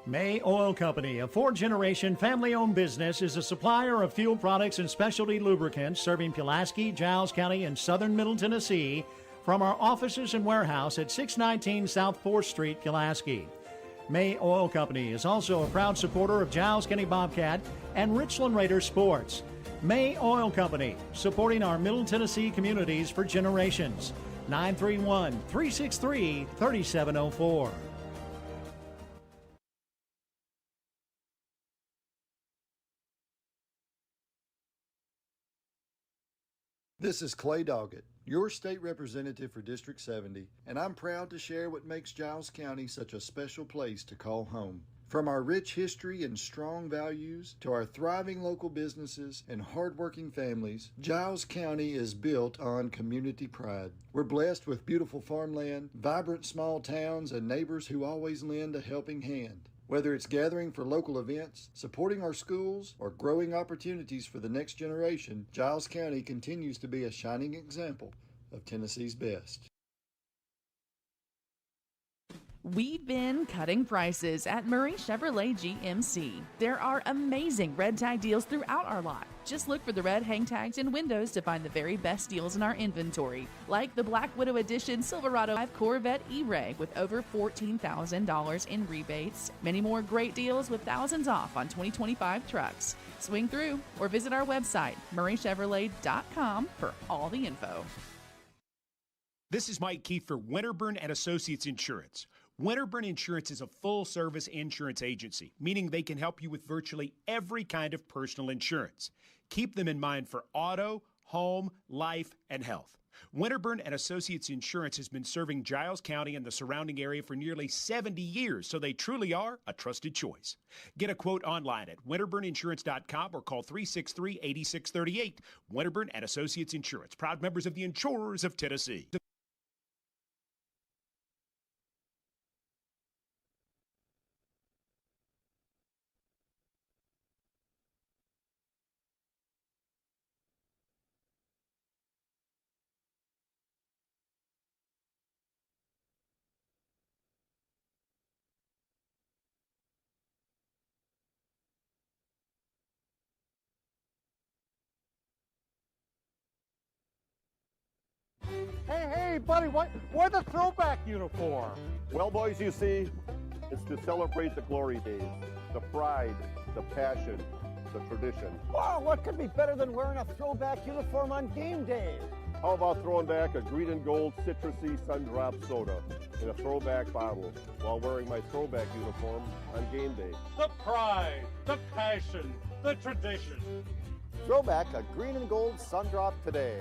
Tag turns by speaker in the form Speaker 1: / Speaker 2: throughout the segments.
Speaker 1: May Oil Company, a four-generation family-owned business, is a supplier of fuel products and specialty lubricants serving Pulaski, Giles County, and southern Middle Tennessee from our offices and warehouse at 619 South 4th Street, Pulaski. May Oil Company is also a proud supporter of Giles County Bobcat and Richland Raiders sports. May Oil Company, supporting our Middle Tennessee communities for generations. 931-363-3704.
Speaker 2: This is Clay Doggett, your state representative for District 70, and I'm proud to share what makes Giles County such a special place to call home. From our rich history and strong values to our thriving local businesses and hardworking families, Giles County is built on community pride. We're blessed with beautiful farmland, vibrant small towns, and neighbors who always lend a helping hand. Whether it's gathering for local events, supporting our schools, or growing opportunities for the next generation, Giles County continues to be a shining example of Tennessee's best.
Speaker 3: We've been cutting prices at Murray Chevrolet GMC. There are amazing red tag deals throughout our lot. Just look for the red hang tags and windows to find the very best deals in our inventory, like the Black Widow Edition Silverado 5 Corvette E-Ray with over $14,000 in rebates. Many more great deals with thousands off on 2025 trucks. Swing through or visit our website, murraychevrolet.com, for all the info.
Speaker 4: This is Mike Keefe for Winterburn and Associates Insurance. Winterburn Insurance is a full-service insurance agency, meaning they can help you with virtually every kind of personal insurance. Keep them in mind for auto, home, life, and health. Winterburn and Associates Insurance has been serving Giles County and the surrounding area for nearly 70 years, so they truly are a trusted choice. Get a quote online at winterburninsurance.com or call 363-8638. Winterburn and Associates Insurance, proud members of the Insurers of Tennessee.
Speaker 5: Hey, buddy, why the throwback uniform?
Speaker 6: Well, boys, you see, it's to celebrate the glory days, the pride, the passion, the tradition.
Speaker 5: Wow, what could be better than wearing a throwback uniform on game day?
Speaker 6: How about throwing back a green and gold citrusy sun-drop soda in a throwback bottle while wearing my throwback uniform on game day?
Speaker 5: The pride, the passion, the tradition.
Speaker 6: Throwback a green and gold sun-drop today.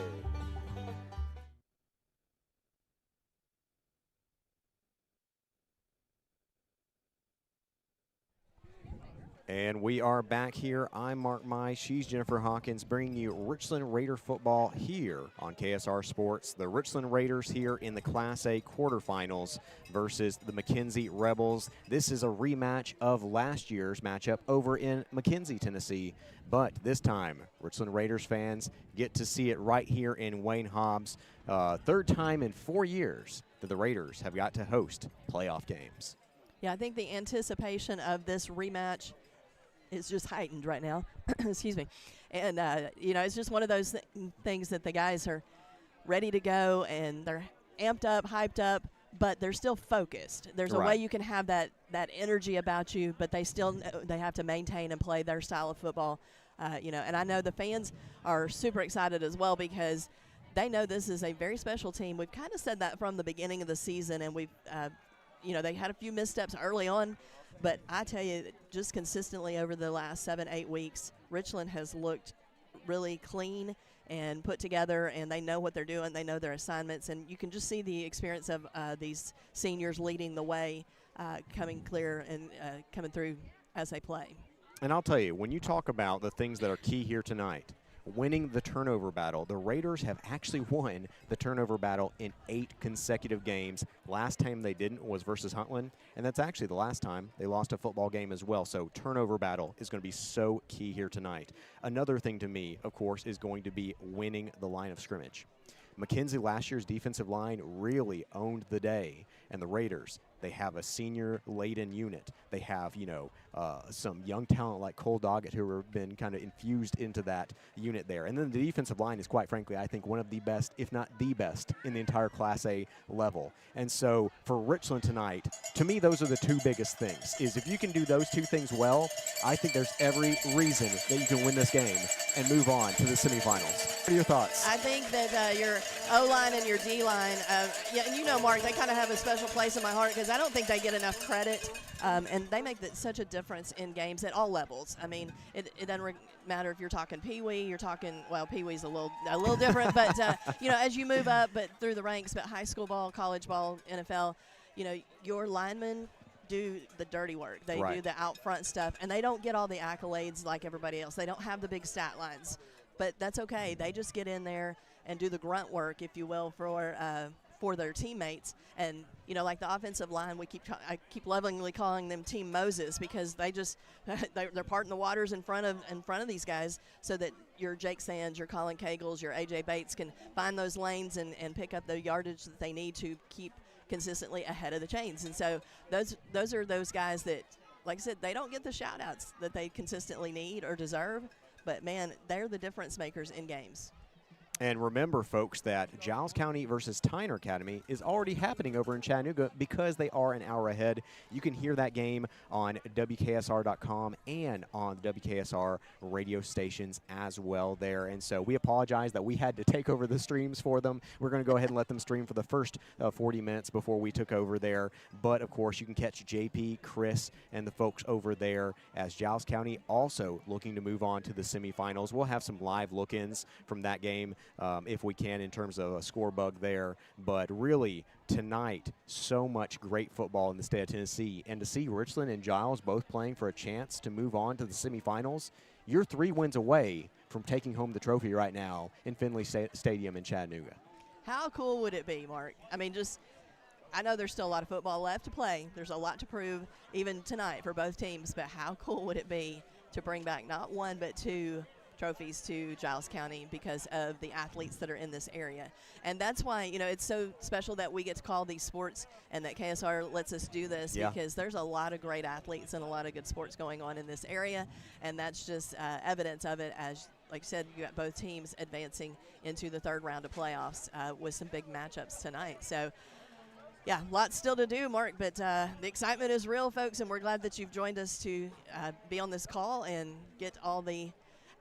Speaker 7: And we are back here. I'm Mark Mai. She's Jennifer Hawkins, bringing you Richland Raider football here on KSR Sports. The Richland Raiders here in the Class A quarterfinals versus the McKenzie Rebels. This is a rematch of last year's matchup over in McKenzie, Tennessee. But this time, Richland Raiders fans get to see it right here in Wayne Hobbs. Third time in 4 years that the Raiders have got to host playoff games.
Speaker 8: Yeah, I think the anticipation of this rematch is just heightened right now. Excuse me. And, it's just one of those things that the guys are ready to go, and they're amped up, hyped up, but they're still focused. There's a way you can have that energy about you, but they still they have to maintain and play their style of football. And I know the fans are super excited as well because they know this is a very special team. We've kind of said that from the beginning of the season, and we've they had a few missteps early on, but I tell you, just consistently over the last 7-8 weeks, Richland has looked really clean and put together, and they know what they're doing. They know their assignments, and you can just see the experience of these seniors leading the way, coming clear and coming through as they play.
Speaker 7: And I'll tell you, when you talk about the things that are key here tonight, winning the turnover battle. The Raiders have actually won the turnover battle in 8 consecutive games. Last time they didn't was versus Huntland, and that's actually the last time they lost a football game as well. So turnover battle is going to be so key here tonight. Another thing to me, of course, is going to be winning the line of scrimmage. McKenzie last year's defensive line really owned the day, and the Raiders They have a senior-laden unit. They have, some young talent like Cole Doggett who have been kind of infused into that unit there. And then the defensive line is, quite frankly, I think one of the best, if not the best, in the entire Class A level. And so for Richland tonight, to me, those are the two biggest things, is if you can do those two things well, I think there's every reason that you can win this game and move on to the semifinals. What are your thoughts?
Speaker 8: I think that your O-line and your D-line, and Mark, they kind of have a special place in my heart because I don't think they get enough credit, and they make such a difference in games at all levels. I mean, it doesn't matter if you're talking Pee-wee, you're talking, well, Pee-wee's a little different, but, as you move up but through the ranks, but high school ball, college ball, NFL, your linemen do the dirty work. They do the out front stuff, and they don't get all the accolades like everybody else. They don't have the big stat lines, but that's okay. They just get in there and do the grunt work, if you will, for their teammates. And like the offensive line, I keep lovingly calling them Team Moses because they're parting the waters in front of these guys so that your Jake Sands, your Colin Cagles, your AJ Bates can find those lanes and pick up the yardage that they need to keep consistently ahead of the chains. And so those are those guys that, like I said, they don't get the shout outs that they consistently need or deserve, but man, they're the difference makers in games.
Speaker 7: And remember, folks, that Giles County versus Tyner Academy is already happening over in Chattanooga because they are an hour ahead. You can hear that game on WKSR.com and on the WKSR radio stations as well there. And so we apologize that we had to take over the streams for them. We're going to go ahead and let them stream for the first 40 minutes before we took over there. But, of course, you can catch JP, Chris, and the folks over there as Giles County also looking to move on to the semifinals. We'll have some live look-ins from that game if we can in terms of a score bug there. But really, tonight, so much great football in the state of Tennessee. And to see Richland and Giles both playing for a chance to move on to the semifinals, you're 3 wins away from taking home the trophy right now in Finley Stadium in Chattanooga.
Speaker 8: How cool would it be, Mark? I mean, I know there's still a lot of football left to play. There's a lot to prove even tonight for both teams, but how cool would it be to bring back not 1 but 2 trophies to Giles County because of the athletes that are in this area. And that's why, it's so special that we get to call these sports and that KSR lets us do this because there's a lot of great athletes and a lot of good sports going on in this area, and that's just evidence of it. As like I said, you got both teams advancing into the 3rd round of playoffs with some big matchups tonight. So yeah, lots still to do, Mark, but the excitement is real, folks, and we're glad that you've joined us to be on this call and get all the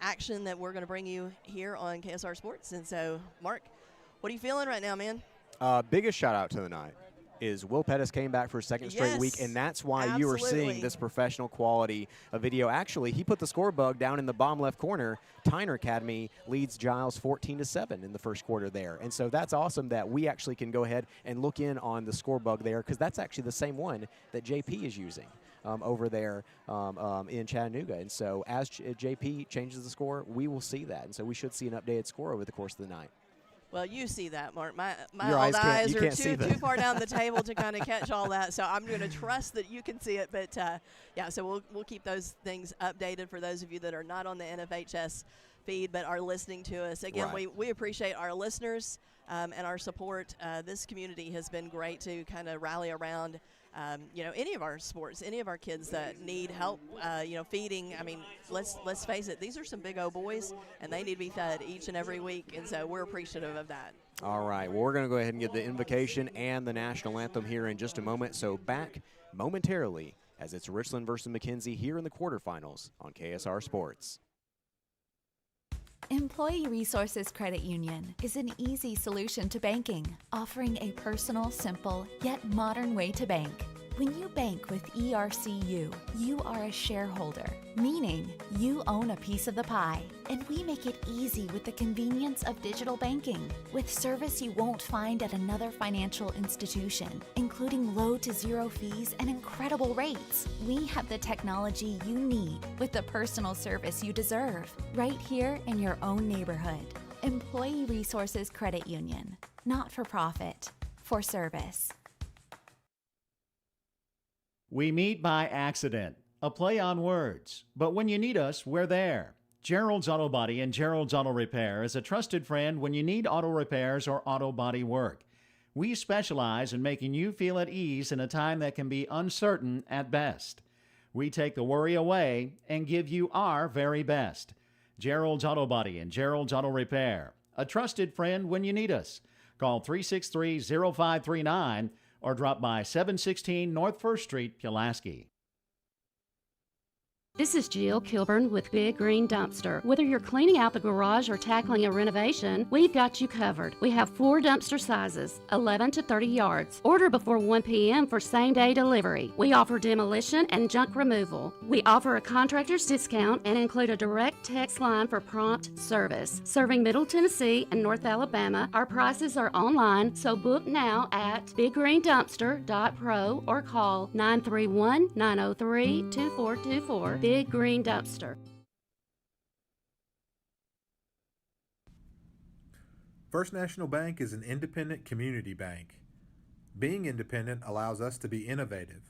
Speaker 8: action that we're going to bring you here on KSR Sports. And so, Mark, what are you feeling right now, man?
Speaker 7: Biggest shout out to the night is Will Pettis came back for a 2nd straight week, and that's why you are seeing this professional quality of video. Actually, he put the score bug down in the bottom left corner. Tyner Academy leads Giles 14-7 in the 1st quarter there. And so that's awesome that we actually can go ahead and look in on the score bug there because that's actually the same one that JP is using. Over there in Chattanooga. And so as JP changes the score, we will see that. And so we should see an updated score over the course of the night.
Speaker 8: Well, you see that, Mark. My
Speaker 7: Your
Speaker 8: old eyes are
Speaker 7: too
Speaker 8: far down the table to kind of catch all that. So I'm going to trust that you can see it. But, yeah, so we'll keep those things updated for those of you that are not on the NFHS feed but are listening to us. Again, we appreciate our listeners and our support. This community has been great to kind of rally around any of our sports, any of our kids that need help, feeding. I mean, let's face it, these are some big old boys, and they need to be fed each and every week, and so we're appreciative of that.
Speaker 7: All right, well, we're going to go ahead and get the invocation and the national anthem here in just a moment, so back momentarily as it's Richland versus McKenzie here in the quarterfinals on KSR Sports.
Speaker 9: Employee Resources Credit Union is an easy solution to banking, offering a personal, simple, yet modern way to bank. When you bank with ERCU, you are a shareholder, meaning you own a piece of the pie, and we make it easy with the convenience of digital banking, with service you won't find at another financial institution, including low to zero fees and incredible rates. We have the technology you need with the personal service you deserve, right here in your own neighborhood. Employee Resources Credit Union, not for profit, for service.
Speaker 1: We meet by accident, a play on words. But when you need us, we're there. Gerald's Auto Body and Gerald's Auto Repair is a trusted friend when you need auto repairs or auto body work. We specialize in making you feel at ease in a time that can be uncertain at best. We take the worry away and give you our very best. Gerald's Auto Body and Gerald's Auto Repair, a trusted friend when you need us. Call 363-0539 or drop by 716 North 1st Street, Pulaski.
Speaker 10: This is Jill Kilburn with Big Green Dumpster. Whether you're cleaning out the garage or tackling a renovation, we've got you covered. We have 4 dumpster sizes, 11 to 30 yards. Order before 1 p.m. for same-day delivery. We offer demolition and junk removal. We offer a contractor's discount and include a direct text line for prompt service. Serving Middle Tennessee and North Alabama, our prices are online, so book now at bigggreendumpster.pro or call 931-903-2424. Big Green Dumpster.
Speaker 11: First National Bank is an independent community bank. Being independent allows us to be innovative,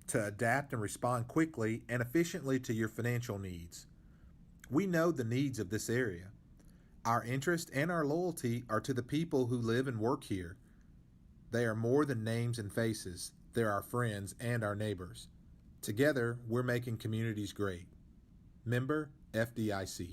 Speaker 11: to adapt and respond quickly and efficiently to your financial needs. We know the needs of this area. Our interest and our loyalty are to the people who live and work here. They are more than names and faces. They're our friends and our neighbors. Together, we're making communities great. Member FDIC.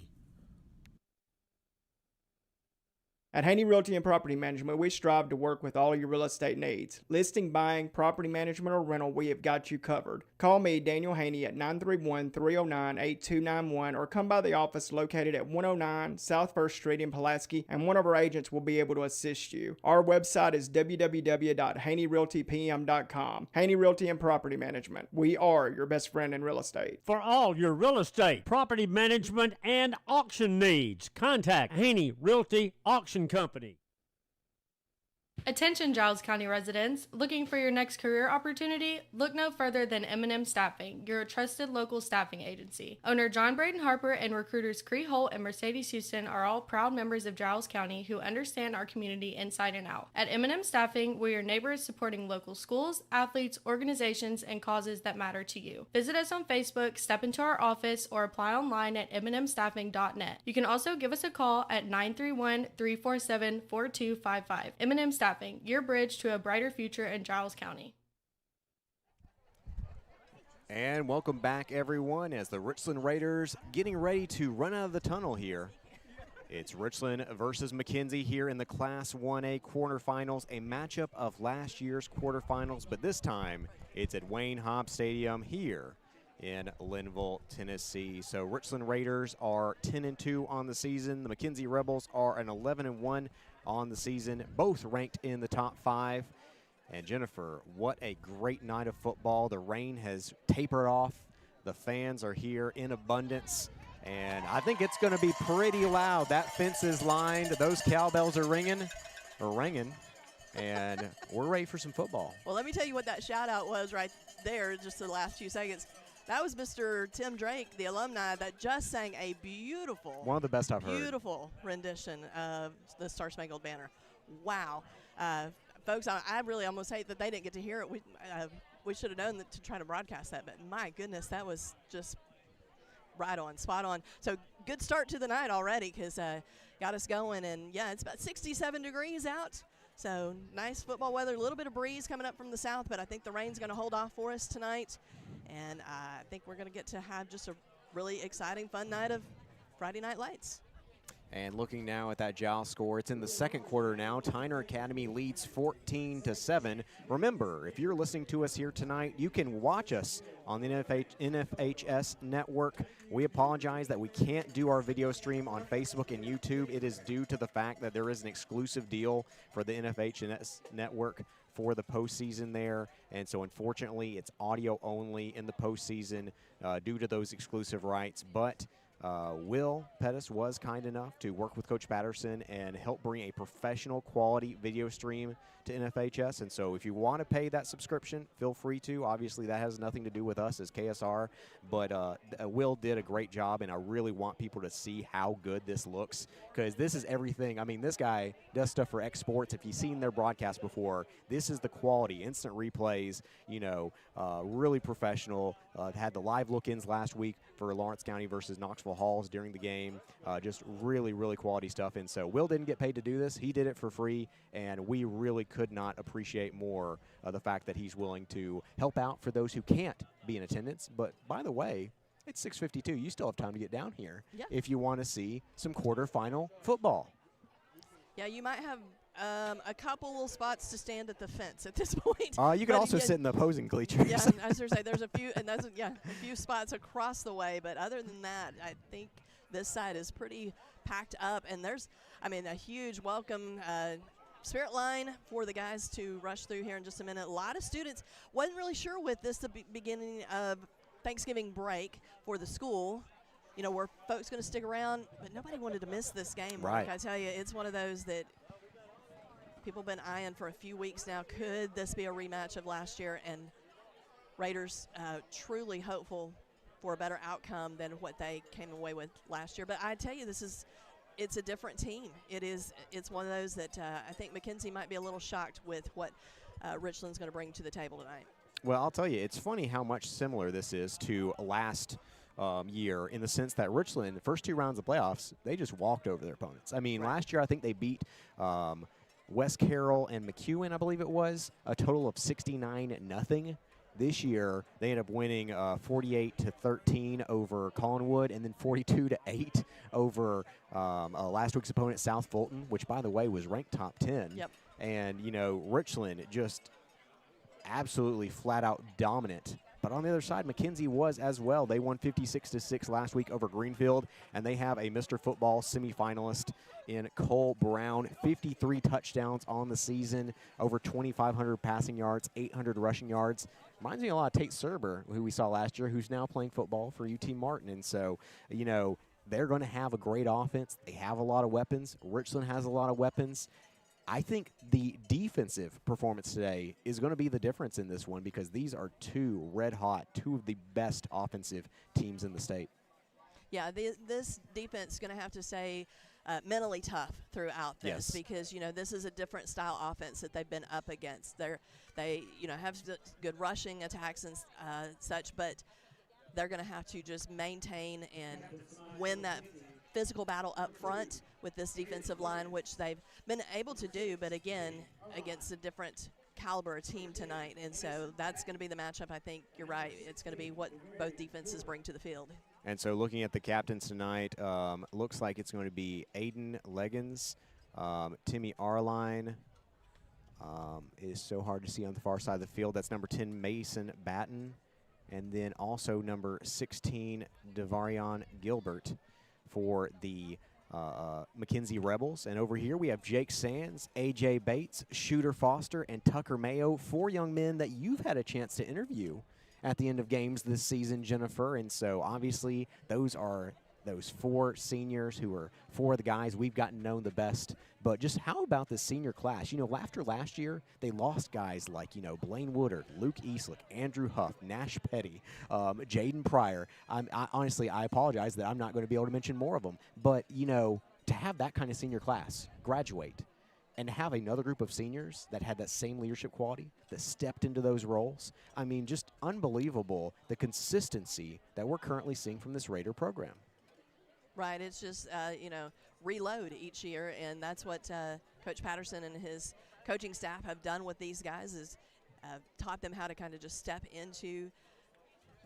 Speaker 12: At Haney Realty and Property Management, we strive to work with all your real estate needs. Listing, buying, property management, or rental, we have got you covered. Call me, Daniel Haney, at 931-309-8291 or come by the office located at 109 South 1st Street in Pulaski, and one of our agents will be able to assist you. Our website is www.haneyrealtypm.com. Haney Realty and Property Management. We are your best friend in real estate.
Speaker 13: For all your real estate, property management, and auction needs, contact Haney Realty Auction Company.
Speaker 14: Attention Giles County residents, looking for your next career opportunity? Look no further than M&M Staffing, your trusted local staffing agency. Owner John Braden Harper and recruiters Cree Holt and Mercedes Houston are all proud members of Giles County who understand our community inside and out. At M&M Staffing, we're your neighbors supporting local schools, athletes, organizations, and causes that matter to you. Visit us on Facebook, step into our office, or apply online at mnmstaffing.net. You can also give us a call at 931-347-4255. M&M Staffing, your bridge to a brighter future in Giles County.
Speaker 7: And welcome back, everyone, as the Richland Raiders getting ready to run out of the tunnel here. It's Richland versus McKenzie here in the Class 1A quarterfinals, a matchup of last year's quarterfinals, but this time it's at Wayne Hobbs Stadium here in Linville, Tennessee. So Richland Raiders are 10-2 on the season. The McKenzie Rebels are an 11-1 on the season, both ranked in the top 5. And Jennifer, what a great night of football. The rain has tapered off. The fans are here in abundance, and I think it's going to be pretty loud. That fence is lined. Those cowbells are ringing, and we're ready for some football.
Speaker 8: Well, let me tell you what that shout out was right there, just the last few seconds. That was Mr. Tim Drake, the alumni, that just sang a beautiful,
Speaker 7: one of the best I've heard,
Speaker 8: beautiful rendition of the Star Spangled Banner. Wow. Folks, I really almost hate that they didn't get to hear it. We should have known that to try to broadcast that, but my goodness, that was just right on, spot on. So good start to the night already, because got us going, and yeah, it's about 67 degrees out. So nice football weather, a little bit of breeze coming up from the south, but I think the rain's going to hold off for us tonight. And I think we're going to get to have just a really exciting, fun night of Friday Night Lights.
Speaker 7: And looking now at that Giles score, it's in the second quarter now. Tyner Academy leads 14-7. Remember, if you're listening to us here tonight, you can watch us on the NFHS network. We apologize that we can't do our video stream on Facebook and YouTube. It is due to the fact that there is an exclusive deal for the NFHS network for the postseason there, and so unfortunately it's audio only in the postseason due to those exclusive rights. But Will Pettis was kind enough to work with Coach Patterson and help bring a professional quality video stream to NFHS. And so if you want to pay that subscription, feel free to. Obviously, that has nothing to do with us as KSR, but Will did a great job, and I really want people to see how good this looks, because this is everything. I mean, this guy does stuff for X Sports. If you've seen their broadcast before, this is the quality. Instant replays, you know, really professional. Had the live look-ins last week for Lawrence County versus Knoxville Halls during the game. Just really, really quality stuff. And so Will didn't get paid to do this. He did it for free, and we really could not appreciate more the fact that he's willing to help out for those who can't be in attendance. But by the way, it's 6:52. You still have time to get down here if you want to see some quarterfinal football.
Speaker 8: Yeah, you might have a couple little spots to stand at the fence at this point.
Speaker 7: You can also sit in the opposing bleachers.
Speaker 8: Yeah, I was going to say there's a few, and that's a few spots across the way. But other than that, I think this side is pretty packed up, and there's, a huge welcome spirit line for the guys to rush through here in just a minute. A lot of students wasn't really sure with this the beginning of Thanksgiving break for the school. Were folks going to stick around? But nobody wanted to miss this game.
Speaker 7: Right.
Speaker 8: Like I tell you, it's one of those that people have been eyeing for a few weeks now. Could this be a rematch of last year? And Raiders truly hopeful for a better outcome than what they came away with last year. But I tell you, it's a different team. It's one of those that I think McKenzie might be a little shocked with what Richland's going to bring to the table tonight.
Speaker 7: Well, I'll tell you, it's funny how much similar this is to last year in the sense that Richland, the first 2 rounds of playoffs, they just walked over their opponents. Last year I think they beat West Carroll and McEwen, I believe it was, a total of 69-0. This year they ended up winning 48-13 over Collinwood, and then 42-8 over last week's opponent, South Fulton, which, by the way, was ranked top 10.
Speaker 8: Yep.
Speaker 7: And, Richland just absolutely flat-out dominant. But on the other side, McKenzie was as well. They won 56-6 last week over Greenfield, and they have a Mr. Football semifinalist in Cole Brown. 53 touchdowns on the season, over 2,500 passing yards, 800 rushing yards. Reminds me a lot of Tate Serber, who we saw last year, who's now playing football for UT Martin. And so, they're going to have a great offense. They have a lot of weapons. Richland has a lot of weapons. I think the defensive performance today is going to be the difference in this one, because these are two of the best offensive teams in the state. Yeah,
Speaker 8: this defense is going to have to stay mentally tough throughout this, because this is a different style offense that they've been up against. They have good rushing attacks and such, but they're going to have to just maintain and win that physical battle up front with this defensive line, which they've been able to do, but again, against a different caliber team tonight. And so that's going to be the matchup. I think you're right. It's going to be what both defenses bring to the field.
Speaker 7: And so looking at the captains tonight, looks like it's going to be Aiden Leggins, Timmy Arline. It is so hard to see on the far side of the field. That's number 10, Mason Batten. And then also number 16, Devarion Gilbert for the McKenzie Rebels. And over here we have Jake Sands, A.J. Bates, Shooter Foster, and Tucker Mayo, 4 young men that you've had a chance to interview at the end of games this season, Jennifer. And so obviously those are those 4 seniors who are 4 of the guys we've gotten known the best. But just how about the senior class? After last year, they lost guys like, Blaine Woodard, Luke Eastlick, Andrew Huff, Nash Petty, Jaden Pryor. Honestly, I apologize that I'm not going to be able to mention more of them. But, to have that kind of senior class graduate and to have another group of seniors that had that same leadership quality, that stepped into those roles, just unbelievable the consistency that we're currently seeing from this Raider program.
Speaker 8: Right, it's just, reload each year, and that's what Coach Patterson and his coaching staff have done with these guys, is taught them how to kind of just step into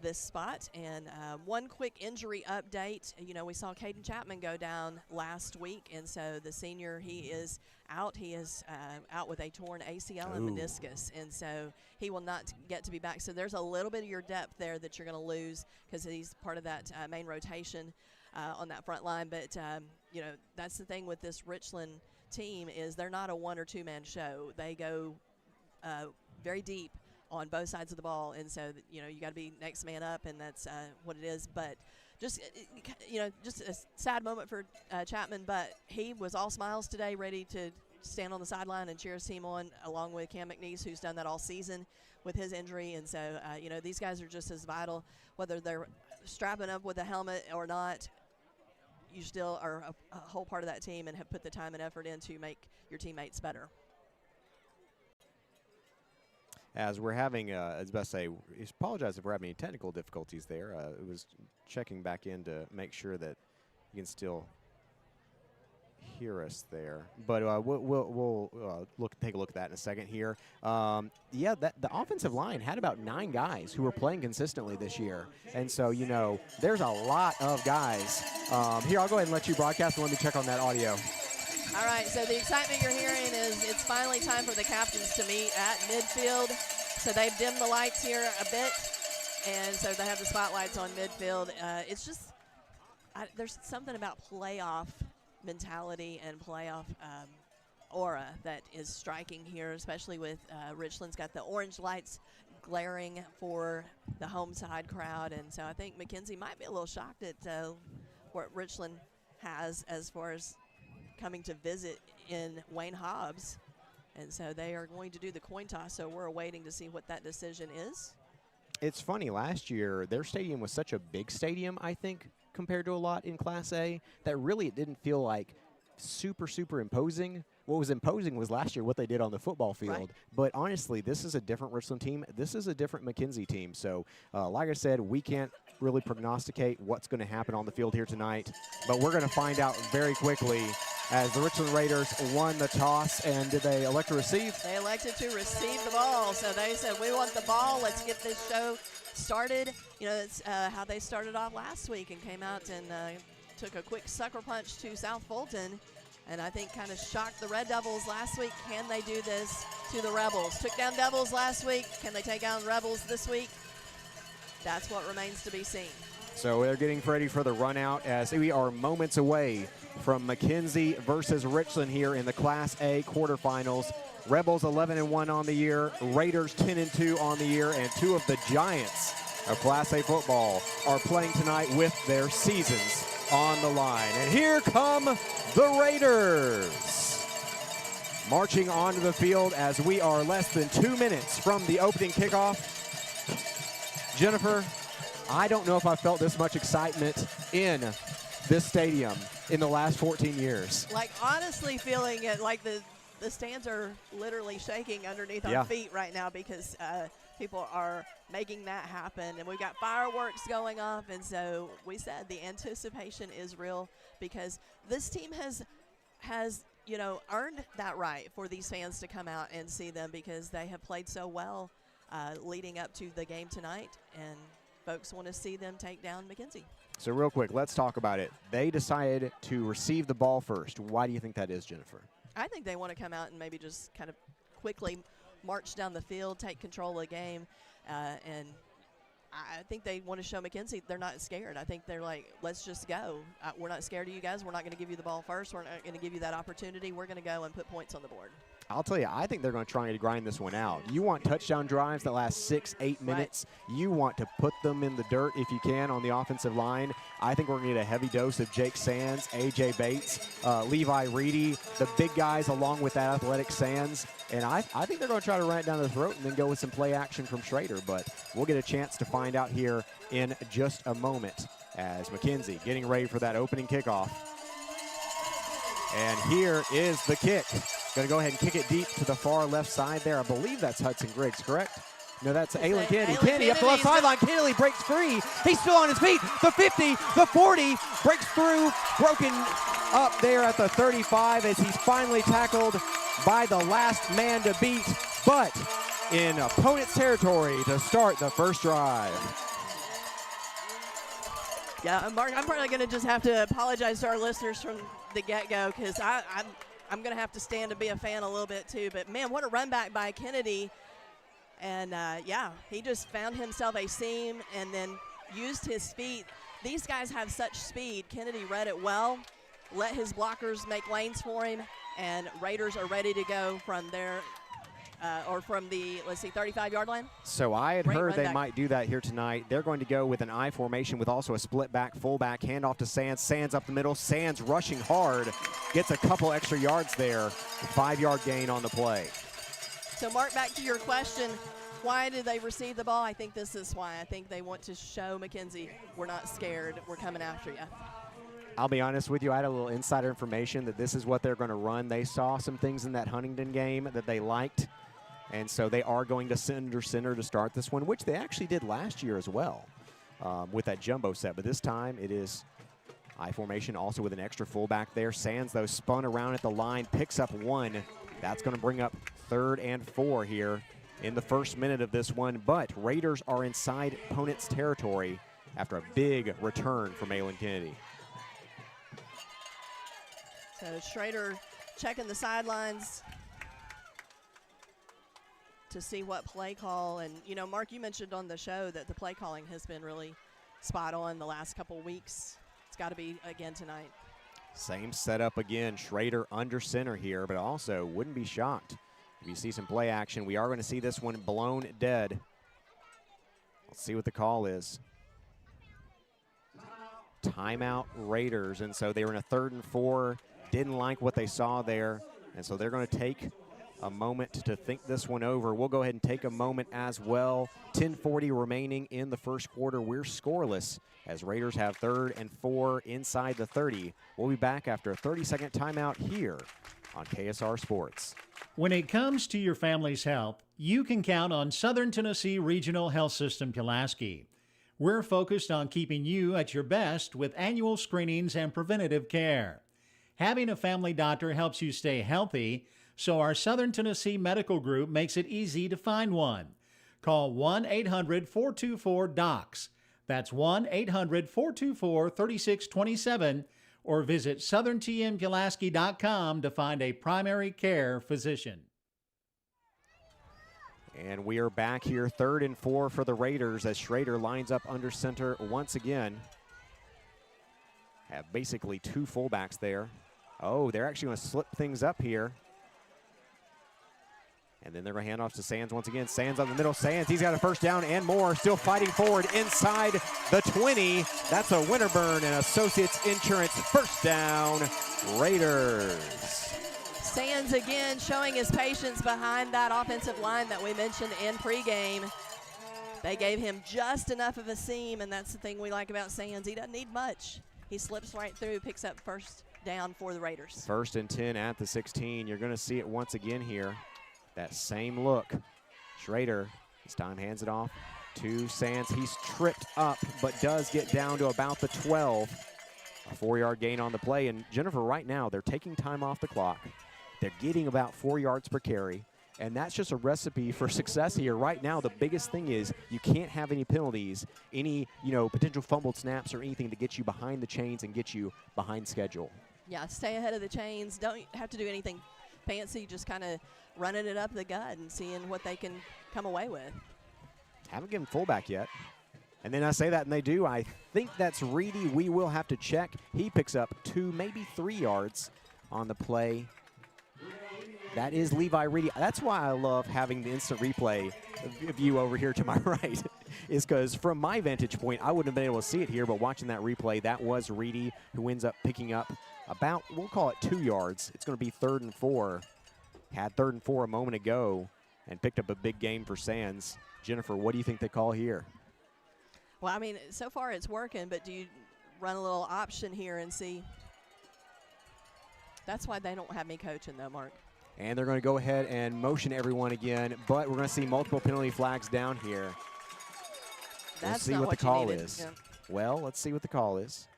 Speaker 8: this spot. And one quick injury update, we saw Caden Chapman go down last week, and so the senior, he is out. He is out with a torn ACL and meniscus, and so he will not get to be back. So there's a little bit of your depth there that you're going to lose, because he's part of that main rotation on that front line. But that's the thing with this Richland team, is they're not a 1 or 2 man show. They go very deep on both sides of the ball, and so you got to be next man up, and that's what it is. But just just a sad moment for Chapman, but he was all smiles today, ready to stand on the sideline and cheer his team on, along with Cam McNeese, who's done that all season with his injury. And so these guys are just as vital, whether they're strapping up with a helmet or not. You still are a whole part of that team and have put the time and effort in to make your teammates better.
Speaker 7: as we're having, as best say, apologize if we're having any technical difficulties there. It was checking back in to make sure that you can still hear us there, but we'll take a look at that in a second here. Yeah, the offensive line had about 9 guys who were playing consistently this year, and so there's a lot of guys. Here, I'll go ahead and let you broadcast and let me check on that audio.
Speaker 8: All right, so the excitement you're hearing is it's finally time for the captains to meet at midfield. So they've dimmed the lights here a bit, and so they have the spotlights on midfield. It's just there's something about playoff mentality and playoff aura that is striking here, especially with Richland's got the orange lights glaring for the home side crowd, and so I think McKenzie might be a little shocked at what Richland has as far as coming to visit in Wayne Hobbs, and so they are going to do the coin toss, so we're waiting to see what that decision is.
Speaker 7: It's funny, last year their stadium was such a big stadium, I think, compared to a lot in Class A, that really it didn't feel like super imposing. What was imposing was last year what they did on the football field. Right. But honestly, this is a different Richland team. This is a different McKenzie team. So like I said, we can't really prognosticate what's going to happen on the field here tonight, but we're going to find out very quickly as the Richland Raiders won the toss. And did they elect to receive?
Speaker 8: They elected to receive the ball. So they said, we want the ball. Let's get this show started. It's how they started off last week and came out and took a quick sucker punch to South Fulton, and I think kind of shocked the Red Devils last week. Can they do this to the Rebels? Took down Devils last week. Can they take down Rebels this week? That's what remains to be seen.
Speaker 7: So they're getting ready for the run out as we are moments away from McKenzie versus Richland here in the Class A quarterfinals. Rebels 11-1 on the year, Raiders 10-2 on the year, and 2 of the giants of Class A football are playing tonight with their seasons on the line. And here come the Raiders, marching onto the field as we are less than 2 minutes from the opening kickoff. Jennifer, I don't know if I felt this much excitement in this stadium in the last 14 years.
Speaker 8: Like, honestly feeling it like the stands are literally shaking underneath our feet right now because people are making that happen. And we've got fireworks going off. And so we said the anticipation is real because this team has earned that right for these fans to come out and see them because they have played so well leading up to the game tonight. And folks want to see them take down McKenzie.
Speaker 7: So real quick, let's talk about it. They decided to receive the ball first. Why do you think that is, Jennifer?
Speaker 8: I think they want to come out and maybe just kind of quickly march down the field, take control of the game, and I think they want to show McKenzie they're not scared. I think they're like, let's just go. We're not scared of you guys. We're not going to give you the ball first. We're not going to give you that opportunity. We're going to go and put points on the board.
Speaker 7: I'll tell you, I think they're going to try to grind this one out. You want touchdown drives that last 6-8 minutes. Right. You want to put them in the dirt if you can on the offensive line. I think we're going to get a heavy dose of Jake Sands, A.J. Bates, Levi Reedy, the big guys along with that athletic Sands. And I think they're going to try to run it down the throat and then go with some play action from Schrader. But we'll get a chance to find out here in just a moment as McKenzie getting ready for that opening kickoff. And here is the kick. Going to go ahead and kick it deep to the far left side there. I believe that's Hudson Griggs, correct? No, that's Aylin Kennedy. Kennedy up the left sideline. Kennedy breaks free. He's still on his feet. The 50, the 40, breaks through, broken up there at the 35 as he's finally tackled by the last man to beat, but in opponent's territory to start the first drive.
Speaker 8: Yeah, Mark, I'm probably going to just have to apologize to our listeners from the get-go because I'm going to have to stand to be a fan a little bit too. But, man, what a run back by Kennedy. And, yeah, he just found himself a seam and then used his feet. These guys have such speed. Kennedy read it well, let his blockers make lanes for him, and Raiders are ready to go from there. Or from the, 35-yard line.
Speaker 7: So I had heard they might do that here tonight. They're going to go with an I formation with also a split back, fullback, handoff to Sands. Sands up the middle. Sands rushing hard. Gets a couple extra yards there. 5-yard gain on the play.
Speaker 8: So, Mark, back to your question. Why did they receive the ball? I think this is why. I think they want to show McKenzie we're not scared. We're coming after you.
Speaker 7: I'll be honest with you, I had a little insider information that this is what they're going to run. They saw some things in that Huntington game that they liked. And so they are going to send under center to start this one, which they actually did last year as well with that jumbo set. But this time it is I formation, also with an extra fullback there. Sands, though, spun around at the line, picks up one. That's going to bring up 3rd and 4 here in the first minute of this one. But Raiders are inside opponent's territory after a big return from Aylin Kennedy.
Speaker 8: So Schrader checking the sidelines to see what play call. And, you know, Mark, you mentioned on the show that the play calling has been really spot on the last couple weeks. It's got to be again tonight.
Speaker 7: Same setup again. Schrader under center here, but also wouldn't be shocked if you see some play action. We are going to see this one blown dead. Let's see what the call is. Timeout Raiders, and so they were in a 3rd and 4. Didn't like what they saw there, and so they're going to take a moment to think this one over. We'll go ahead and take a moment as well. 10:40 remaining in the first quarter. We're scoreless as Raiders have 3rd and 4 inside the 30. We'll be back after a 30-second timeout here on KSR Sports.
Speaker 1: When it comes to your family's health, you can count on Southern Tennessee Regional Health System Pulaski. We're focused on keeping you at your best with annual screenings and preventative care. Having a family doctor helps you stay healthy, so our Southern Tennessee Medical Group makes it easy to find one. Call 1-800-424-DOCS. That's 1-800-424-3627, or visit southerntmpulaski.com to find a primary care physician.
Speaker 7: And we are back here, 3rd and 4 for the Raiders as Schrader lines up under center once again. Have basically 2 fullbacks there. Oh, they're actually going to slip things up here. And then they're going to hand off to Sands once again. Sands on the middle. Sands, he's got a first down and more. Still fighting forward inside the 20. That's a Winterburn and Associates Insurance first down, Raiders.
Speaker 8: Sands again showing his patience behind that offensive line that we mentioned in pregame. They gave him just enough of a seam, and that's the thing we like about Sands. He doesn't need much. He slips right through, picks up first down for the Raiders.
Speaker 7: 1st and 10 at the 16. You're going to see it once again here. That same look. Schrader, this time hands it off to Sands. He's tripped up, but does get down to about the 12. A 4-yard gain on the play. And Jennifer, right now, they're taking time off the clock. They're getting about 4 yards per carry. And that's just a recipe for success here. Right now, the biggest thing is you can't have any penalties, any, potential fumbled snaps or anything to get you behind the chains and get you behind schedule.
Speaker 8: Yeah, stay ahead of the chains. Don't have to do anything fancy, just kind of running it up the gut and seeing what they can come away with.
Speaker 7: Haven't given fullback yet. And then I say that and they do. I think that's Reedy. We will have to check. He picks up 2, maybe 3 yards on the play. That is Levi Reedy. That's why I love having the instant replay of you over here to my right, is because from my vantage point, I wouldn't have been able to see it here, but watching that replay, that was Reedy who ends up picking up about, we'll call it 2 yards. It's going to be 3rd and 4. Had 3rd and 4 a moment ago and picked up a big gain for Sands. Jennifer, what do you think they call here?
Speaker 8: Well, I mean, so far it's working, but do you run a little option here and see? That's why they don't have me coaching, though, Mark.
Speaker 7: And they're going to go ahead and motion everyone again, but we're going to see multiple penalty flags down here. We'll see what the call is. Yeah. Well, let's see what the call is.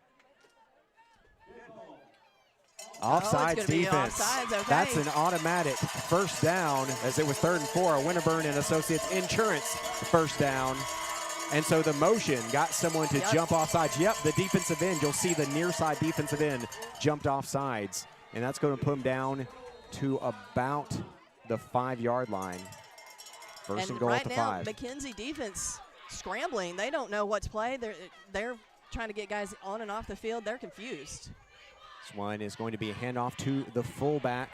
Speaker 7: Offsides defense.
Speaker 8: Offsides, okay.
Speaker 7: That's an automatic first down, as it was 3rd and 4. A Winterburn and Associates Insurance first down. And so the motion got someone to jump offsides. Yep, the defensive end. You'll see the near side defensive end jumped offsides. And that's going to put him down to about the 5-yard line. First and goal at the 5.
Speaker 8: Right now, McKenzie defense scrambling. They don't know what to play. They're trying to get guys on and off the field. They're confused.
Speaker 7: This one is going to be a handoff to the fullback.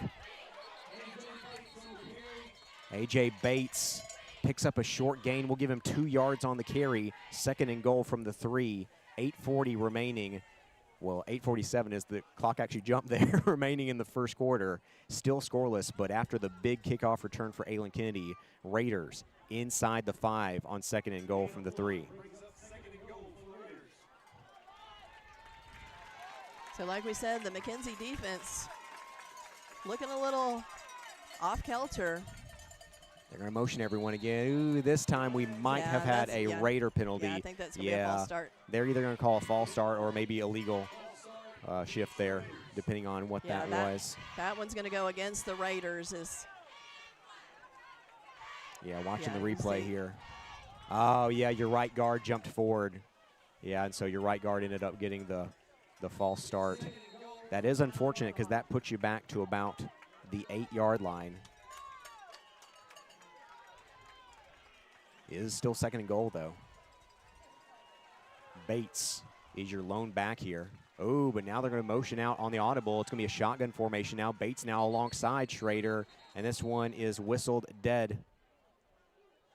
Speaker 7: A.J. Bates picks up a short gain. We'll give him 2 yards on the carry. 2nd and goal from the 3. 8:40 remaining. Well, 8:47 is the clock actually jumped there, remaining in the first quarter. Still scoreless, but after the big kickoff return for Aylin Kennedy, Raiders inside the 5 on 2nd and goal from the 3.
Speaker 8: So like we said, the McKenzie defense looking a little off-kilter.
Speaker 7: They're going to motion everyone again. Ooh, this time we might have had a Raider penalty.
Speaker 8: Yeah, I think that's going to be a false start.
Speaker 7: They're either going to call a false start or maybe illegal shift there, depending on what that was.
Speaker 8: That one's going to go against the Raiders.
Speaker 7: Watching the replay here. Oh, yeah, your right guard jumped forward. Yeah, and so your right guard ended up getting the false start. That is unfortunate because that puts you back to about the 8-yard line. It is still 2nd and goal, though. Bates is your lone back here. Oh, but now they're going to motion out on the audible. It's going to be a shotgun formation now. Bates now alongside Schrader, and this one is whistled dead.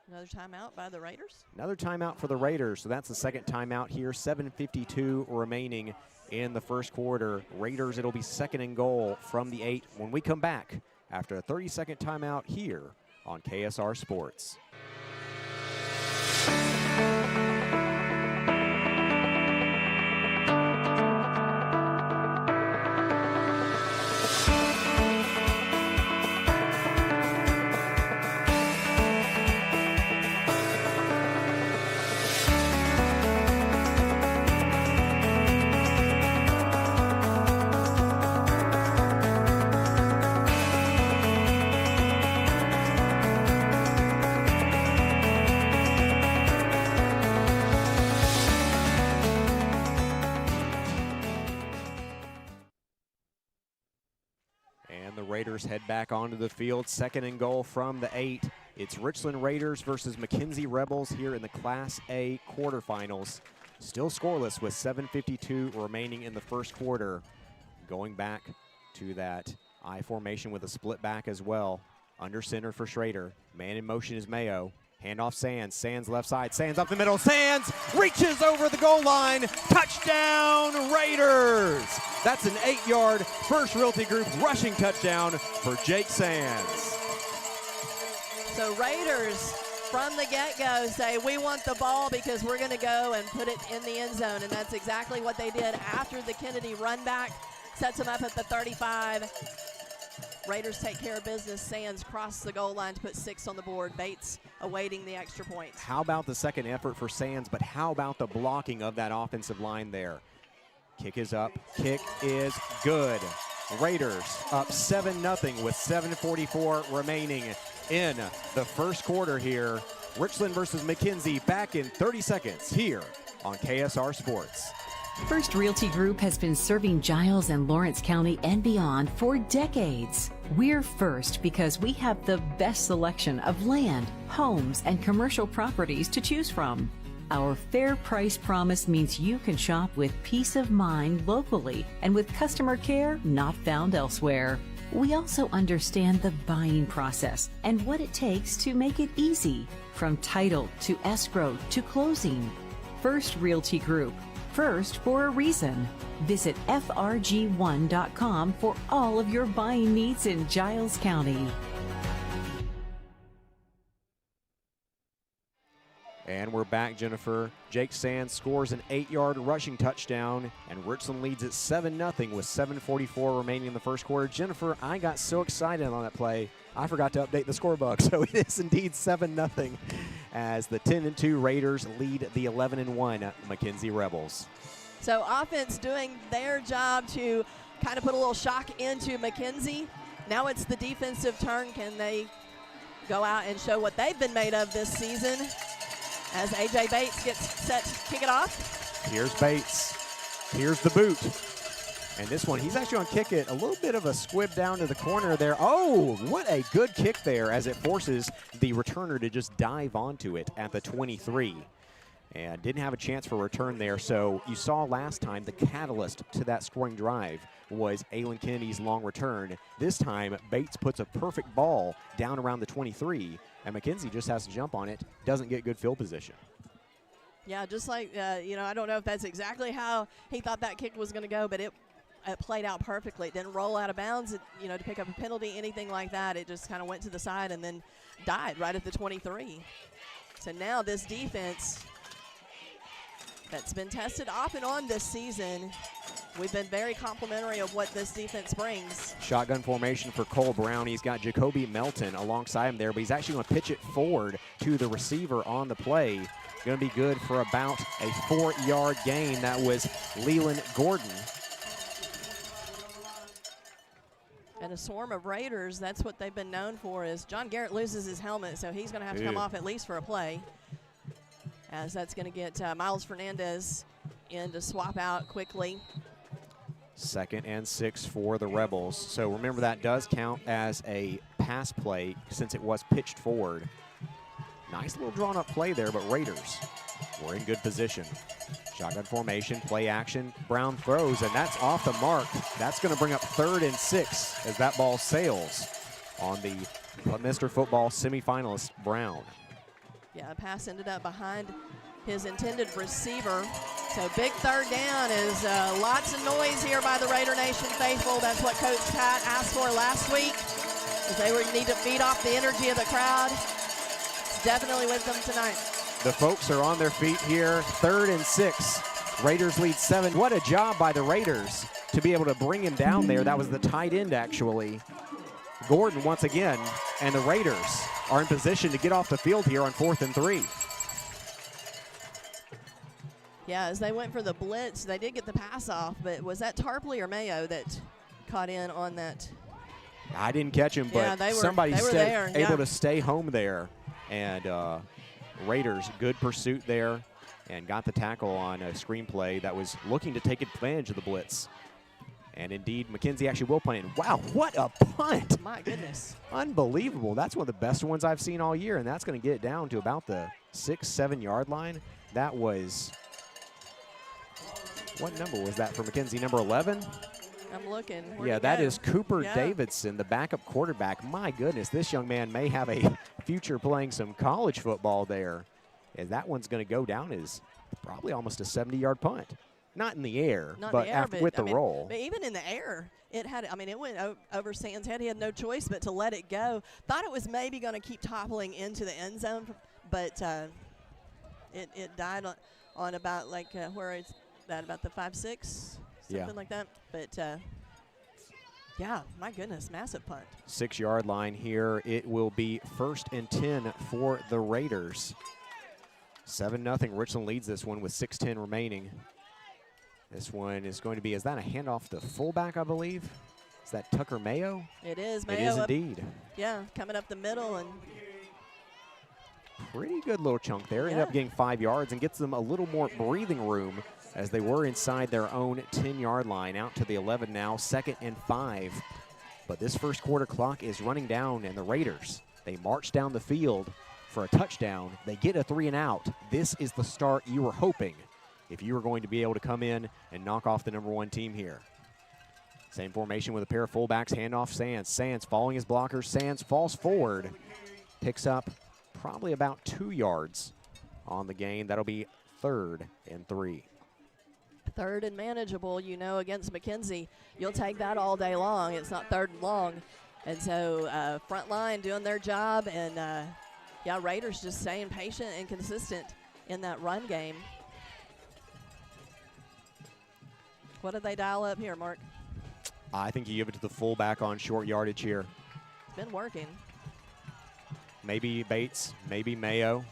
Speaker 8: Another timeout by the Raiders?
Speaker 7: Another timeout for the Raiders, so that's the 2nd timeout here. 7:52 remaining in the first quarter. Raiders, it'll be 2nd and goal from the 8 when we come back after a 30-second timeout here on KSR Sports. Head back onto the field. 2nd and goal from the 8. It's Richland Raiders versus McKenzie Rebels here in the Class A quarterfinals. Still scoreless with 7:52 remaining in the first quarter. Going back to that I formation with a split back as well. Under center for Schrader. Man in motion is Mayo. Handoff Sands. Sands left side. Sands up the middle. Sands reaches over the goal line. Touchdown Raiders! That's an 8-yard First Realty Group rushing touchdown for Jake Sands.
Speaker 8: So Raiders from the get-go say, we want the ball because we're going to go and put it in the end zone. And that's exactly what they did after the Kennedy run back. Sets them up at the 35. Raiders take care of business. Sands crossed the goal line to put 6 on the board. Bates awaiting the extra point.
Speaker 7: How about the second effort for Sands, but how about the blocking of that offensive line there? Kick is up. Kick is good. Raiders up 7-0 with 7:44 remaining in the first quarter here. Richland versus McKenzie back in 30 seconds here on KSR Sports.
Speaker 15: First Realty Group has been serving Giles and Lawrence County and beyond for decades. We're first because we have the best selection of land, homes, and commercial properties to choose from. Our fair price promise means you can shop with peace of mind locally and with customer care not found elsewhere. We also understand the buying process and what it takes to make it easy, from title to escrow to closing. First Realty Group. First for a reason. Visit frg1.com for all of your buying needs in Giles County.
Speaker 7: And we're back, Jennifer. Jake Sands scores an 8-yard rushing touchdown, and Richland leads at 7-0 with 7:44 remaining in the first quarter. Jennifer, I got so excited on that play, I forgot to update the scorebook. So it is indeed 7-0 as the 10-2 Raiders lead the 11-1 McKenzie Rebels.
Speaker 8: So offense doing their job to kind of put a little shock into McKenzie. Now it's the defensive turn. Can they go out and show what they've been made of this season? As A.J. Bates gets set to kick it off.
Speaker 7: Here's Bates. Here's the boot. And this one, he's actually going to kick it a little bit of a squib down to the corner there. Oh, what a good kick there as it forces the returner to just dive onto it at the 23. And didn't have a chance for a return there. So you saw last time the catalyst to that scoring drive was Aylin Kennedy's long return. This time, Bates puts a perfect ball down around the 23, and McKenzie just has to jump on it, doesn't get good field position.
Speaker 8: Yeah, just like, I don't know if that's exactly how he thought that kick was going to go, but it played out perfectly. It didn't roll out of bounds, to pick up a penalty, anything like that. It just kind of went to the side and then died right at the 23. So now this defense that's been tested off and on this season we've been very complimentary of what this defense brings.
Speaker 7: Shotgun formation for Cole Brown. He's got Jacoby Melton alongside him there, but he's actually going to pitch it forward to the receiver on the play. Going to be good for about a 4-yard gain. That was Leland Gordon.
Speaker 8: And a swarm of Raiders, that's what they've been known for, is John Garrett loses his helmet, so he's going to have to come off at least for a play. As that's going to get Miles Fernandez in to swap out quickly.
Speaker 7: 2nd and 6 for the Rebels. So remember, that does count as a pass play since it was pitched forward. Nice little drawn-up play there, but Raiders were in good position. Shotgun formation, play action. Brown throws, and that's off the mark. That's going to bring up 3rd and 6 as that ball sails on the Mr. Football semifinalist, Brown.
Speaker 8: Yeah, the pass ended up behind his intended receiver. So big 3rd down is lots of noise here by the Raider Nation faithful. That's what Coach Pat asked for last week, is they would need to feed off the energy of the crowd. It's definitely with them tonight.
Speaker 7: The folks are on their feet here. 3rd and 6. Raiders lead 7. What a job by the Raiders to be able to bring him down there. That was the tight end, actually. Gordon once again, and the Raiders are in position to get off the field here on 4th and 3.
Speaker 8: Yeah, as they went for the blitz, they did get the pass off, but was that Tarpley or Mayo that caught in on that?
Speaker 7: I didn't catch him, but somebody able to stay home there. And Raiders, good pursuit there, and got the tackle on a screenplay that was looking to take advantage of the blitz. And indeed, McKenzie actually will punt it. Wow, what a punt!
Speaker 8: My goodness.
Speaker 7: Unbelievable. That's one of the best ones I've seen all year, and that's going to get it down to about the 6-7 yard line. That was, what number was that for McKenzie? Number 11?
Speaker 8: I'm looking.
Speaker 7: Yeah, that is Cooper Davidson, the backup quarterback. My goodness, this young man may have a future playing some college football there. And that one's going to go down as probably almost a 70-yard punt. Not in the air, with the roll.
Speaker 8: But even in the air, it had. I mean, it went over Sand's head. He had no choice but to let it go. Thought it was maybe going to keep toppling into the end zone, but it died on about like where it's that about the 5-6, something like that. But yeah, my goodness, massive punt.
Speaker 7: 6-yard line here. It will be 1st and 10 for the Raiders. 7-0. Richland leads this one with 6:10 remaining. This one is going to be, is that a handoff to fullback, I believe? Is that Tucker Mayo?
Speaker 8: It is. Mayo
Speaker 7: it is indeed.
Speaker 8: Yeah, coming up the middle. And
Speaker 7: pretty good little chunk there. Ended up getting 5 yards and gets them a little more breathing room as they were inside their own 10-yard line. Out to the 11 now, 2nd and 5. But this first quarter clock is running down, and the Raiders, they march down the field for a touchdown. They get a 3-and-out. This is the start you were hoping if you were going to be able to come in and knock off the #1 team here. Same formation with a pair of fullbacks, handoff Sands. Sands following his blockers. Sands falls forward, picks up probably about 2 yards on the gain. That'll be 3rd and 3.
Speaker 8: 3rd and manageable, against McKenzie. You'll take that all day long. It's not 3rd and long. And so front line doing their job. And, Raiders just staying patient and consistent in that run game. What did they dial up here, Mark?
Speaker 7: I think you give it to the fullback on short yardage here.
Speaker 8: It's been working.
Speaker 7: Maybe Bates, maybe Mayo.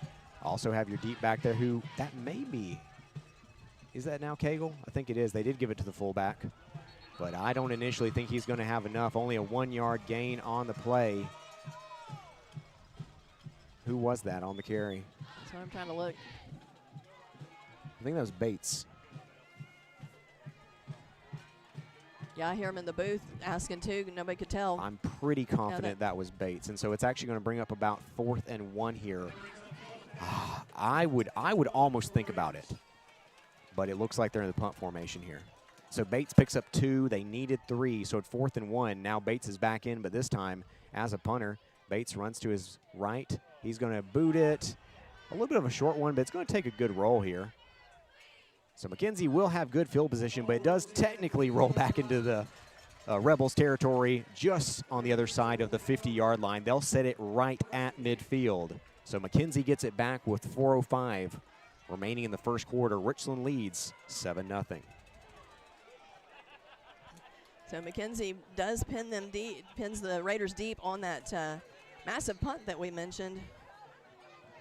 Speaker 7: Also have your deep back there who, that may be, is that now Cagle? I think it is. They did give it to the fullback. But I don't initially think he's going to have enough. Only a 1-yard gain on the play. Who was that on the carry?
Speaker 8: That's what I'm trying to look.
Speaker 7: I think that was Bates.
Speaker 8: Yeah, I hear him in the booth asking too. Nobody could tell.
Speaker 7: I'm pretty confident that was Bates. And so it's actually going to bring up about 4th and 1 here. I would almost think about it. But it looks like they're in the punt formation here. So Bates picks up 2. They needed 3. So at 4th and 1, now Bates is back in. But this time, as a punter, Bates runs to his right. He's going to boot it. A little bit of a short one, but it's going to take a good roll here. So McKenzie will have good field position, but it does technically roll back into the Rebels territory just on the other side of the 50-yard line. They'll set it right at midfield. So McKenzie gets it back with 4:05 remaining in the first quarter. Richland leads 7-0.
Speaker 8: So McKenzie does pin them deep, pins the Raiders deep on that massive punt that we mentioned.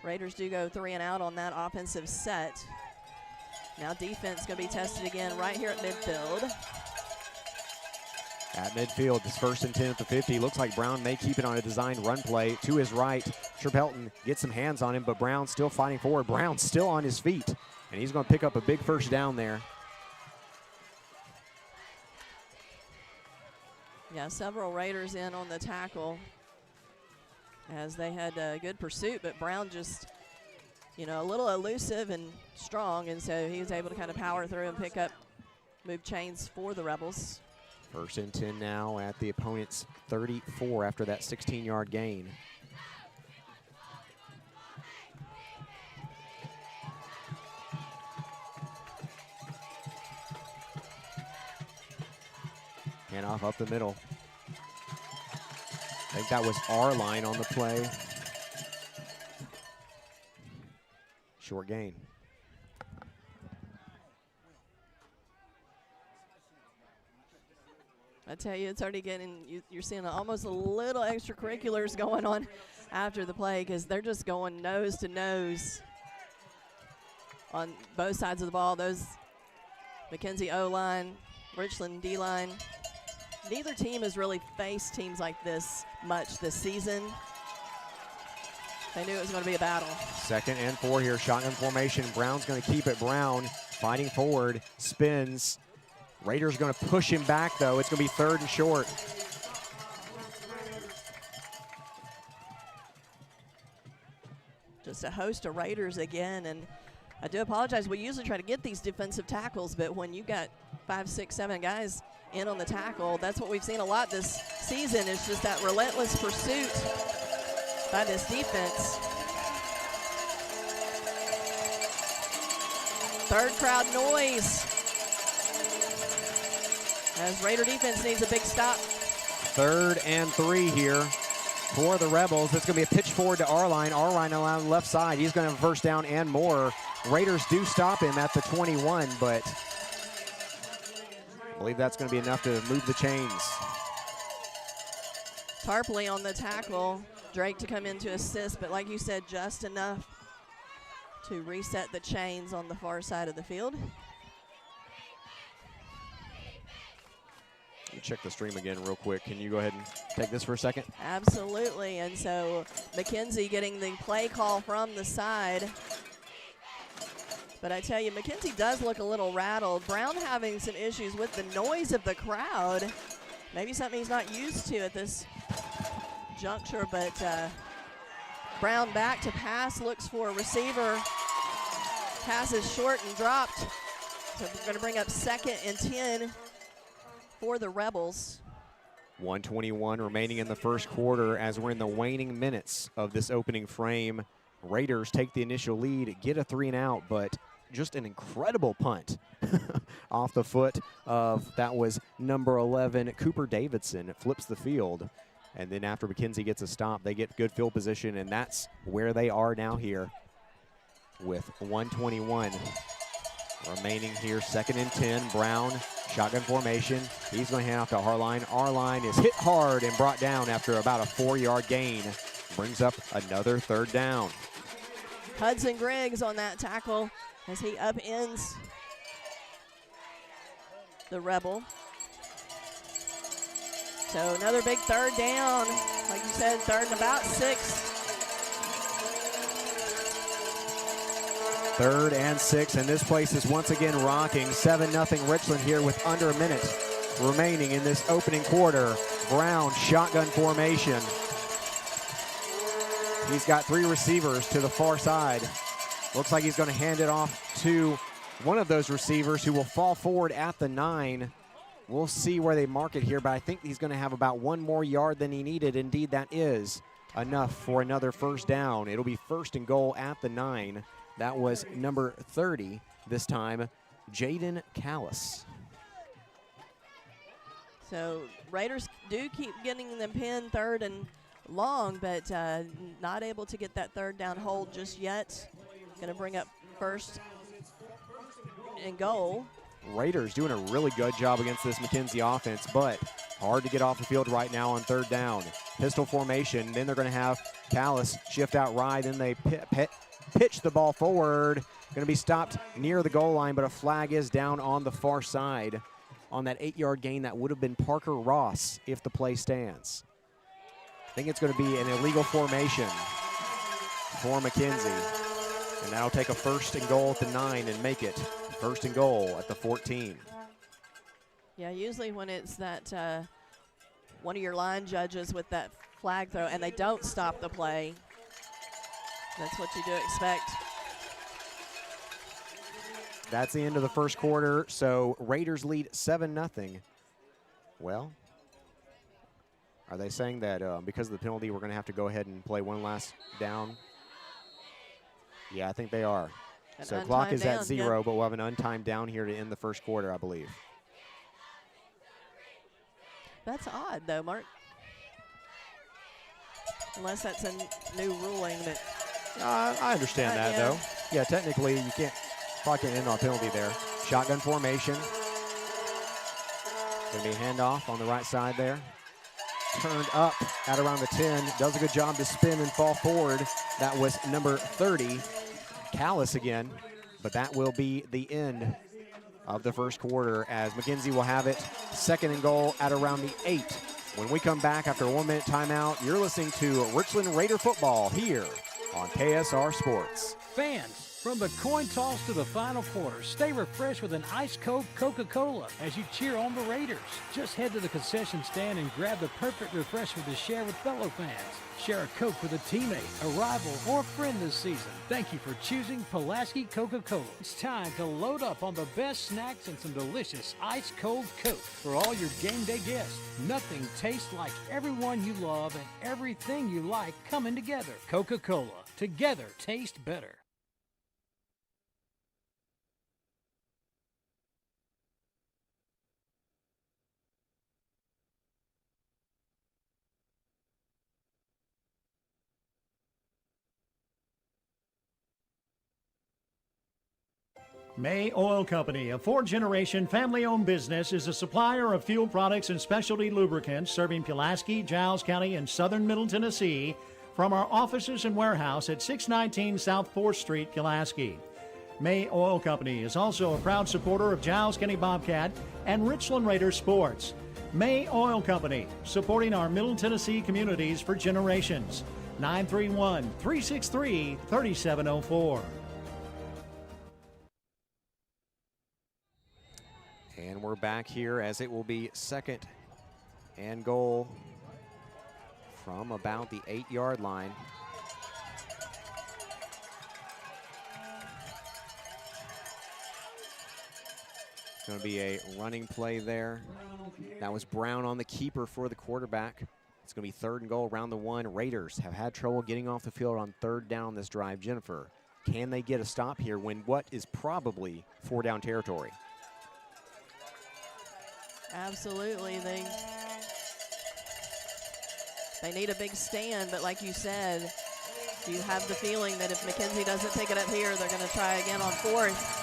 Speaker 8: Raiders do go 3 and out on that offensive set. Now defense going to be tested again right here at midfield.
Speaker 7: At midfield, it's 1st and 10 at the 50. Looks like Brown may keep it on a designed run play. To his right, Tripelton gets some hands on him, but Brown still fighting forward. Brown still on his feet, and he's going to pick up a big first down there.
Speaker 8: Yeah, several Raiders in on the tackle as they had a good pursuit, but Brown just, you know, a little elusive and strong, and so he was able to kind of power through and pick up, move chains for the Rebels.
Speaker 7: 1st and 10 now at the opponent's 34 after that 16-yard gain. Handoff up the middle. I think that was our line on the play. Short gain.
Speaker 8: I tell you, it's already getting, you're seeing almost a little extracurriculars going on after the play because they're just going nose to nose on both sides of the ball. Those McKenzie O-line, Richland D-line. Neither team has really faced teams like this much this season. They knew it was going to be a battle.
Speaker 7: 2nd and 4 here, shotgun formation. Brown's going to keep it. Brown fighting forward, spins. Raiders going to push him back, though. It's going to be 3rd and short.
Speaker 8: Just a host of Raiders again, and I do apologize. We usually try to get these defensive tackles, but when you've got 5, 6, 7 guys in on the tackle, that's what we've seen a lot this season. It's just that relentless pursuit by this defense. 3rd crowd noise. As Raider defense needs a big stop.
Speaker 7: 3rd and 3 here for the Rebels. It's going to be a pitch forward to Arline. Arline on the left side. He's going to have a 1st down and more. Raiders do stop him at the 21, but I believe that's going to be enough to move the chains.
Speaker 8: Tarpley on the tackle. Drake to come in to assist, but like you said, just enough to reset the chains on the far side of the field.
Speaker 7: Check the stream again real quick. Can you go ahead and take this for a second?
Speaker 8: Absolutely, and so McKenzie getting the play call from the side. But I tell you, McKenzie does look a little rattled. Brown having some issues with the noise of the crowd. Maybe something he's not used to at this juncture, but Brown back to pass, looks for a receiver. Pass is short and dropped. So we're going to bring up 2nd and 10 for the Rebels.
Speaker 7: 1:21 remaining in the 1st quarter as we're in the waning minutes of this opening frame. Raiders take the initial lead, get a 3 and out, but just an incredible punt off the foot of, that was number 11, Cooper Davidson. It flips the field. And then after McKenzie gets a stop, they get good field position, and that's where they are now here with 1:21 remaining here. 2nd and 10, Brown, shotgun formation. He's going to hand off to Arline. Arline is hit hard and brought down after about a 4-yard gain. Brings up another 3rd down.
Speaker 8: Hudson Griggs on that tackle as he upends the Rebel. So another big 3rd down. Like you said, 3rd and about 6.
Speaker 7: 3rd and 6, and this place is once again rocking. 7-0 Richland here with under a minute remaining in this opening quarter. Brown, shotgun formation. He's got 3 receivers to the far side. Looks like he's going to hand it off to one of those receivers who will fall forward at the 9. We'll see where they mark it here, but I think he's going to have about 1 more yard than he needed. Indeed, that is enough for another 1st down. It'll be 1st and goal at the 9. That was number 30 this time, Jaden Callis.
Speaker 8: So Raiders do keep getting them pinned 3rd and long, but not able to get that 3rd down hold just yet. Going to bring up 1st and goal.
Speaker 7: Raiders doing a really good job against this McKenzie offense, but hard to get off the field right now on third down. Pistol formation, then they're going to have Callis shift out right, then they pitch the ball forward. Going to be stopped near the goal line, but a flag is down on the far side on that 8-yard gain. That would have been Parker Ross if the play stands. I think it's going to be an illegal formation for McKenzie. And that'll take a 1st and goal at the 9 and make it 1st and goal at the 14.
Speaker 8: Yeah, usually when it's that one of your line judges with that flag throw and they don't stop the play, that's what you do expect.
Speaker 7: That's the end of the first quarter, so Raiders lead 7-0. Well, are they saying that because of the penalty we're going to have to go ahead and play one last down? Yeah, I think they are. So clock is at 0, but we'll have an untimed down here to end the first quarter, I believe.
Speaker 8: That's odd, though, Mark. Unless that's a new ruling that.
Speaker 7: I understand that, though. Yeah, technically, you can't clock it in on penalty there. Shotgun formation. Going to be a handoff on the right side there. Turned up at around the 10. Does a good job to spin and fall forward. That was number 30. Callis again, but that will be the end of the first quarter as McKenzie will have it 2nd and goal at around the 8. When we come back after a 1-minute timeout, you're listening to Richland Raider football here on KSR Sports.
Speaker 16: Fans, from the coin toss to the final quarter, stay refreshed with an ice-cold Coca-Cola as you cheer on the Raiders. Just head to the concession stand and grab the perfect refreshment to share with fellow fans. Share a Coke with a teammate, a rival, or a friend this season. Thank you for choosing Pulaski Coca-Cola. It's time to load up on the best snacks and some delicious ice-cold Coke for all your game day guests. Nothing tastes like everyone you love and everything you like coming together. Coca-Cola. Together, taste better.
Speaker 1: May Oil Company, a 4-generation family-owned business, is a supplier of fuel products and specialty lubricants serving Pulaski, Giles County, and southern Middle Tennessee from our offices and warehouse at 619 South 4th Street, Pulaski. May Oil Company is also a proud supporter of Giles County Bobcat and Richland Raider sports. May Oil Company, supporting our Middle Tennessee communities for generations. 931-363-3704.
Speaker 7: And we're back here as it will be 2nd and goal from about the 8-yard line. It's going to be a running play there. That was Brown on the keeper for the quarterback. It's going to be 3rd and goal around the 1. Raiders have had trouble getting off the field on 3rd down this drive. Jennifer, can they get a stop here when what is probably 4-down territory?
Speaker 8: Absolutely. They need a big stand, but like you said, you have the feeling that if McKenzie doesn't pick it up here, they're going to try again on 4th.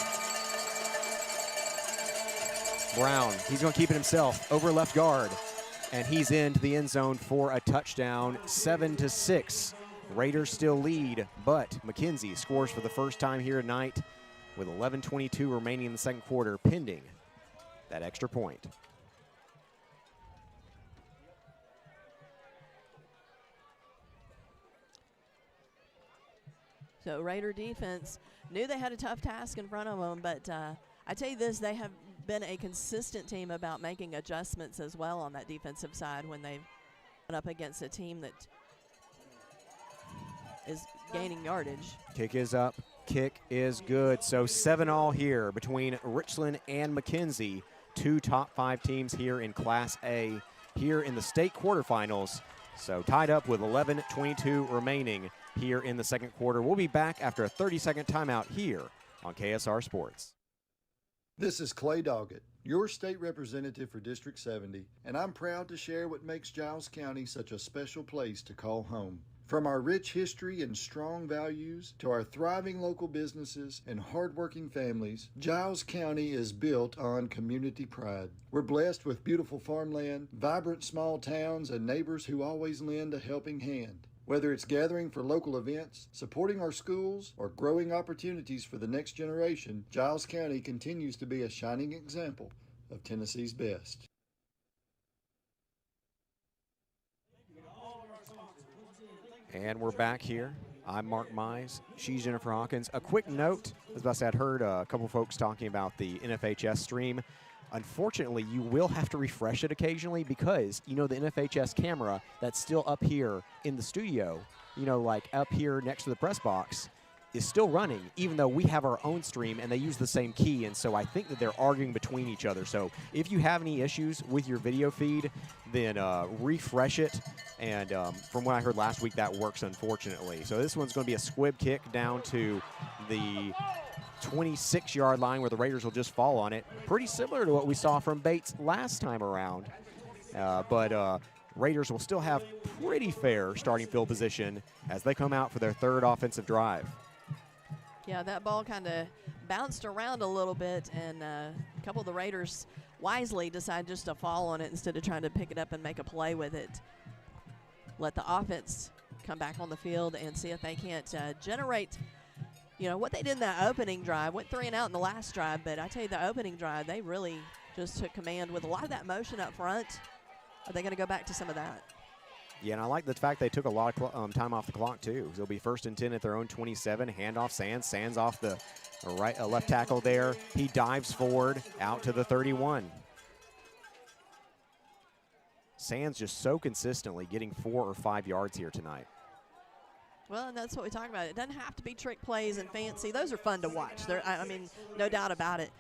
Speaker 7: Brown, he's going to keep it himself over left guard, and he's into the end zone for a touchdown, 7-6. Raiders still lead, but McKenzie scores for the first time here tonight with 11:22 remaining in the second quarter, pending that extra point.
Speaker 8: So Raider defense knew they had a tough task in front of them, but I tell you this, they have been a consistent team about making adjustments as well on that defensive side when they've gone up against a team that is gaining yardage.
Speaker 7: Kick is up, kick is good. So 7-all here between Richland and McKenzie, 2 top 5 teams here in Class A here in the state quarterfinals. So tied up with 11:22 remaining here in the second quarter. We'll be back after a 30-second timeout here on KSR Sports.
Speaker 2: This is Clay Doggett, your state representative for District 70, and I'm proud to share what makes Giles County such a special place to call home. From our rich history and strong values to our thriving local businesses and hardworking families, Giles County is built on community pride. We're blessed with beautiful farmland, vibrant small towns, and neighbors who always lend a helping hand. Whether it's gathering for local events, supporting our schools, or growing opportunities for the next generation, Giles County continues to be a shining example of Tennessee's best.
Speaker 7: And we're back here. I'm Mark Mize. She's Jennifer Hawkins. A quick note, as I said, I heard a couple folks talking about the NFHS stream. Unfortunately, you will have to refresh it occasionally because, you know, the NFHS camera that's still up here in the studio, you know, like up here next to the press box, is still running, even though we have our own stream and they use the same key. And so I think that they're arguing between each other. So if you have any issues with your video feed, then refresh it. And from what I heard last week, that works, unfortunately. So this one's going to be a squib kick down to the 26-yard line where the Raiders will just fall on it. Pretty similar to what we saw from Bates last time around. But Raiders will still have pretty fair starting field position as they come out for their third offensive drive.
Speaker 8: Yeah, that ball kind of bounced around a little bit, and a couple of the Raiders wisely decided just to fall on it instead of trying to pick it up and make a play with it. Let the offense come back on the field and see if they can't generate, you know, what they did in that opening drive. Went 3 and out in the last drive, but I tell you, the opening drive, they really just took command with a lot of that motion up front. Are they going to go back to some of that?
Speaker 7: Yeah, and I like the fact they took a lot of time off the clock, too. It'll be 1st and 10 at their own 27. Handoff Sands. Sands off the left tackle there. He dives forward out to the 31. Sands just so consistently getting 4 or 5 yards here tonight.
Speaker 8: Well, and that's what we talk about. It doesn't have to be trick plays and fancy. Those are fun to watch. I mean, no doubt about it.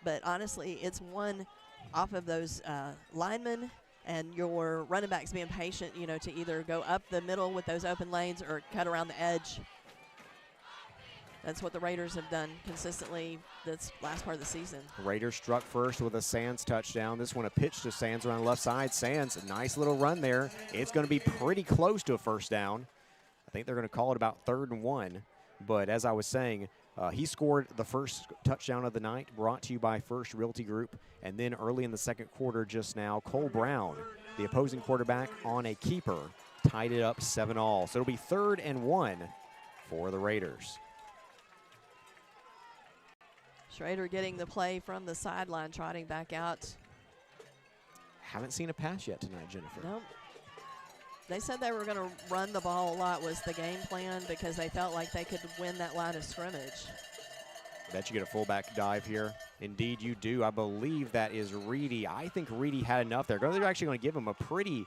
Speaker 8: But honestly, it's one off of those linemen and your running backs being patient, you know, to either go up the middle with those open lanes or cut around the edge. That's what the Raiders have done consistently this last part of the season.
Speaker 7: Raiders struck first with a Sands touchdown. This one a pitch to Sands around the left side. Sands, a nice little run there. It's going to be pretty close to a first down. I think they're going to call it about 3rd and 1. But as I was saying, he scored the first touchdown of the night, brought to you by First Realty Group. And then early in the second quarter just now, Cole Brown, the opposing quarterback on a keeper, tied it up 7-all. So it'll be 3rd and 1 for the Raiders.
Speaker 8: Schrader getting the play from the sideline, trotting back out.
Speaker 7: Haven't seen a pass yet tonight, Jennifer.
Speaker 8: Nope. They said they were going to run the ball a lot was the game plan because they felt like they could win that line of scrimmage.
Speaker 7: Bet you get a fullback dive here. Indeed you do. I believe that is Reedy. I think Reedy had enough there. They're actually going to give him a pretty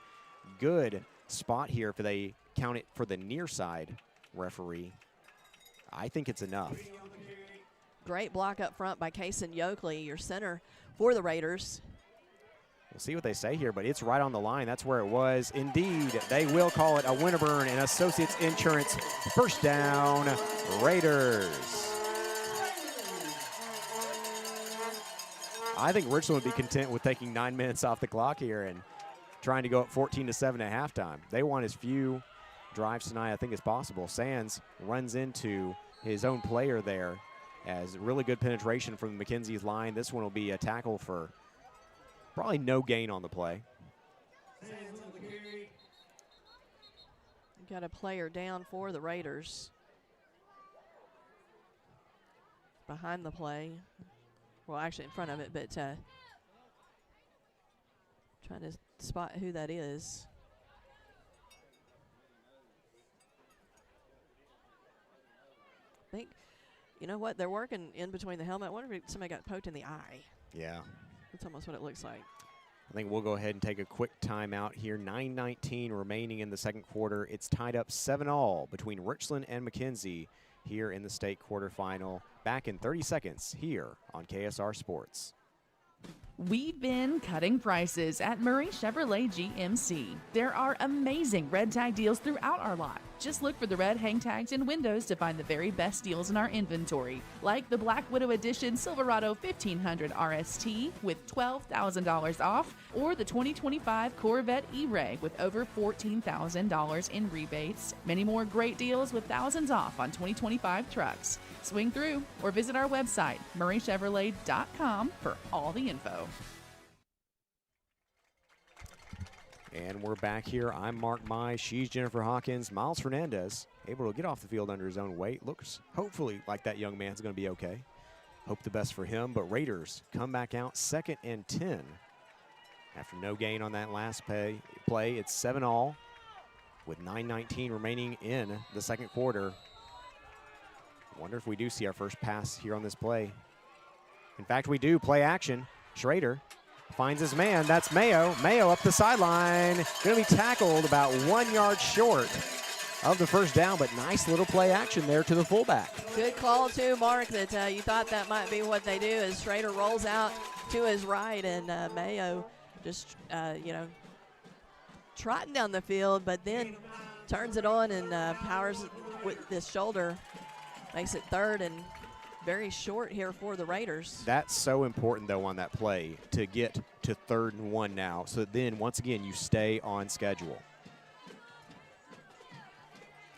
Speaker 7: good spot here if they count it for the near side referee. I think it's enough.
Speaker 8: Great block up front by Kason Yoakley, your center for the Raiders.
Speaker 7: We'll see what they say here, but it's right on the line. That's where it was. Indeed, they will call it a Winterburn and Associates Insurance first down, Raiders. I think Richland would be content with taking 9 minutes off the clock here and trying to go up 14-7 at halftime. They want as few drives tonight, I think, as possible. Sands runs into his own player there as really good penetration from McKenzie's line. This one will be a tackle for probably no gain on the play.
Speaker 8: Got a player down for the Raiders. Behind the play. Well, actually in front of it, but trying to spot who that is. I think, you know what, they're working in between the helmet. I wonder if somebody got poked in the eye.
Speaker 7: Yeah.
Speaker 8: That's almost what it looks like.
Speaker 7: I think we'll go ahead and take a quick timeout here. 9:19 remaining in the second quarter. It's tied up 7-all between Richland and McKenzie here in the state quarterfinal. Back in 30 seconds here on KSR Sports.
Speaker 3: We've been cutting prices at Murray Chevrolet GMC. There are amazing red tag deals throughout our lot. Just look for the red hang tags and windows to find the very best deals in our inventory, like the Black Widow Edition Silverado 1500 RST with $12,000 off, or the 2025 Corvette E-Ray with over $14,000 in rebates. Many more great deals with thousands off on 2025 trucks. Swing through or visit our website, murraychevrolet.com, for all the info.
Speaker 7: And we're back here. I'm Mark Mize. She's Jennifer Hawkins. Miles Fernandez able to get off the field under his own weight. Looks hopefully like that young man's going to be okay. Hope the best for him. But Raiders come back out 2nd and 10. After no gain on that last play, it's 7-all with 9:19 remaining in the second quarter. Wonder if we do see our first pass here on this play. In fact, we do. Play action. Schrader finds his man. That's Mayo. Mayo up the sideline. Going to be tackled about 1 yard short of the first down, but nice little play action there to the fullback.
Speaker 8: Good call, too, Mark, that you thought that might be what they do as Schrader rolls out to his right, and Mayo just, trotting down the field, but then turns it on and powers with this shoulder. Makes it 3rd and very short here for the Raiders.
Speaker 7: That's so important, though, on that play to get to 3rd and 1 now. So then, once again, you stay on schedule.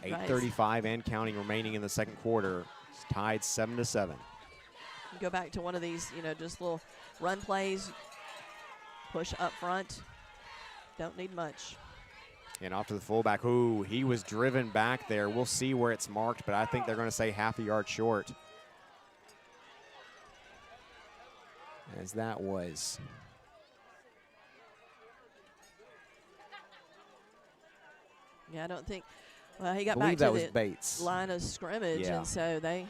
Speaker 7: 8:35 and counting remaining in the second quarter. It's tied 7-7.
Speaker 8: You go back to one of these, just little run plays, push up front. Don't need much.
Speaker 7: And off to the fullback. Ooh, he was driven back there. We'll see where it's marked, but I think they're going to say half a yard short. As that was.
Speaker 8: Yeah, I don't think. Well, he got
Speaker 7: I
Speaker 8: back
Speaker 7: believe
Speaker 8: to
Speaker 7: that was
Speaker 8: the
Speaker 7: Bates.
Speaker 8: line of scrimmage,
Speaker 7: Yeah.
Speaker 8: and so they.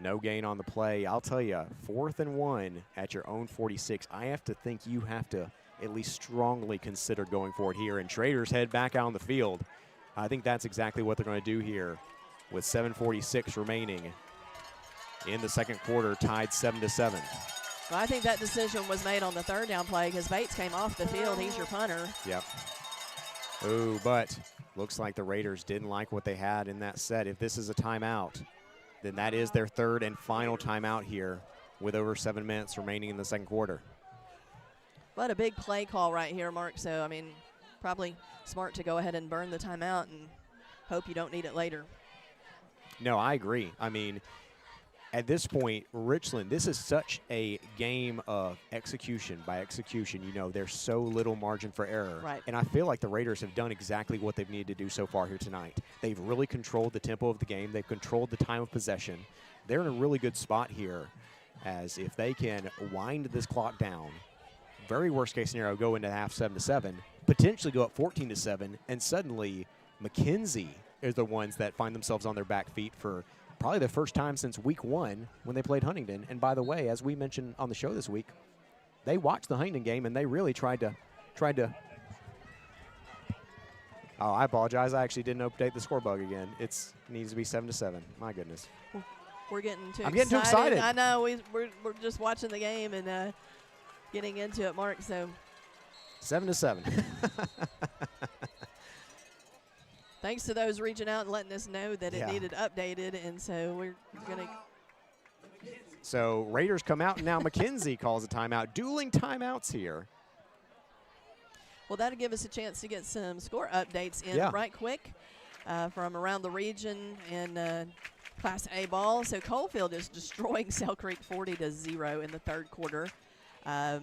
Speaker 7: No gain on the play. I'll tell you, 4th and 1 at your own 46. I have to think you have to at least strongly consider going for it here. And Traders head back out on the field. I think that's exactly what they're going to do here with 7:46 remaining in the second quarter, tied 7-7.
Speaker 8: Well, I think that decision was made on the 3rd down play because Bates came off the field. He's your punter.
Speaker 7: Yep. Ooh, but looks like the Raiders didn't like what they had in that set. If this is a timeout, then that is their 3rd and final timeout here with over 7 minutes remaining in the second quarter.
Speaker 8: But a big play call right here, Mark. So, I mean, probably smart to go ahead and burn the timeout and hope you don't need it later.
Speaker 7: No, I agree. I mean, at this point, Richland, this is such a game of execution by execution. There's so little margin for error.
Speaker 8: Right.
Speaker 7: And I feel like the Raiders have done exactly what they've needed to do so far here tonight. They've really controlled the tempo of the game. They've controlled the time of possession. They're in a really good spot here, as if they can wind this clock down, very worst case scenario, go into half 7-7, potentially go up 14-7, and suddenly McKenzie is the ones that find themselves on their back feet for probably the first time since week 1 when they played Huntington. And by the way, as we mentioned on the show this week, they watched the Huntington game and they really tried to. Oh, I apologize. I actually didn't update the score bug again. It needs to be 7-7. My goodness.
Speaker 8: We're getting too
Speaker 7: I'm getting too excited.
Speaker 8: I know. We're just watching the game and getting into it, Mark. So
Speaker 7: 7-7.
Speaker 8: Thanks to those reaching out and letting us know that it needed updated, and so we're going to.
Speaker 7: So Raiders come out, and now McKenzie calls a timeout. Dueling timeouts here.
Speaker 8: Well, that'll give us a chance to get some score updates in right quick from around the region in Class A ball. So Coalfield is destroying Sale Creek 40-0 in the 3rd quarter. Let's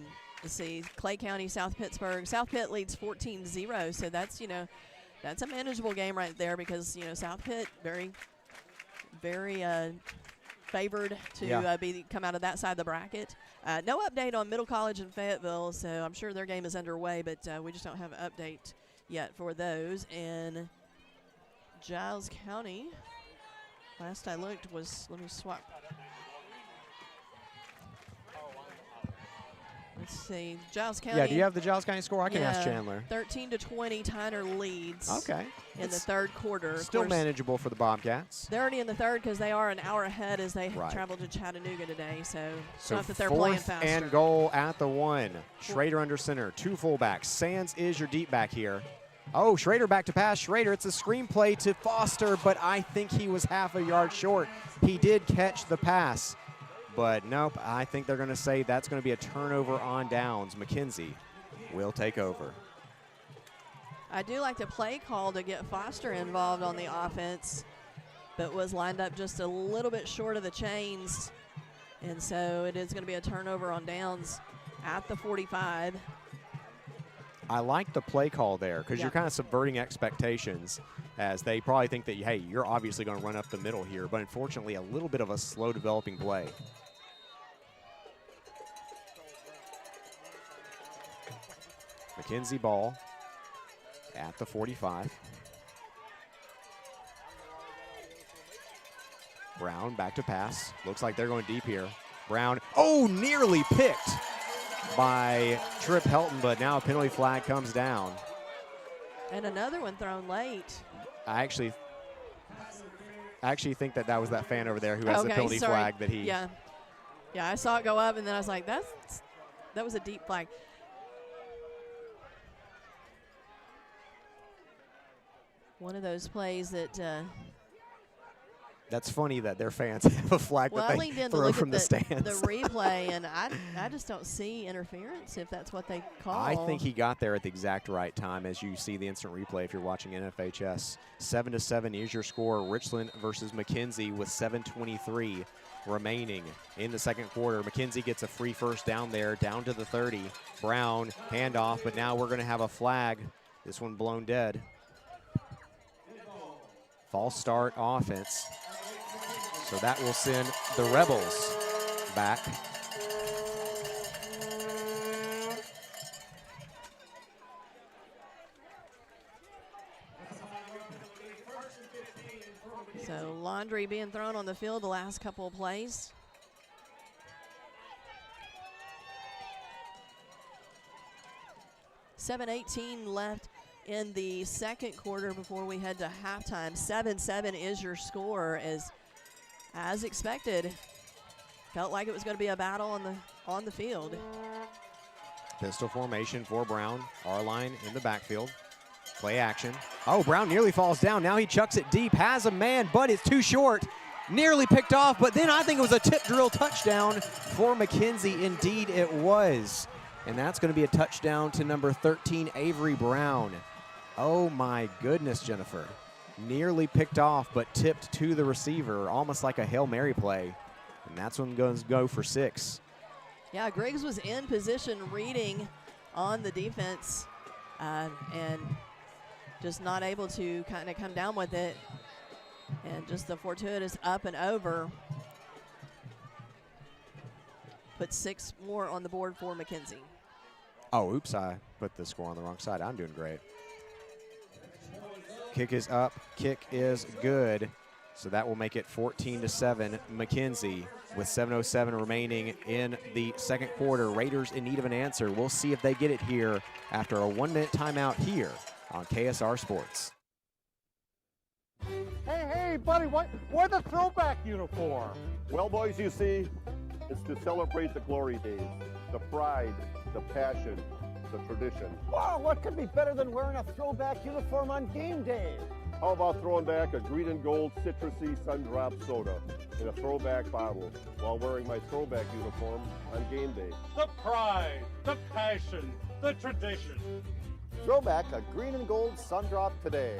Speaker 8: see, Clay County, South Pittsburgh. South Pitt leads 14-0, so that's, that's a manageable game right there because, South Pitt very, very favored to come out of that side of the bracket. No update on Middle College and Fayetteville, so I'm sure their game is underway, but we just don't have an update yet for those. And Giles County, last I looked, was, let me Let's see. Giles County.
Speaker 7: Yeah, do you have the Giles County score? I can ask Chandler.
Speaker 8: 13-20, Tyner leads.
Speaker 7: Okay.
Speaker 8: In the third quarter.
Speaker 7: Still manageable for the Bobcats.
Speaker 8: They're already in the third because they are an hour ahead as they travel to Chattanooga today. So it's not that they're playing faster.
Speaker 7: And goal at the 1. Schrader under center. 2 fullbacks. Sands is your deep back here. Oh, Schrader back to pass. Schrader, it's a screenplay to Foster, but I think he was half a yard short. He did catch the pass, but nope, I think they're going to say that's going to be a turnover on downs. McKenzie will take over.
Speaker 8: I do like the play call to get Foster involved on the offense, but was lined up just a little bit short of the chains, and so it is going to be a turnover on downs at the 45.
Speaker 7: I like the play call there because you're kind of subverting expectations as they probably think that, hey, you're obviously going to run up the middle here, but unfortunately a little bit of a slow developing play. McKenzie ball at the 45. Brown back to pass. Looks like they're going deep here. Brown, nearly picked by Tripp Helton, but now a penalty flag comes down.
Speaker 8: And another one thrown late.
Speaker 7: I actually think that was that fan over there who has the penalty flag that he.
Speaker 8: Yeah, I saw it go up, and then I was like, that was a deep flag. One of those plays that.
Speaker 7: That's funny that their fans have a flag that they throw from the stands.
Speaker 8: The replay, and I just don't see interference if that's what they call.
Speaker 7: I think he got there at the exact right time, as you see the instant replay if you're watching NFHS. 7-7 is your score. Richland versus McKenzie with 7:23 remaining in the second quarter. McKenzie gets a free first down there, down to the 30. Brown, handoff, but now we're going to have a flag. This one blown dead. False start offense. So that will send the Rebels back.
Speaker 8: So Laundry being thrown on the field the last couple of plays. $7:18 left in the second quarter before we head to halftime. 7-7 is your score. As expected, felt like it was going to be a battle on the field.
Speaker 7: Pistol formation for Brown. R-line in the backfield. Play action. Oh, Brown nearly falls down. Now he chucks it deep. Has a man, but it's too short. Nearly picked off, but then I think it was a tip drill touchdown for McKenzie. Indeed, it was. And that's going to be a touchdown to number 13, Avery Brown. Oh, my goodness, Jennifer. Nearly picked off, but tipped to the receiver, almost like a Hail Mary play. And that's when going to go for 6.
Speaker 8: Yeah, Griggs was in position reading on the defense and just not able to kind of come down with it. And just the fortuitous up and over put 6 more on the board for McKenzie.
Speaker 7: Oh, oops, I put the score on the wrong side. I'm doing great. Kick is up, kick is good. So that will make it 14-7. McKenzie with 7:07 remaining in the second quarter. Raiders in need of an answer. We'll see if they get it here after a 1-minute timeout here on KSR Sports.
Speaker 5: Hey, buddy, why the throwback uniform?
Speaker 6: Well, boys, you see, it's to celebrate the glory days, the pride, the passion, the tradition.
Speaker 5: Wow, what could be better than wearing a throwback uniform on game day?
Speaker 6: How about throwing back a green and gold citrusy sun-drop soda in a throwback bottle while wearing my throwback uniform on game day?
Speaker 17: The pride, the passion, the tradition.
Speaker 5: Throwback a green and gold sun-drop today.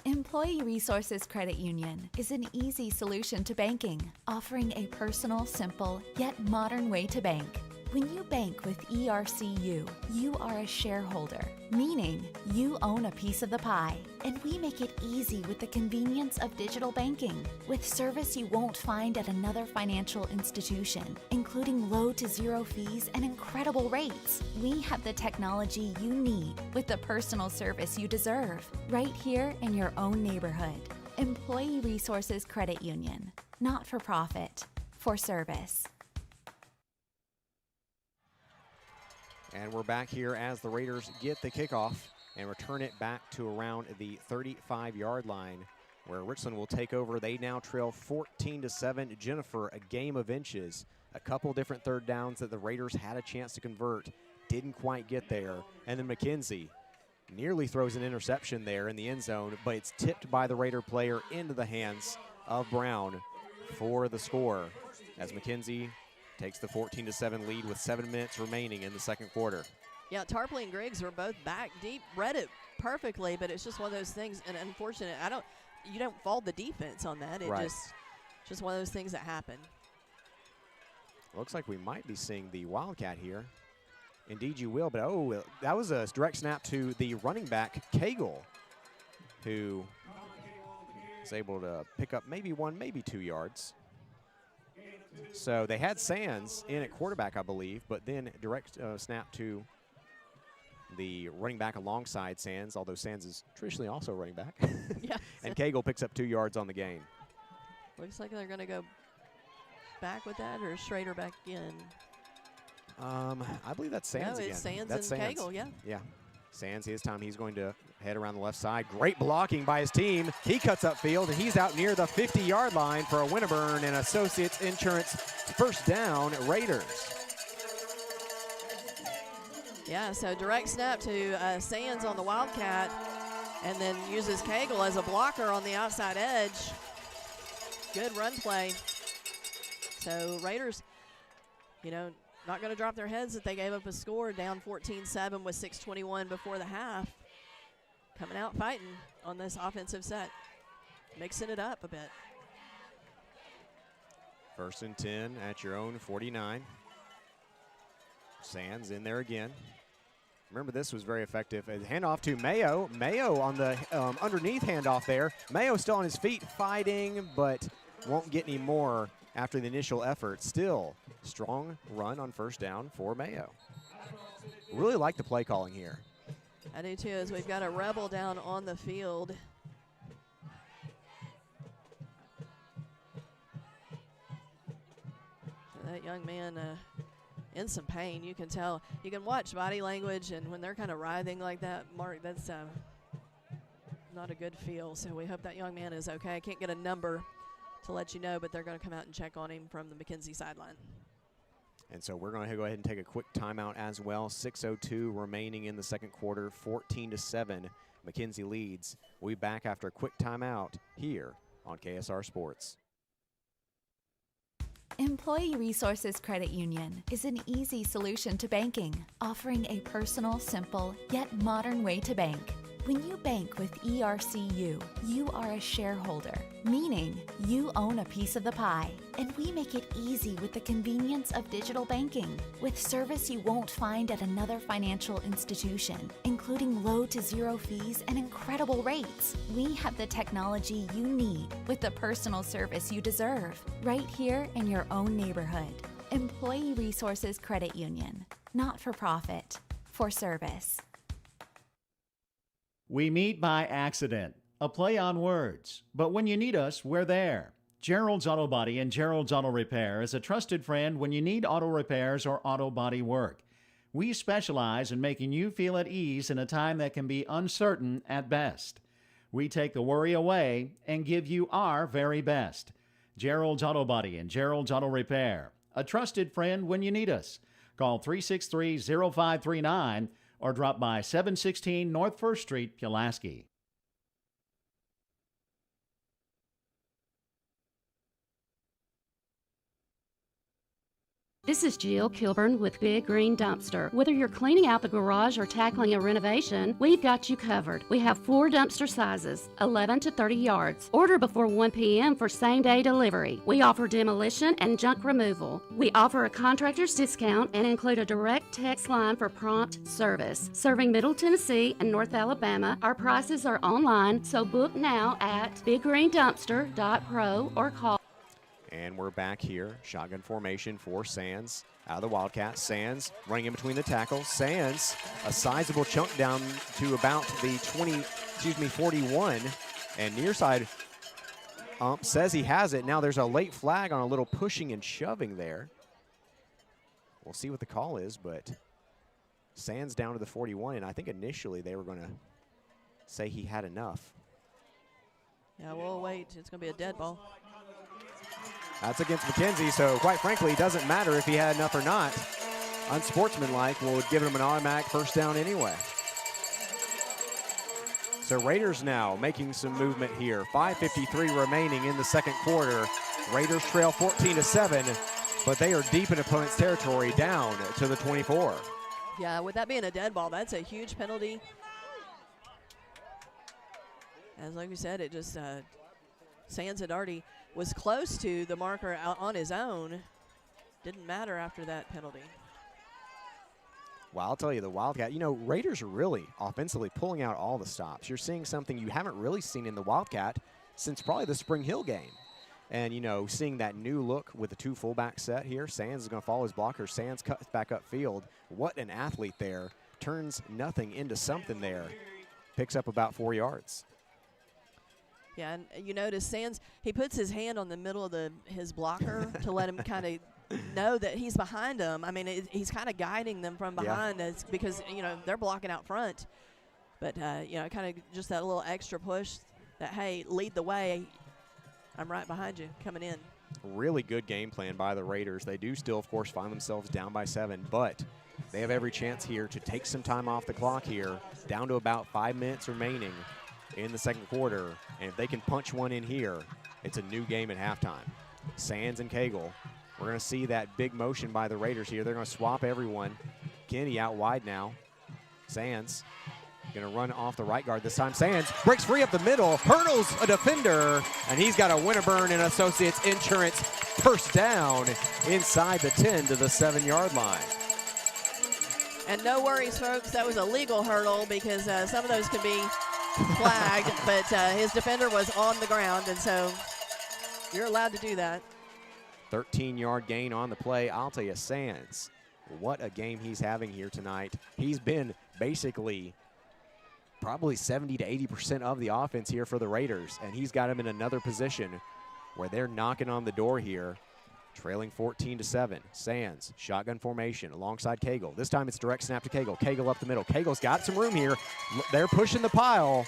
Speaker 9: Employee Resources Credit Union is an easy solution to banking, offering a personal, simple, yet modern way to bank. When you bank with ERCU, you are a shareholder, meaning you own a piece of the pie, and we make it easy with the convenience of digital banking, with service you won't find at another financial institution, including low to zero fees and incredible rates. We have the technology you need with the personal service you deserve, right here in your own neighborhood. Employee Resources Credit Union. Not for profit. For service.
Speaker 7: And we're back here as the Raiders get the kickoff and return it back to around the 35-yard line, where Richland will take over. They now trail 14-7. Jennifer, a game of inches. A couple different third downs that the Raiders had a chance to convert. Didn't quite get there. And then McKenzie nearly throws an interception there in the end zone, but it's tipped by the Raider player into the hands of Brown for the score, as McKenzie takes the 14-7 lead with 7 minutes remaining in the second quarter.
Speaker 8: Yeah, Tarpley and Griggs were both back deep, read it perfectly, but it's just one of those things, and unfortunate, you don't fault the defense on that. It
Speaker 7: right.
Speaker 8: just one of those things that happen.
Speaker 7: Looks like we might be seeing the Wildcat here. Indeed you will, but that was a direct snap to the running back, Cagle, who was able to pick up maybe 1, maybe 2 yards. So they had Sands in at quarterback, I believe, but then direct snap to the running back alongside Sands, although Sands is traditionally also running back.
Speaker 8: Yeah.
Speaker 7: And Cagle picks up 2 yards on the gain.
Speaker 8: Looks like they're going to go back with that, or Schrader back in.
Speaker 7: I believe that's Sands again.
Speaker 8: It's Sands
Speaker 7: that's
Speaker 8: and
Speaker 7: Sands.
Speaker 8: Cagle, yeah.
Speaker 7: Yeah. Sands, his time, he's going to head around the left side. Great blocking by his team. He cuts upfield, and he's out near the 50-yard line for a Winterburn and Associates Insurance first down, Raiders.
Speaker 8: Yeah, so direct snap to Sands on the Wildcat, and then uses Cagle as a blocker on the outside edge. Good run play. So Raiders, not going to drop their heads that they gave up a score, down 14-7 with 6:21 before the half. Coming out fighting on this offensive set, mixing it up a bit.
Speaker 7: 1st and 10 at your own 49. Sands in there again. Remember, this was very effective. A handoff to Mayo. Mayo on the underneath handoff there. Mayo still on his feet fighting, but won't get any more after the initial effort. Still, strong run on first down for Mayo. Really like the play calling here.
Speaker 8: I do too, as we've got a rebel down on the field. So that young man in some pain, you can tell. You can watch body language, and when they're kind of writhing like that, Mark, that's not a good feel. So we hope that young man is okay. I can't get a number to let you know, but they're going to come out and check on him from the McKenzie sideline.
Speaker 7: And so we're going to go ahead and take a quick timeout as well. 6:02 remaining in the second quarter, 14-7. McKenzie leads. We'll be back after a quick timeout here on KSR Sports.
Speaker 9: Employee Resources Credit Union is an easy solution to banking, offering a personal, simple, yet modern way to bank. When you bank with ERCU, you are a shareholder, meaning you own a piece of the pie. And we make it easy with the convenience of digital banking, with service you won't find at another financial institution, including low to zero fees and incredible rates. We have the technology you need with the personal service you deserve, right here in your own neighborhood. Employee Resources Credit Union, not for profit, for service.
Speaker 1: We meet by accident, a play on words. But when you need us, we're there. Gerald's Auto Body and Gerald's Auto Repair is a trusted friend when you need auto repairs or auto body work. We specialize in making you feel at ease in a time that can be uncertain at best. We take the worry away and give you our very best. Gerald's Auto Body and Gerald's Auto Repair, a trusted friend when you need us. Call 363-0539 or drop by 716 North 1st Street, Pulaski.
Speaker 10: This is Jill Kilburn with Big Green Dumpster. Whether you're cleaning out the garage or tackling a renovation, we've got you covered. We have 4 dumpster sizes, 11 to 30 yards. Order before 1 p.m. for same-day delivery. We offer demolition and junk removal. We offer a contractor's discount and include a direct text line for prompt service. Serving Middle Tennessee and North Alabama, our prices are online, so book now at bigggreendumpster.pro or call.
Speaker 7: And we're back here. Shotgun formation for Sands. Out of the Wildcat. Sands running in between the tackles. Sands, a sizable chunk down to about the 41. And near side ump says he has it. Now there's a late flag on a little pushing and shoving there. We'll see what the call is, but Sands down to the 41, and I think initially they were going to say he had enough.
Speaker 8: Yeah, we'll wait. It's going to be a dead ball.
Speaker 7: That's against McKenzie, so quite frankly, it doesn't matter if he had enough or not. Unsportsmanlike will give him an automatic first down anyway. So Raiders now making some movement here. 5:53 remaining in the second quarter. Raiders trail 14-7, but they are deep in opponent's territory, down to the 24.
Speaker 8: Yeah, with that being a dead ball, that's a huge penalty. As like we said, it just Sands had already was close to the marker out on his own. Didn't matter after that penalty.
Speaker 7: Well, I'll tell you, the Wildcat, you know, Raiders are really offensively pulling out all the stops. You're seeing something you haven't really seen in the Wildcat since probably the Spring Hill game. And, you know, seeing that new look with the two fullback set here. Sands is going to follow his blocker. Sands cuts back upfield. What an athlete there. Turns nothing into something there. Picks up about 4 yards.
Speaker 8: Yeah, and you notice Sands, he puts his hand on the middle of his blocker to let him kind of know that he's behind him. I mean, he's kind of guiding them from behind us because, you know, they're blocking out front. But, you know, kind of just that little extra push that, hey, lead the way. I'm right behind you coming in.
Speaker 7: Really good game plan by the Raiders. They do still, of course, find themselves down by 7, but they have every chance here to take some time off the clock here, down to about 5 minutes remaining in the second quarter. And if they can punch one in here, it's a new game at halftime. Sands and Cagle. We're going to see that big motion by the Raiders here. They're going to swap everyone. Kenny out wide now. Sands going to run off the right guard this time. Sands breaks free up the middle, hurdles a defender, and he's got a Winterburn and Associates Insurance first down inside the 10 to the 7-yard line.
Speaker 8: And no worries, folks. That was a legal hurdle because some of those could be flagged, but his defender was on the ground, and so you're allowed to do that.
Speaker 7: 13-yard gain on the play. I'll tell you, Sands, what a game he's having here tonight. He's been basically probably 70 to 80% of the offense here for the Raiders, and he's got him in another position where they're knocking on the door here, trailing 14-7. Sands, shotgun formation alongside Cagle. This time it's direct snap to Cagle. Cagle up the middle. Cagle's got some room here. They're pushing the pile,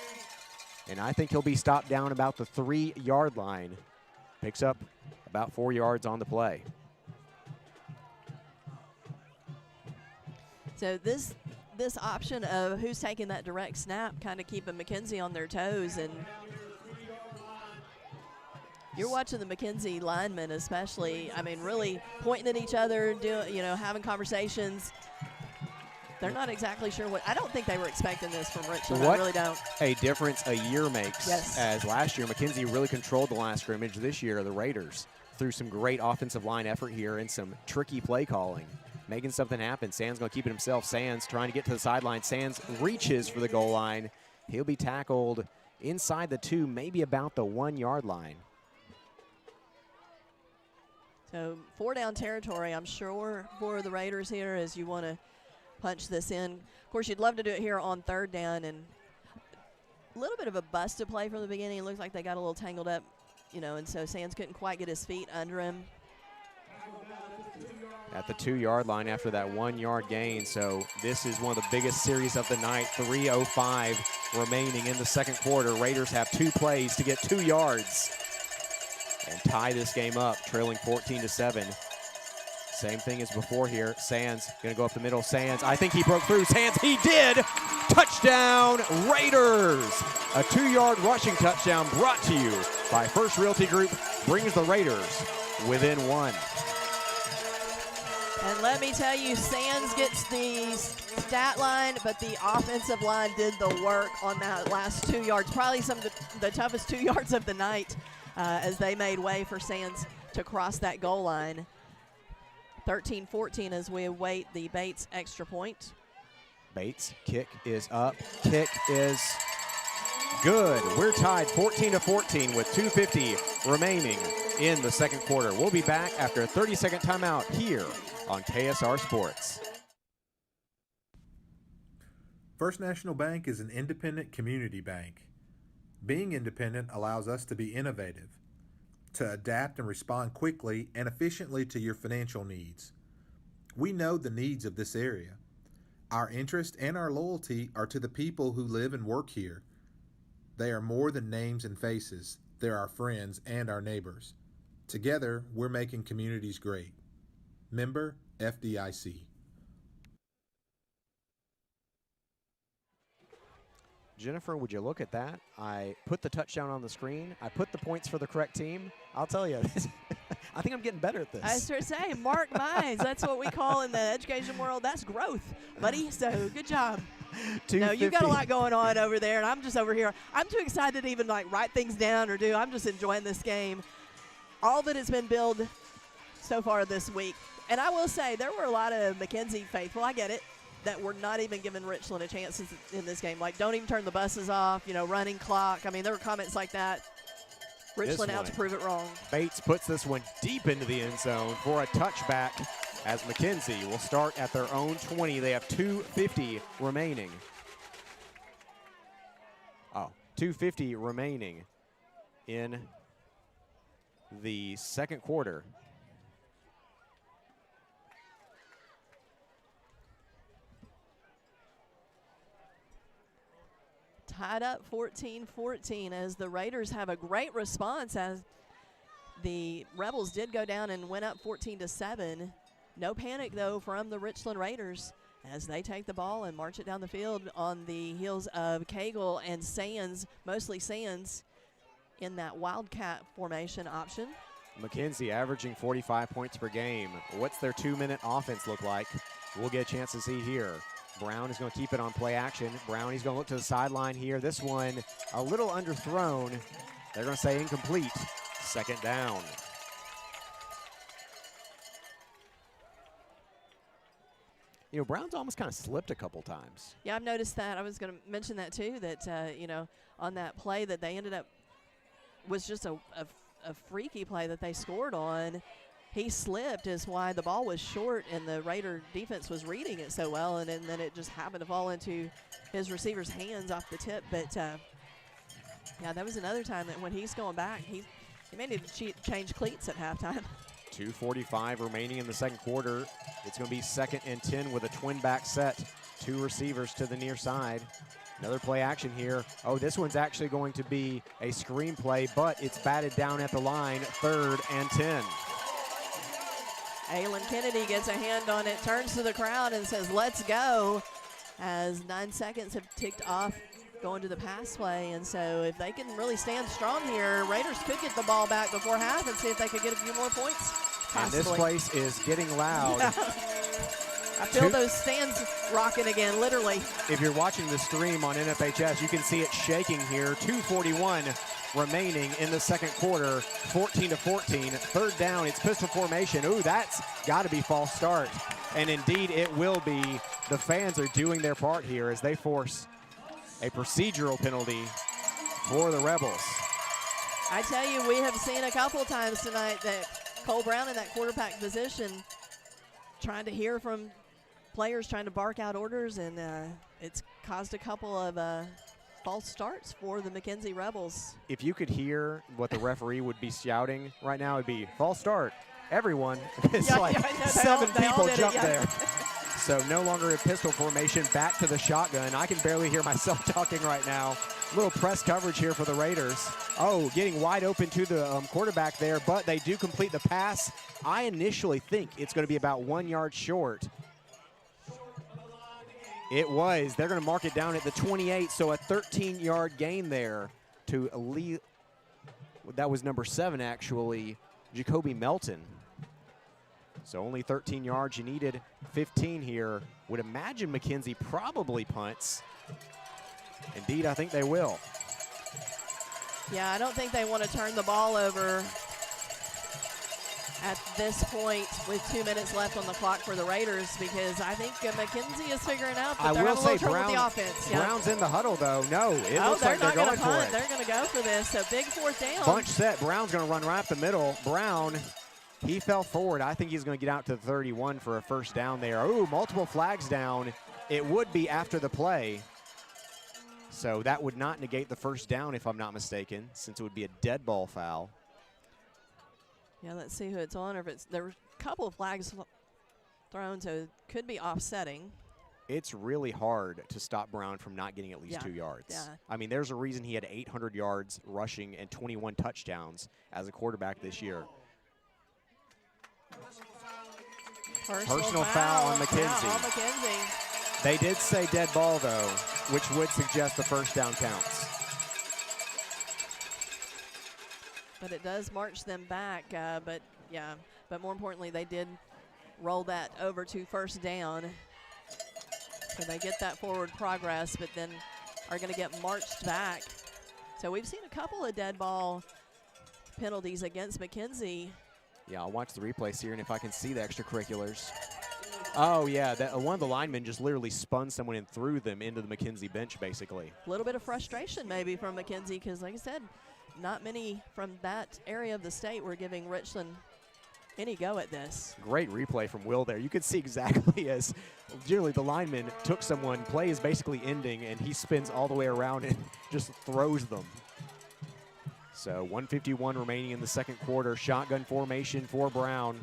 Speaker 7: and I think he'll be stopped down about the 3-yard line. Picks up about 4 yards on the play.
Speaker 8: So this option of who's taking that direct snap kind of keeping McKenzie on their toes, and you're watching the McKenzie linemen especially, I mean, really pointing at each other, having conversations. They're not exactly sure what – I don't think they were expecting this from Richland. I really don't.
Speaker 7: A difference a year makes.
Speaker 8: Yes.
Speaker 7: As last year, McKenzie really controlled the last scrimmage. This year, the Raiders, through some great offensive line effort here and some tricky play calling, making something happen. Sands going to keep it himself. Sands trying to get to the sideline. Sands reaches for the goal line. He'll be tackled inside the 2, maybe about the 1-yard line.
Speaker 8: So 4-down territory, I'm sure, for the Raiders here as you want to punch this in. Of course, you'd love to do it here on 3rd down, and a little bit of a busted play from the beginning. It looks like they got a little tangled up, and so Sands couldn't quite get his feet under him.
Speaker 7: At the 2-yard line after that 1-yard gain. So this is one of the biggest series of the night. 3:05 remaining in the second quarter. Raiders have 2 plays to get 2 yards and tie this game up, trailing 14-7. Same thing as before here. Sands going to go up the middle. Sands, I think he broke through. Sands, he did! Touchdown, Raiders! A 2-yard rushing touchdown brought to you by First Realty Group brings the Raiders within 1.
Speaker 8: And let me tell you, Sands gets the stat line, but the offensive line did the work on that last 2 yards. Probably some of the toughest 2 yards of the night as they made way for Sands to cross that goal line. 13-14 as we await the Bates extra point.
Speaker 7: Bates, kick is up. Kick is good. We're tied 14-14 with 2:50 remaining in the second quarter. We'll be back after a 30-second timeout here on KSR Sports.
Speaker 11: First National Bank is an independent community bank. Being independent allows us to be innovative, to adapt and respond quickly and efficiently to your financial needs. We know the needs of this area. Our interest and our loyalty are to the people who live and work here. They are more than names and faces. They're our friends and our neighbors. Together, we're making communities great. Member FDIC.
Speaker 7: Jennifer, would you look at that? I put the touchdown on the screen. I put the points for the correct team. I'll tell you, I think I'm getting better at this.
Speaker 8: I was going to say, Mark Mize, that's what we call in the education world. That's growth, buddy. So good job. No, you've got a lot going on over there, and I'm just over here. I'm too excited to even like write things down or do. I'm just enjoying this game. All that has been billed so far this week. And I will say, there were a lot of McKenzie faithful, I get it, that were not even giving Richland a chance in this game. Like, don't even turn the buses off, running clock. I mean, there were comments like that. Richland out to prove it wrong.
Speaker 7: Bates puts this one deep into the end zone for a touchback as McKenzie will start at their own 20. They have 2:50 remaining. 2:50 remaining in the second quarter.
Speaker 8: Tied up 14-14 as the Raiders have a great response as the Rebels did go down and went up 14-7. No panic, though, from the Richland Raiders as they take the ball and march it down the field on the heels of Cagle and Sands, mostly Sands, in that Wildcat formation option.
Speaker 7: McKenzie averaging 45 points per game. What's their 2-minute offense look like? We'll get a chance to see here. Brown is going to keep it on play action. Brown, he's going to look to the sideline here. This one a little underthrown. They're going to say incomplete. Second down. Brown's almost kind of slipped a couple times.
Speaker 8: Yeah, I've noticed that. I was going to mention that too, that, on that play that they ended up was just a freaky play that they scored on. He slipped is why the ball was short and the Raider defense was reading it so well, and then it just happened to fall into his receiver's hands off the tip. But, yeah, that was another time that when he's going back, he may need to change cleats at halftime.
Speaker 7: 2:45 remaining in the second quarter. It's going to be 2nd and 10 with a twin back set. 2 receivers to the near side. Another play action here. Oh, this one's actually going to be a screen play, but it's batted down at the line. 3rd and 10.
Speaker 8: Aylin Kennedy gets a hand on it, turns to the crowd and says, let's go, as 9 seconds have ticked off going to the pass play. And so if they can really stand strong here, Raiders could get the ball back before half and see if they could get a few more points, possibly.
Speaker 7: And this place is getting loud.
Speaker 8: Yeah. I feel those stands rocking again, literally.
Speaker 7: If you're watching the stream on NFHS, you can see it shaking here. 2:41 remaining in the second quarter, 14-14. 3rd down, it's pistol formation. Ooh, that's got to be false start. And indeed it will be. The fans are doing their part here as they force a procedural penalty for the Rebels.
Speaker 8: I tell you, we have seen a couple times tonight that Cole Brown in that quarterback position trying to hear from players trying to bark out orders, and it's caused a couple of false starts for the McKenzie Rebels.
Speaker 7: If you could hear what the referee would be shouting right now, it'd be false start. Everyone. It's seven people jumped there. So no longer a pistol formation, back to the shotgun. I can barely hear myself talking right now. Little press coverage here for the Raiders. Oh, getting wide open to the quarterback there, but they do complete the pass. I initially think it's going to be about 1 yard short. It was. They're going to mark it down at the 28, so a 13-yard gain there to Lee. That was number 7, actually, Jacoby Melton. So only 13 yards. You needed 15 here. Would imagine McKenzie probably punts. Indeed, I think they will.
Speaker 8: Yeah, I don't think they want to turn the ball over at this point with 2 minutes left on the clock for the Raiders, because I think McKenzie is figuring out that they're having a little trouble with the offense.
Speaker 7: Brown's in the huddle, though. No, it looks like they're going for it.
Speaker 8: They're going to go for this. So big 4th down.
Speaker 7: Bunch set. Brown's going to run right up the middle. Brown, he fell forward. I think he's going to get out to 31 for a 1st down there. Ooh, multiple flags down. It would be after the play. So that would not negate the 1st down, if I'm not mistaken, since it would be a dead ball foul.
Speaker 8: Yeah, let's see who it's on. Or if it's there were a couple of flags thrown, so it could be offsetting.
Speaker 7: It's really hard to stop Brown from not getting at least 2 yards.
Speaker 8: Yeah.
Speaker 7: I mean, there's a reason he had 800 yards rushing and 21 touchdowns as a quarterback this year. Personal foul on McKenzie.
Speaker 8: Yeah, on McKenzie.
Speaker 7: They did say dead ball, though, which would suggest the first down counts.
Speaker 8: But it does march them back. But more importantly, they did roll that over to first down. So they get that forward progress, but then are going to get marched back. So we've seen a couple of dead ball penalties against McKenzie.
Speaker 7: Yeah, I'll watch the replays here, and if I can see the extracurriculars. Oh, yeah, one of the linemen just literally spun someone and threw them into the McKenzie bench, basically.
Speaker 8: A little bit of frustration maybe from McKenzie because, like I said, not many from that area of the state were giving Richland any go at this.
Speaker 7: Great replay from Will there. You could see exactly as generally the lineman took someone, play is basically ending, and he spins all the way around and just throws them. So 1:51 remaining in the second quarter. Shotgun formation for Brown.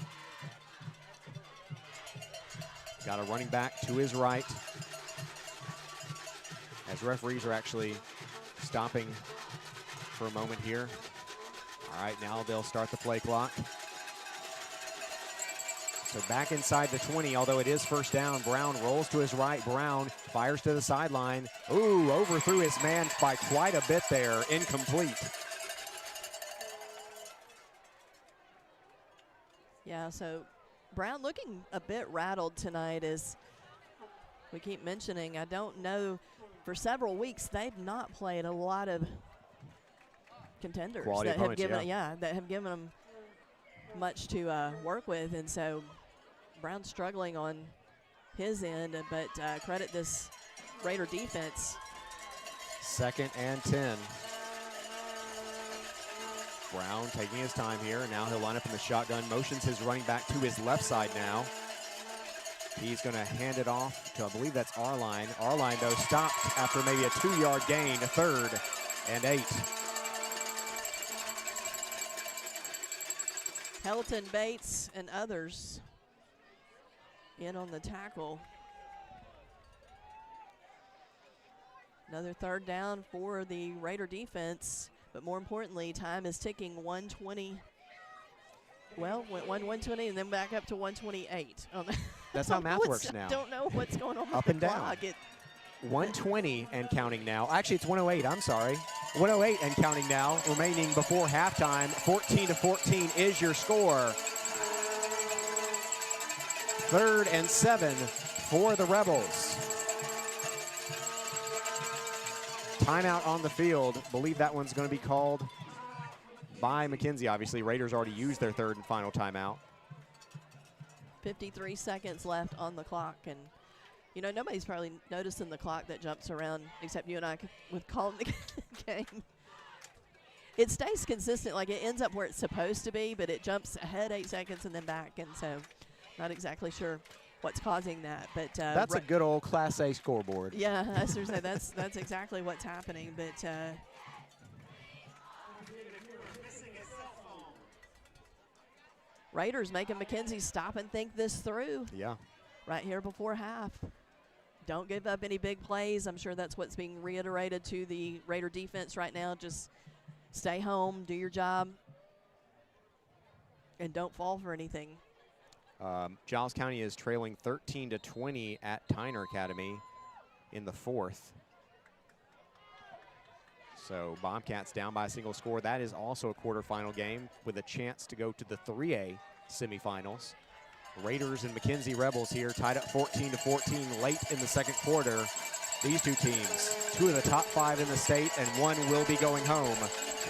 Speaker 7: Got a running back to his right. As referees are actually stopping for a moment here. All right, now they'll start the play clock. So back inside the 20, although it is first down. Brown rolls to his right. Brown fires to the sideline. Ooh, overthrew his man by quite a bit there. Incomplete.
Speaker 8: Yeah, so Brown looking a bit rattled tonight, as we keep mentioning. I don't know, for several weeks they've not played a lot of contenders
Speaker 7: Quality
Speaker 8: that have
Speaker 7: opponents,
Speaker 8: given
Speaker 7: yeah.
Speaker 8: that have given them much to work with, and so Brown's struggling on his end, but credit this Raider defense.
Speaker 7: 2nd and 10. Brown taking his time here. Now he'll line up in the shotgun. Motions his running back to his left side now. He's going to hand it off to, I believe that's Arline. Arline, though, stopped after maybe a 2-yard gain, 3rd and 8.
Speaker 8: Helton, Bates, and others in on the tackle. Another 3rd down for the Raider defense. But more importantly, time is ticking. 120. Well, went 120 and then back up to 128.
Speaker 7: That's how math works now.
Speaker 8: I don't know what's going on with
Speaker 7: Up
Speaker 8: the
Speaker 7: and down.
Speaker 8: clock.
Speaker 7: 120 and counting now. Actually, it's 108. I'm sorry. 108 and counting now. Remaining before halftime. 14-14 is your score. 3rd and 7 for the Rebels. Timeout on the field. Believe that one's going to be called by McKenzie, obviously. Raiders already used their 3rd and final timeout.
Speaker 8: 53 seconds left on the clock. And, you know, nobody's probably noticing the clock that jumps around except you and I with calling the game. It stays consistent. Like, it ends up where it's supposed to be, but it jumps ahead 8 seconds and then back. And so not exactly sure what's causing that, but
Speaker 7: that's a good old Class A scoreboard.
Speaker 8: Yeah, I was going to say that's exactly what's happening. But Raiders making McKenzie stop and think this through.
Speaker 7: Yeah,
Speaker 8: right here before half. Don't give up any big plays. I'm sure that's what's being reiterated to the Raider defense right now. Just stay home, do your job, and don't fall for anything.
Speaker 7: Giles County is trailing 13-20 at Tyner Academy in the 4th. So Bobcats down by a single score. That is also a quarterfinal game with a chance to go to the 3A semifinals. Raiders and McKenzie Rebels here tied up 14-14 late in the second quarter. These two teams, 2 of the top 5 in the state, and 1 will be going home.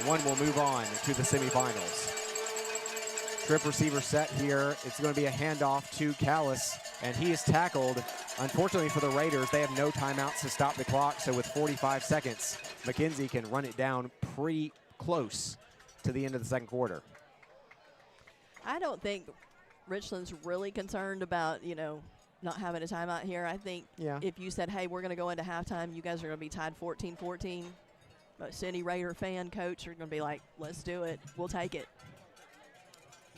Speaker 7: 1 will move on to the semifinals. Trip receiver set here. It's going to be a handoff to Callis, and he is tackled. Unfortunately for the Raiders, they have no timeouts to stop the clock, so with 45 seconds, McKenzie can run it down pretty close to the end of the second quarter.
Speaker 8: I don't think Richland's really concerned about, you know, not having a timeout here. I think if you said, hey, we're going to go into halftime, you guys are going to be tied 14-14, most any Raider fan, coach are going to be like, let's do it. We'll take it.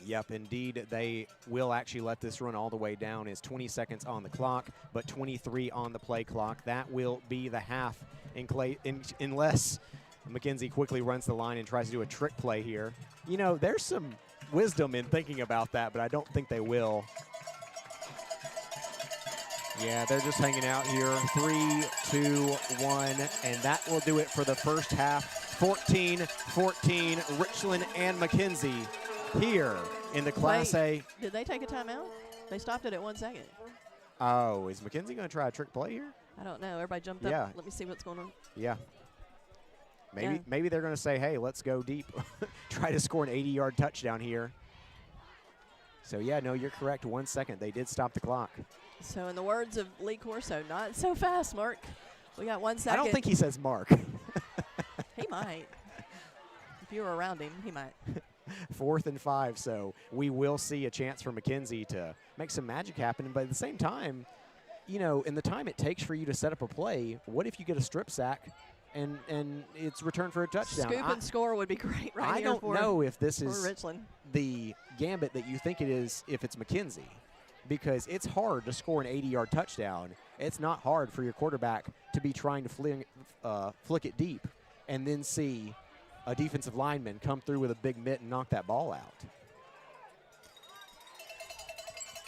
Speaker 7: Yep, indeed, they will actually let this run all the way down. It's 20 seconds on the clock, but 23 on the play clock. That will be the half unless McKenzie quickly runs the line and tries to do a trick play here. You know, there's some wisdom in thinking about that, but I don't think they will. Yeah, they're just hanging out here. 3, 2, 1, and that will do it for the first half. 14-14, Richland and McKenzie here in the Class A.
Speaker 8: Did they take a timeout? They stopped it at 1 second.
Speaker 7: Oh, is McKenzie going to try a trick play here?
Speaker 8: I don't know. Everybody jumped up.
Speaker 7: Yeah.
Speaker 8: Let me see what's going on.
Speaker 7: Yeah. Maybe they're going to say, hey, let's go deep. Try to score an 80-yard touchdown here. So, yeah, no, you're correct. 1 second. They did stop the clock.
Speaker 8: So, in the words of Lee Corso, not so fast, Mark. We got 1 second.
Speaker 7: I don't think he says Mark.
Speaker 8: He might. If you were around him, he might.
Speaker 7: 4th and 5, so we will see a chance for McKenzie to make some magic happen. But at the same time, you know, in the time it takes for you to set up a play, what if you get a strip sack and it's returned for a touchdown?
Speaker 8: Scoop and score would be great right
Speaker 7: I
Speaker 8: here
Speaker 7: don't know if this is
Speaker 8: Richland.
Speaker 7: The gambit that you think it is if it's McKenzie, because it's hard to score an 80-yard touchdown. It's not hard for your quarterback to be trying to flick it deep and then see a defensive lineman come through with a big mitt and knock that ball out.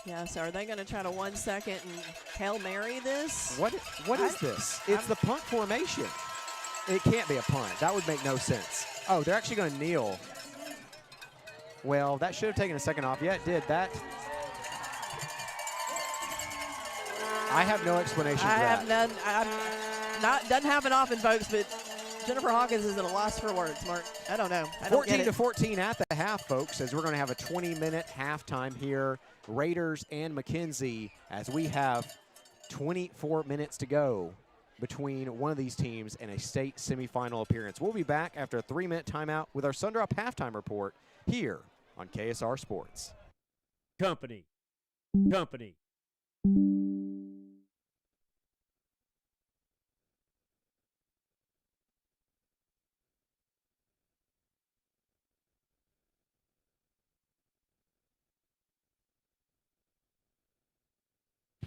Speaker 8: Yeah, so are they going to try to 1 second and Hail Mary this?
Speaker 7: What is this? It's the punt formation. It can't be a punt. That would make no sense. Oh, they're actually going to kneel. Well, that should have taken a second off. Yeah, it did. That. I have no explanation for that.
Speaker 8: I have none. Doesn't happen often, folks, but Jennifer Hawkins is at a loss for words, Mark. I don't know.
Speaker 7: 14-14 at the half, folks, as we're going to have a 20-minute halftime here. Raiders and McKenzie, as we have 24 minutes to go between one of these teams and a state semifinal appearance. We'll be back after a 3-minute timeout with our Sundrop halftime report here on KSR Sports.
Speaker 13: Company.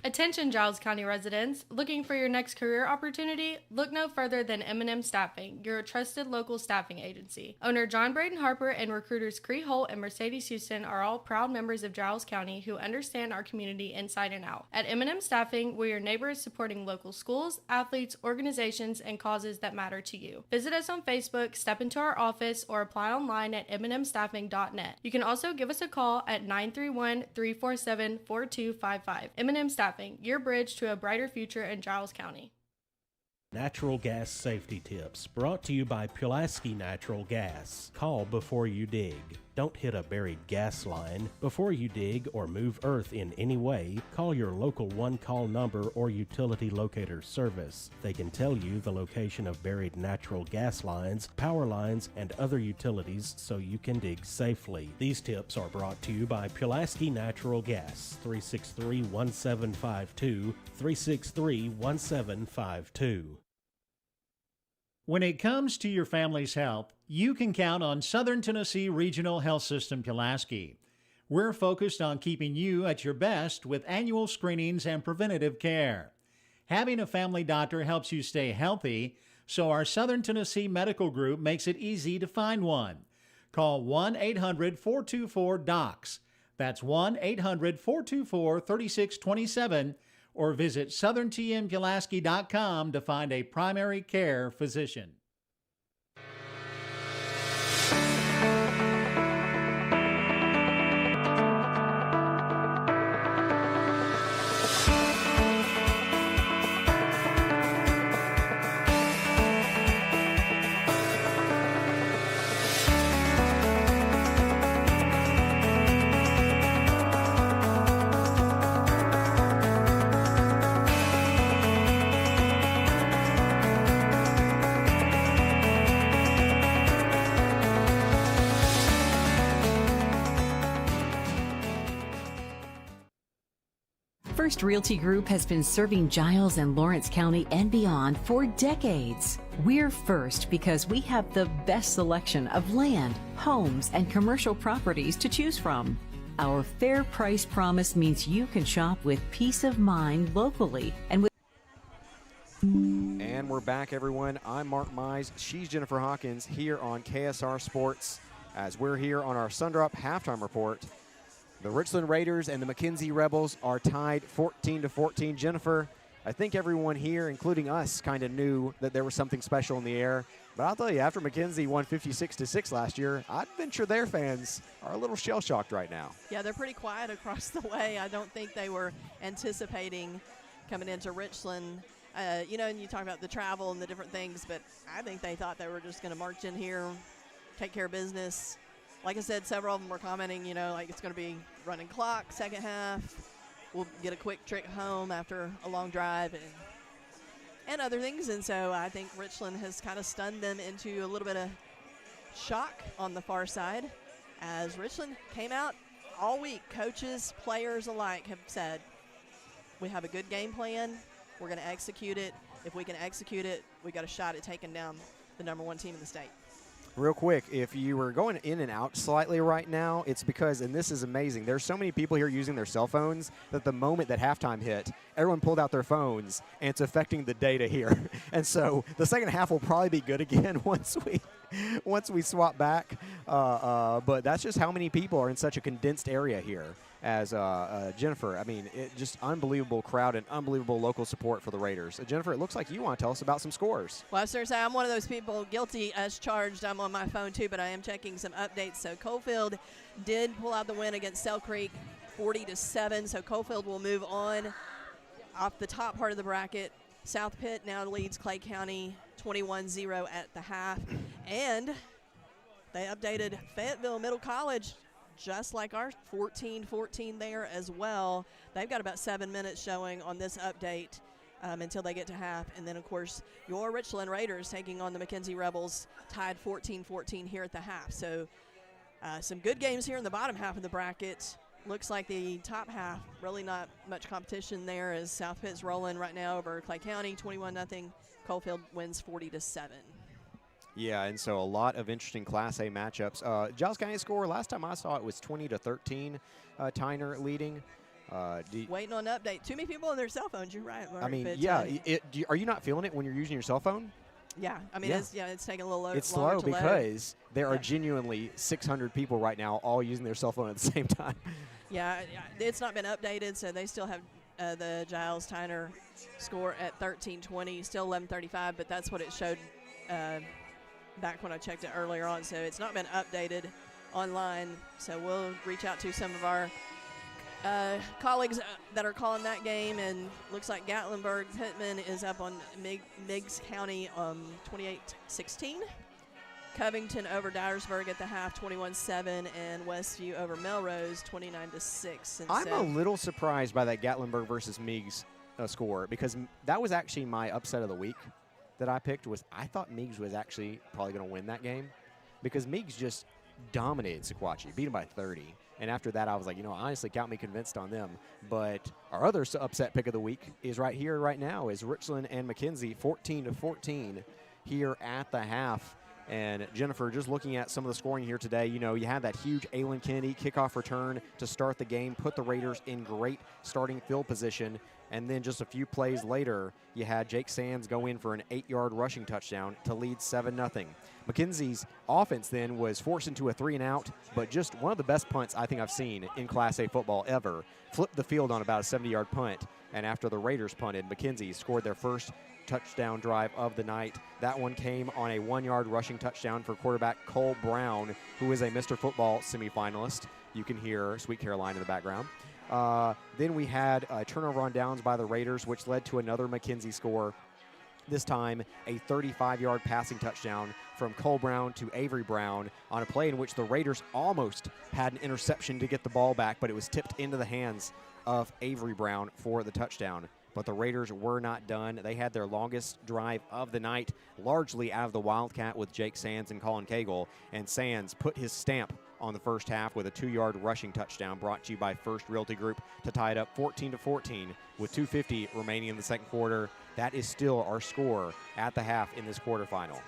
Speaker 14: Attention Giles County residents, looking for your next career opportunity? Look no further than M&M Staffing, your trusted local staffing agency. Owner John Braden Harper and recruiters Cree Holt and Mercedes Houston are all proud members of Giles County who understand our community inside and out. At M&M Staffing, we're your neighbors supporting local schools, athletes, organizations, and causes that matter to you. Visit us on Facebook, step into our office, or apply online at mnmstaffing.net. You can also give us a call at 931-347-4255. M&M Staffing, your bridge to a brighter future in Giles County.
Speaker 18: Natural gas safety tips brought to you by Pulaski Natural Gas. Call before you dig. Don't hit a buried gas line. Before you dig or move earth in any way, call your local one-call number or utility locator service. They can tell you the location of buried natural gas lines, power lines, and other utilities so you can dig safely. These tips are brought to you by Pulaski Natural Gas, 363-1752, 363-1752.
Speaker 1: When it comes to your family's health, you can count on Southern Tennessee Regional Health System Pulaski. We're focused on keeping you at your best with annual screenings and preventative care. Having a family doctor helps you stay healthy, so our Southern Tennessee Medical Group makes it easy to find one. Call 1-800-424-DOCS. That's 1-800-424-3627. Or visit southerntmpulaski.com to find a primary care physician.
Speaker 15: First Realty Group has been serving Giles and Lawrence County and beyond for decades. We're First because we have the best selection of land, homes, and commercial properties to choose from. Our fair price promise means you can shop with peace of mind locally and with.
Speaker 7: And we're back, everyone. I'm Mark Mize. She's Jennifer Hawkins here on KSR Sports as we're here on our Sundrop halftime report. The Richland Raiders and the McKenzie Rebels are tied 14-14. Jennifer, I think everyone here, including us, kind of knew that there was something special in the air. But I'll tell you, after McKenzie won 56-6 last year, I'd venture their fans are a little shell-shocked right now.
Speaker 8: Yeah, they're pretty quiet across the way. I don't think they were anticipating coming into Richland. And you talk about the travel and the different things, but I think they thought they were just going to march in here, take care of business. Like I said, several of them were commenting, like it's going to be running clock, second half. We'll get a quick trip home after a long drive and other things. And so I think Richland has kind of stunned them into a little bit of shock on the far side as Richland came out all week. Coaches, players alike have said, we have a good game plan. We're going to execute it. If we can execute it, we got a shot at taking down the #1 team in the state.
Speaker 7: Real quick, if you were going in and out slightly right now, it's because, and this is amazing, there's so many people here using their cell phones that the moment that halftime hit, everyone pulled out their phones, and it's affecting the data here. And so the second half will probably be good again once we swap back. But that's just how many people are in such a condensed area here. As Jennifer, I mean, just unbelievable crowd and unbelievable local support for the Raiders. Jennifer, it looks like you want to tell us about some scores.
Speaker 8: Well, I was going to say, I'm one of those people guilty as charged. I'm on my phone, too, but I am checking some updates. So Coalfield did pull out the win against Sell Creek 40-7. So Coalfield will move on off the top part of the bracket. South Pitt now leads Clay County 21-0 at the half. And they updated Fayetteville Middle College just like our 14-14 there as well. They've got about 7 minutes showing on this update until they get to half. And then, of course, your Richland Raiders taking on the McKenzie Rebels, tied 14-14 here at the half. So some good games here in the bottom half of the bracket. Looks like the top half, really not much competition there as South Pitt's rolling right now over Clay County, 21-0. Coalfield wins 40-7.
Speaker 7: Yeah, and so a lot of interesting Class A matchups. Giles County score, last time I saw it was 20-13, Tyner leading.
Speaker 8: Waiting on an update. Too many people on their cell phones, you're right, Mark.
Speaker 7: I mean, yeah, are you not feeling it when you're using your cell phone?
Speaker 8: Yeah, I mean, it's taking a little
Speaker 7: It's
Speaker 8: longer
Speaker 7: slow
Speaker 8: to
Speaker 7: because there are genuinely 600 people right now all using their cell phone at the same time.
Speaker 8: Yeah, it's not been updated, so they still have the Giles Tyner score at 13-20, still 11-35, but that's what it showed back when I checked it earlier on. So it's not been updated online. So we'll reach out to some of our colleagues that are calling that game, and looks like Gatlinburg Pittman is up on Meigs County 28-16. Covington over Dyersburg at the half 21-7, and Westview over Melrose 29-6.
Speaker 7: I'm a little surprised by that Gatlinburg versus Meigs score, because that was actually my upset of the week that I picked. I thought Meigs was actually probably going to win that game, because Meigs just dominated Sequatchie, beat him by 30. And after that, I was like, honestly, count me convinced on them. But our other upset pick of the week is right here, right now, is Richland and McKenzie, 14-14 here at the half. And Jennifer, just looking at some of the scoring here today, you had that huge Aylin Kennedy kickoff return to start the game, put the Raiders in great starting field position. And then just a few plays later, you had Jake Sands go in for an 8-yard rushing touchdown to lead 7-0. McKenzie's offense then was forced into a 3-and-out, but just one of the best punts I think I've seen in Class A football ever. Flipped the field on about a 70-yard punt, and after the Raiders punted, McKenzie scored their first touchdown drive of the night. That one came on a 1-yard rushing touchdown for quarterback Cole Brown, who is a Mr. Football semifinalist. You can hear Sweet Caroline in the background. Then we had a turnover on downs by the Raiders, which led to another McKenzie score. This time, a 35-yard passing touchdown from Cole Brown to Avery Brown on a play in which the Raiders almost had an interception to get the ball back, but it was tipped into the hands of Avery Brown for the touchdown. But the Raiders were not done. They had their longest drive of the night, largely out of the Wildcat with Jake Sands and Colin Cagle. And Sands put his stamp on the first half with a 2-yard rushing touchdown brought to you by First Realty Group to tie it up 14-14 with 2:50 remaining in the second quarter. That is still our score at the half in this quarterfinal.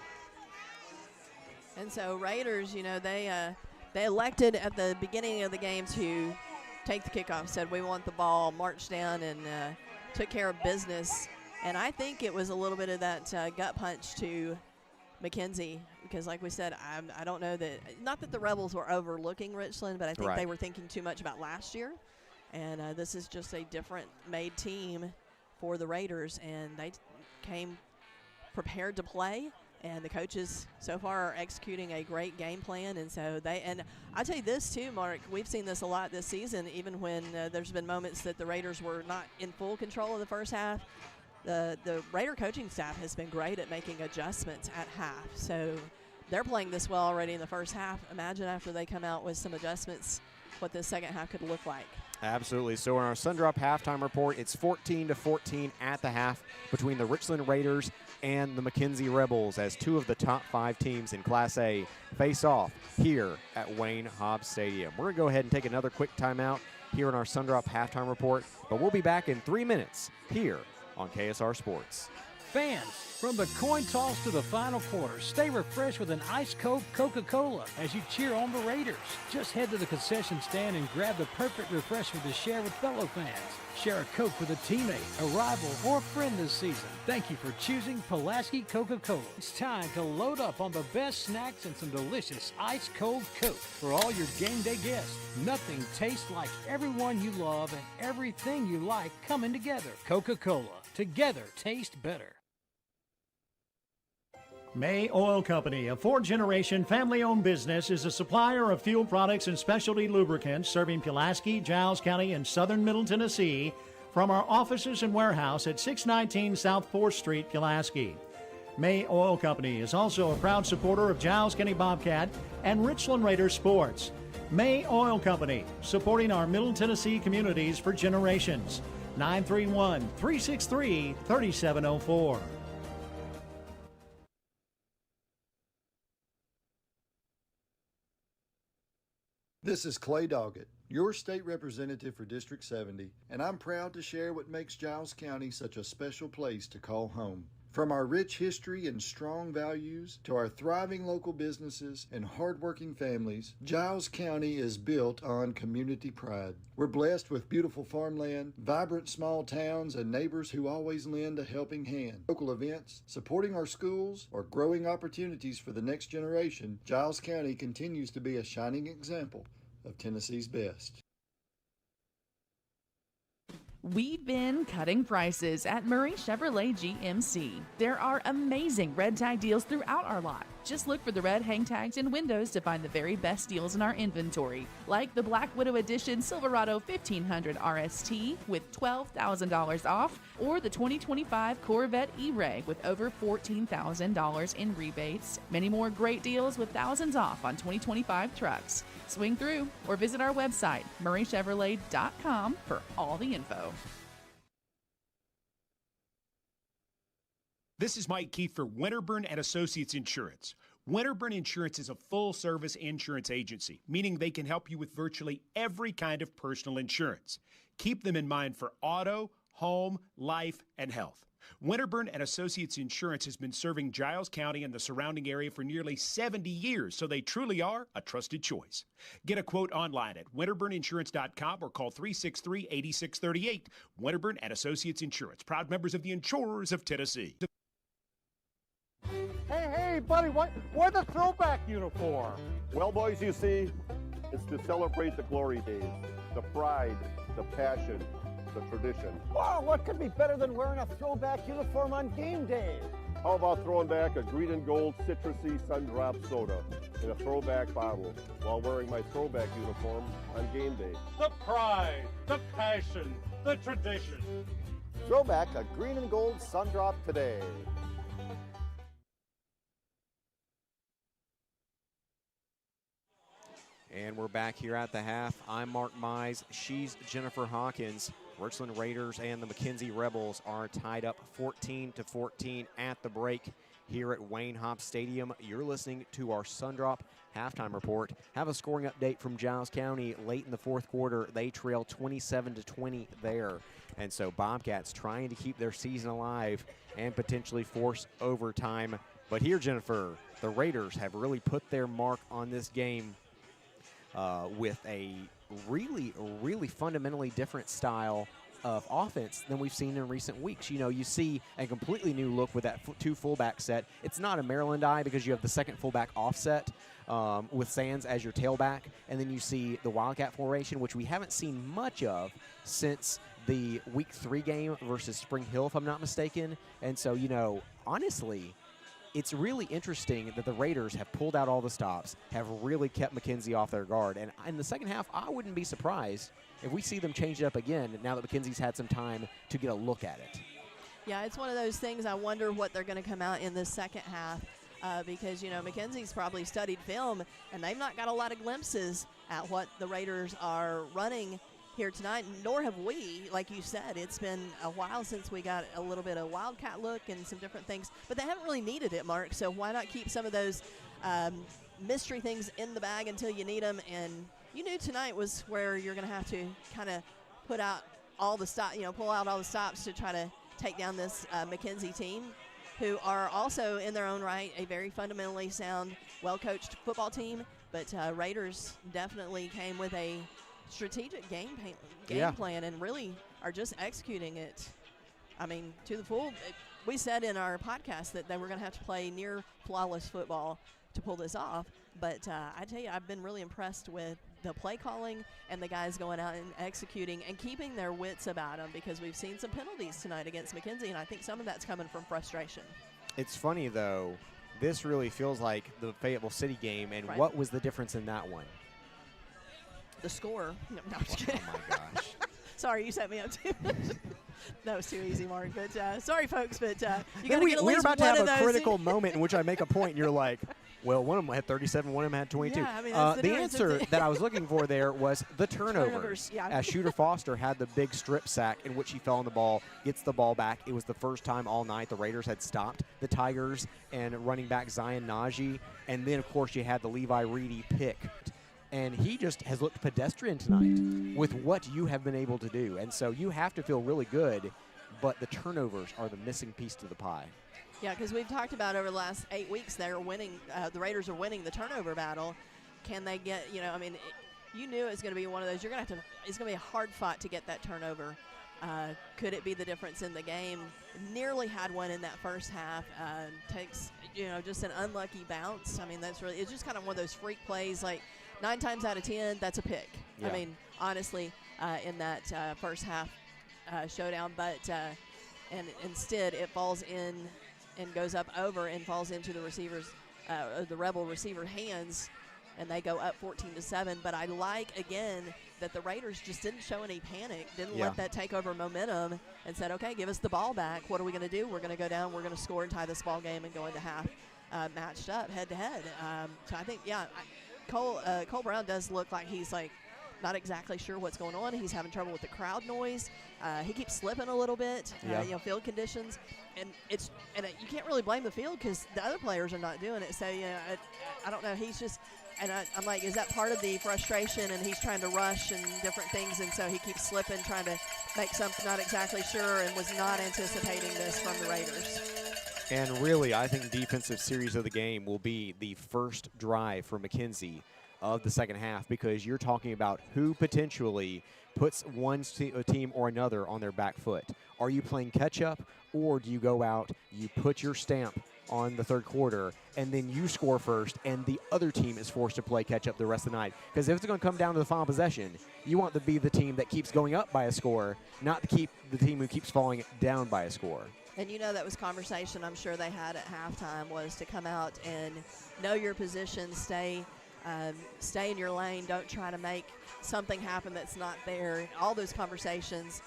Speaker 8: And so Raiders, you know, they elected at the beginning of the game to take the kickoff, said we want the ball, marched down and took care of business. And I think it was a little bit of that gut punch to McKenzie, because like we said, I don't know that, not that the Rebels were overlooking Richland, but I think they were thinking too much about last year. And this is just a different made team for the Raiders, and they came prepared to play. And the coaches so far are executing a great game plan. And so and I tell you this too, Mark, we've seen this a lot this season, even when there's been moments that the Raiders were not in full control of the first half. The Raider coaching staff has been great at making adjustments at half. So they're playing this well already in the first half. Imagine after they come out with some adjustments, what the second half could look like.
Speaker 7: Absolutely. So in our Sundrop halftime report, it's 14-14 at the half between the Richland Raiders and the McKenzie Rebels as two of the top 5 teams in Class A face off here at Wayne Hobbs Stadium. We're going to go ahead and take another quick timeout here in our Sundrop halftime report, but we'll be back in 3 minutes here on KSR Sports.
Speaker 16: Fans, from the coin toss to the final quarter, stay refreshed with an ice-cold Coca-Cola as you cheer on the Raiders. Just head to the concession stand and grab the perfect refreshment to share with fellow fans. Share a Coke with a teammate, a rival, or a friend this season. Thank you for choosing Pulaski Coca-Cola. It's time to load up on the best snacks and some delicious ice-cold Coke for all your game day guests. Nothing tastes like everyone you love and everything you like coming together. Coca-Cola. Together, taste better.
Speaker 1: May Oil Company, a 4-generation family-owned business, is a supplier of fuel products and specialty lubricants serving Pulaski, Giles County, and southern Middle Tennessee from our offices and warehouse at 619 South 4th Street, Pulaski. May Oil Company is also a proud supporter of Giles County Bobcat and Richland Raiders sports. May Oil Company, supporting our Middle Tennessee communities for generations. 931-363-3704.
Speaker 2: This is Clay Doggett, your state representative for District 70, and I'm proud to share what makes Giles County such a special place to call home. From our rich history and strong values to our thriving local businesses and hardworking families, Giles County is built on community pride. We're blessed with beautiful farmland, vibrant small towns, and neighbors who always lend a helping hand. Local events, supporting our schools, or growing opportunities for the next generation, Giles County continues to be a shining example of Tennessee's best.
Speaker 3: We've been cutting prices at Murray Chevrolet GMC. There are amazing red tag deals throughout our lot. Just look for the red hang tags and windows to find the very best deals in our inventory, like the Black Widow Edition Silverado 1500 RST with $12,000 off, or the 2025 Corvette E-Ray with over $14,000 in rebates. Many more great deals with thousands off on 2025 trucks. Swing through or visit our website, murraychevrolet.com, for all the info.
Speaker 4: This is Mike Keith for Winterburn and Associates Insurance. Winterburn Insurance is a full-service insurance agency, meaning they can help you with virtually every kind of personal insurance. Keep them in mind for auto, home, life, and health. Winterburn and Associates Insurance has been serving Giles County and the surrounding area for nearly 70 years, so they truly are a trusted choice. Get a quote online at winterburninsurance.com or call 363-8638. Winterburn and Associates Insurance, proud members of the Insurers of Tennessee.
Speaker 17: Hey, buddy, why the throwback uniform?
Speaker 6: Well, boys, you see, it's to celebrate the glory days, the pride, the passion, the tradition.
Speaker 5: Wow, what could be better than wearing a throwback uniform on game day?
Speaker 6: How about throwing back a green and gold citrusy sun-drop soda in a throwback bottle while wearing my throwback uniform on game day?
Speaker 17: The pride, the passion, the tradition.
Speaker 5: Throwback a green and gold sun-drop today.
Speaker 7: And we're back here at the half. I'm Mark Mize. She's Jennifer Hawkins. Richland Raiders and the McKenzie Rebels are tied up 14-14 at the break here at Wayne Hop Stadium. You're listening to our Sundrop halftime report. Have a scoring update from Giles County late in the fourth quarter. They trail 27-20 there. And so Bobcats trying to keep their season alive and potentially force overtime. But here, Jennifer, the Raiders have really put their mark on this game with a really fundamentally different style of offense than we've seen in recent weeks. You know, you see a completely new look with that two fullback set. It's not a Maryland eye because you have the second fullback offset with Sands as your tailback, and then you see the Wildcat formation, which we haven't seen much of since the Week 3 game versus Spring Hill, if I'm not mistaken. And so, you know, honestly, it's really interesting that the Raiders have pulled out all the stops, have really kept McKenzie off their guard. And in the second half, I wouldn't be surprised if we see them change it up again now that McKenzie's had some time to get a look at it.
Speaker 8: Yeah, it's one of those things. I wonder what they're going to come out in the second half because, you know, McKenzie's probably studied film, and they've not got a lot of glimpses at what the Raiders are running here tonight, nor have we. Like you said, it's been a while since we got a little bit of Wildcat look and some different things, but they haven't really needed it, Mark, so why not keep some of those mystery things in the bag until you need them? And you knew tonight was where you're going to have to kind of put out all the stop, you know, pull out all the stops to try to take down this McKenzie team, who are also in their own right a very fundamentally sound, well-coached football team. But Raiders definitely came with a strategic game plan and really are just executing it, I mean, to the full. We said in our podcast that they were going to have to play near flawless football to pull this off. But I tell you, I've been really impressed with the play calling and the guys going out and executing and keeping their wits about them, because we've seen some penalties tonight against McKenzie, and I think some of that's coming from frustration.
Speaker 7: It's funny, though. This really feels like the Fayetteville City game, and
Speaker 8: Right.
Speaker 7: What was the difference in that one?
Speaker 8: The score. No, I'm just kidding.
Speaker 7: Oh, my gosh.
Speaker 8: Sorry, you set me up too much. That was too easy, Mark. But sorry, folks, but you got to get at
Speaker 7: We're
Speaker 8: least
Speaker 7: about to
Speaker 8: one
Speaker 7: have
Speaker 8: of
Speaker 7: a
Speaker 8: those.
Speaker 7: critical moment in which I make a point, and you're like, well, one of them had 37, one of them had 22.
Speaker 8: Yeah, I mean, that's the
Speaker 7: the
Speaker 8: difference.
Speaker 7: answer that I was looking for there was the turnovers.
Speaker 8: Yeah.
Speaker 7: As Shooter Foster had the big strip sack in which he fell on the ball, gets the ball back. It was the first time all night the Raiders had stopped the Tigers and running back Zion Najee. And then, of course, you had the Levi Reedy pick. And he just has looked pedestrian tonight with what you have been able to do. And so you have to feel really good, but the turnovers are the missing piece to the pie.
Speaker 8: Yeah, because we've talked about over the last 8 weeks, they're winning. The Raiders are winning the turnover battle. Can they get? You know, I mean, you knew it was going to be one of those. You're going to have to. It's going to be a hard fight to get that turnover. Could it be the difference in the game? Nearly had one in that first half. Takes, you know, just an unlucky bounce. I mean, that's really. It's just kind of one of those freak plays. Like 9 times out of 10, that's a pick.
Speaker 7: Yeah.
Speaker 8: I mean, honestly, in that first half showdown, but and instead it falls in and goes up over and falls into the receivers, the Rebel receiver hands, and they go up 14-7. But I like, again, that the Raiders just didn't show any panic, didn't let that take over momentum, and said, okay, give us the ball back. What are we going to do? We're going to go down, we're going to score and tie this ball game and go into half matched up head-to-head. So I think, Cole Brown does look like he's like not exactly sure what's going on. He's having trouble with the crowd noise. He keeps slipping a you know, field conditions. And you can't really blame the field because the other players are not doing it. So, you know, I don't know. He's just – and I'm like, is that part of the frustration, and he's trying to rush and different things, and so he keeps slipping, trying to make something not exactly sure, and was not anticipating this from the Raiders.
Speaker 7: And really, I think the defensive series of the game will be the first drive for McKenzie of the second half, because you're talking about who potentially puts one team or another on their back foot. Are you playing catch-up, or do you go out, you put your stamp on the third quarter, and then you score first, and the other team is forced to play catch-up the rest of the night? Because if it's going to come down to the final possession, you want to be the team that keeps going up by a score, not to keep the team who keeps falling down by a score.
Speaker 8: And you know that was conversation I'm sure they had at halftime, was to come out and know your position, stay in your lane, don't try to make something happen that's not there. All those conversations,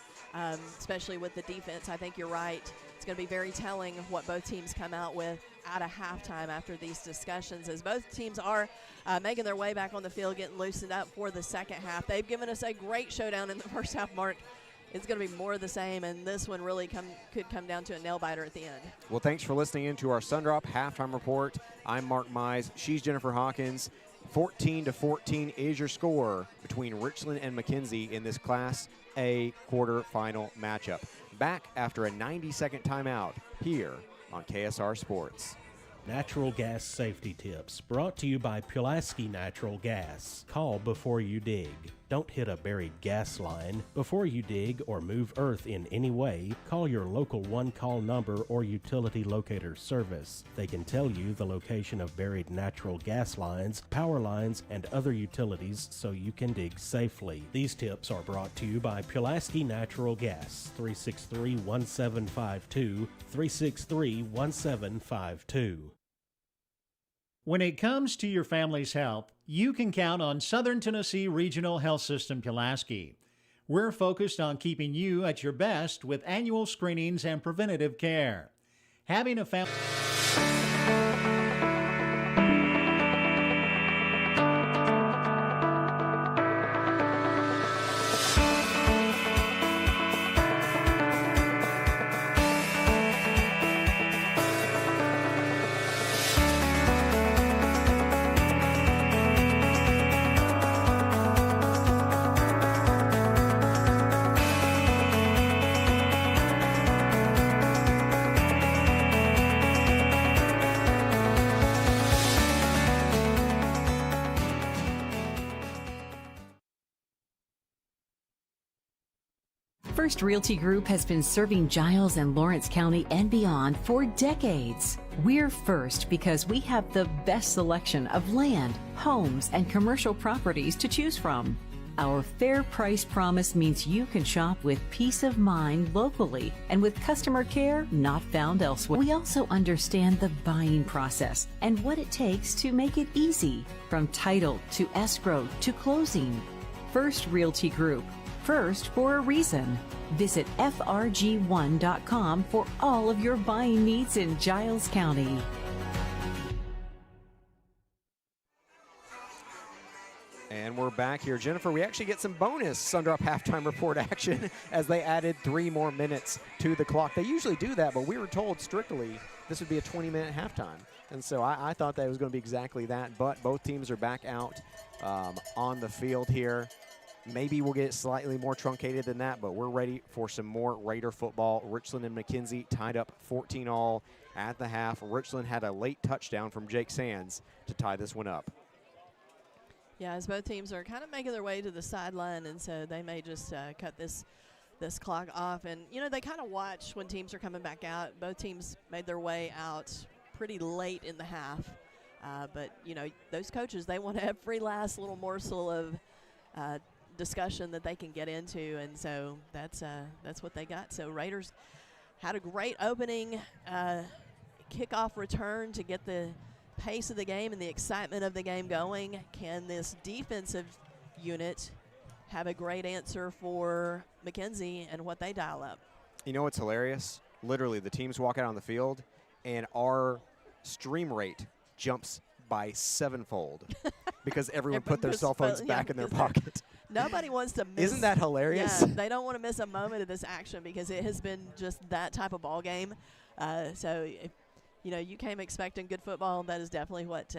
Speaker 8: especially with the defense, I think you're right. It's going to be very telling of what both teams come out with at a halftime after these discussions, as both teams are making their way back on the field, getting loosened up for the second half. They've given us a great showdown in the first half, Mark. it's going to be more of the same, and this one really could come down to a nail-biter at the end.
Speaker 7: Well, thanks for listening in to our Sundrop Halftime Report. I'm Mark Mize. She's Jennifer Hawkins. 14-14 is your score between Richland and McKenzie in this Class A quarterfinal matchup. Back after a 90-second timeout here on KSR Sports.
Speaker 18: Natural gas safety tips brought to you by Pulaski Natural Gas. Call before you dig. Don't hit a buried gas line. Before you dig or move earth in any way, call your local one-call number or utility locator service. They can tell you the location of buried natural gas lines, power lines, and other utilities so you can dig safely. These tips are brought to you by Pulaski Natural Gas, 363-1752, 363-1752.
Speaker 1: When it comes to your family's health, you can count on Southern Tennessee Regional Health System Pulaski. We're focused on keeping you at your best with annual screenings and preventative care. Having a family...
Speaker 15: First Realty Group has been serving Giles and Lawrence County and beyond for decades. We're first because we have the best selection of land, homes, and commercial properties to choose from. Our fair price promise means you can shop with peace of mind locally and with customer care not found elsewhere. We also understand the buying process and what it takes to make it easy, from title to escrow to closing. First Realty Group. First for a reason. Visit frg1.com for all of your buying needs in Giles County.
Speaker 7: And we're back here. Jennifer, we actually get some bonus Sundrop halftime report action as they added 3 more minutes to the clock. They usually do that, but we were told strictly this would be a 20-minute halftime. And so I thought that it was going to be exactly that, but both teams are back out on the field here. Maybe we'll get it slightly more truncated than that, but we're ready for some more Raider football. Richland and McKenzie tied up 14-all at the half. Richland had a late touchdown from Jake Sands to tie this one up.
Speaker 8: Yeah, as both teams are kind of making their way to the sideline, and so they may just cut this clock off. And, you know, they kind of watch when teams are coming back out. Both teams made their way out pretty late in the half. But, you know, those coaches, they want every last little morsel of discussion that they can get into, and so that's what they got. So Raiders had a great opening kickoff return to get the pace of the game and the excitement of the game going. Can this defensive unit have a great answer for McKenzie and what they dial up?
Speaker 7: You know what's hilarious? Literally, the teams walk out on the field, and our stream rate jumps by 7-fold because everyone put their cell phones back in their pocket.
Speaker 8: Nobody wants to miss.
Speaker 7: Isn't that hilarious?
Speaker 8: Yeah, they don't want to miss a moment of this action because it has been just that type of ball game. So, if, you know, you came expecting good football. That is definitely what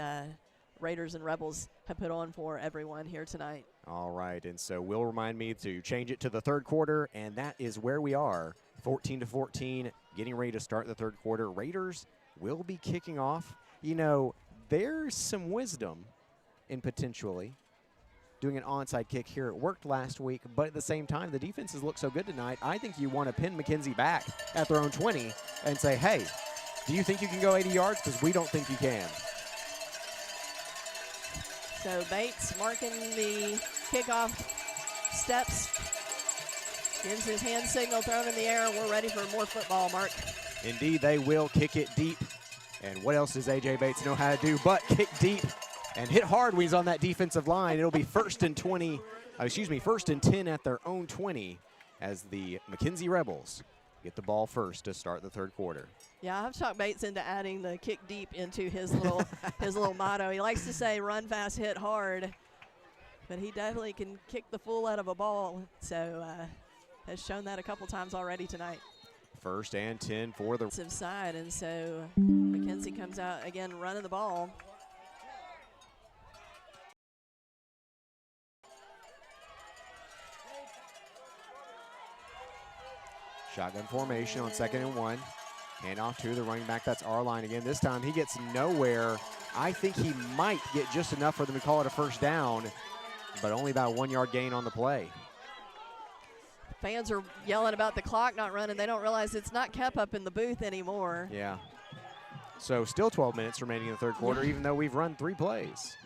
Speaker 8: Raiders and Rebels have put on for everyone here tonight.
Speaker 7: All right, and so Will remind me to change it to the third quarter, and that is where we are, 14-14, getting ready to start the third quarter. Raiders will be kicking off. You know, there's some wisdom in potentially doing an onside kick here. It worked last week, but at the same time, the defenses look so good tonight. I think you want to pin McKenzie back at their own 20 and say, hey, do you think you can go 80 yards? Because we don't think you can.
Speaker 8: So Bates marking the kickoff steps, gives his hand signal, thrown in the air, and we're ready for more football, Mark.
Speaker 7: Indeed, they will kick it deep. And what else does A.J. Bates know how to do but kick deep and hit hard when he's on that defensive line? It'll be first and 10 at their own 20 as the McKenzie Rebels get the ball first to start the third quarter.
Speaker 8: Yeah, I've talked Bates into adding the kick deep into his little his little motto. He likes to say run fast, hit hard, but he definitely can kick the fool out of a ball. So has shown that a couple times already tonight.
Speaker 7: 1st and 10 for the
Speaker 8: side, and so McKenzie comes out again running the ball.
Speaker 7: Shotgun formation on 2nd and 1. Handoff to the running back. That's Arline again. This time he gets nowhere. I think he might get just enough for them to call it a 1st down, but only about a 1-yard gain on the play.
Speaker 8: Fans are yelling about the clock not running. They don't realize it's not kept up in the booth anymore.
Speaker 7: Yeah. So still 12 minutes remaining in the 3rd quarter, even though we've run 3 plays.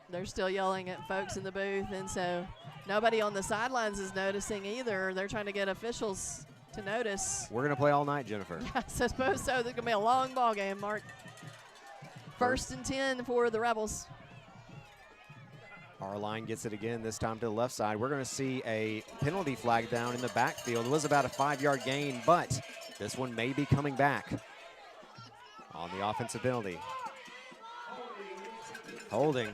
Speaker 8: They're still yelling at folks in the booth, and so nobody on the sidelines is noticing either. They're trying to get officials to notice.
Speaker 7: We're going to play all night, Jennifer.
Speaker 8: Yes, I suppose so. There's going to be a long ball game, Mark. 1st and 10 for the Rebels.
Speaker 7: Arline gets it again, this time to the left side. We're going to see a penalty flag down in the backfield. It was about a 5-yard gain, but this one may be coming back on the offensive penalty. Holding.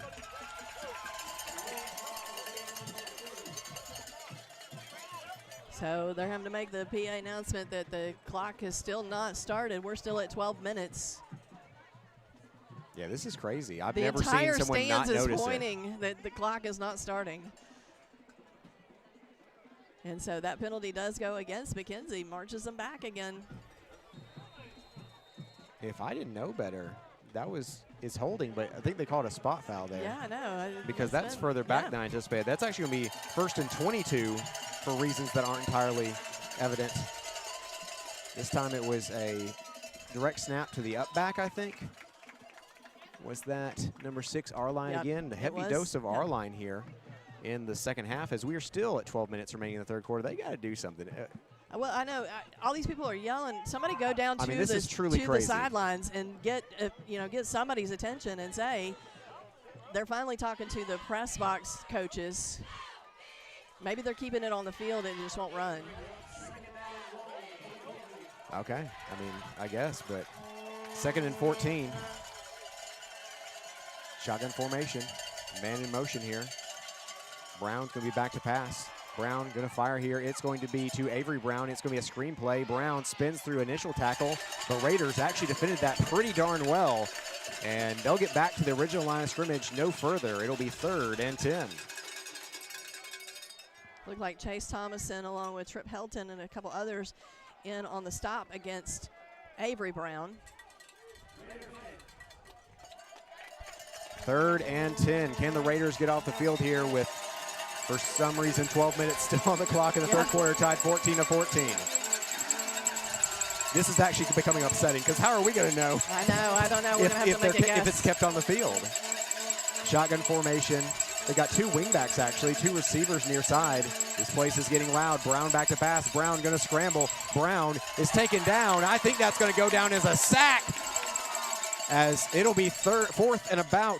Speaker 8: So they're having to make the PA announcement that the clock has still not started. We're still at 12 minutes.
Speaker 7: Yeah, this is crazy. I've
Speaker 8: the
Speaker 7: never seen
Speaker 8: entire
Speaker 7: someone not
Speaker 8: stands
Speaker 7: notice
Speaker 8: is pointing that the clock is not starting. And so that penalty does go against McKenzie, marches them back again.
Speaker 7: If I didn't know better, that is holding, but I think they called a spot foul there.
Speaker 8: Yeah, I know.
Speaker 7: Because that's further back than I anticipated. That's actually going to be 1st and 22 for reasons that aren't entirely evident. This time it was a direct snap to the up back, I think. Was that number 6, Arline again? The heavy dose of Arline here in the 2nd half as we are still at 12 minutes remaining in the 3rd quarter. They got to do something.
Speaker 8: Well, I know all these people are yelling. Somebody go down to,
Speaker 7: the
Speaker 8: sidelines and get get somebody's attention and say they're finally talking to the press box coaches. Maybe they're keeping it on the field and just won't run.
Speaker 7: Okay, I mean, I guess, but 2nd and 14. Shotgun formation, man in motion here. Brown's going to be back to pass. Brown going to fire here. It's going to be to Avery Brown. It's going to be a screenplay. Brown spins through initial tackle. The Raiders actually defended that pretty darn well, and they'll get back to the original line of scrimmage no further. It'll be 3rd and 10.
Speaker 8: Looked like Chase Thomason along with Trip Helton and a couple others in on the stop against Avery Brown.
Speaker 7: 3rd and 10. Can the Raiders get off the field here with, for some reason, 12 minutes still on the clock in the 3rd quarter, tied 14-14. This is actually becoming upsetting because how are we going to know?
Speaker 8: I know. I don't know. We're going to have to make a guess.
Speaker 7: If it's kept on the field. Shotgun formation. They got 2 wingbacks, actually, 2 receivers near side. This place is getting loud. Brown back to pass. Brown going to scramble. Brown is taken down. I think that's going to go down as a sack, as it'll be 4th and about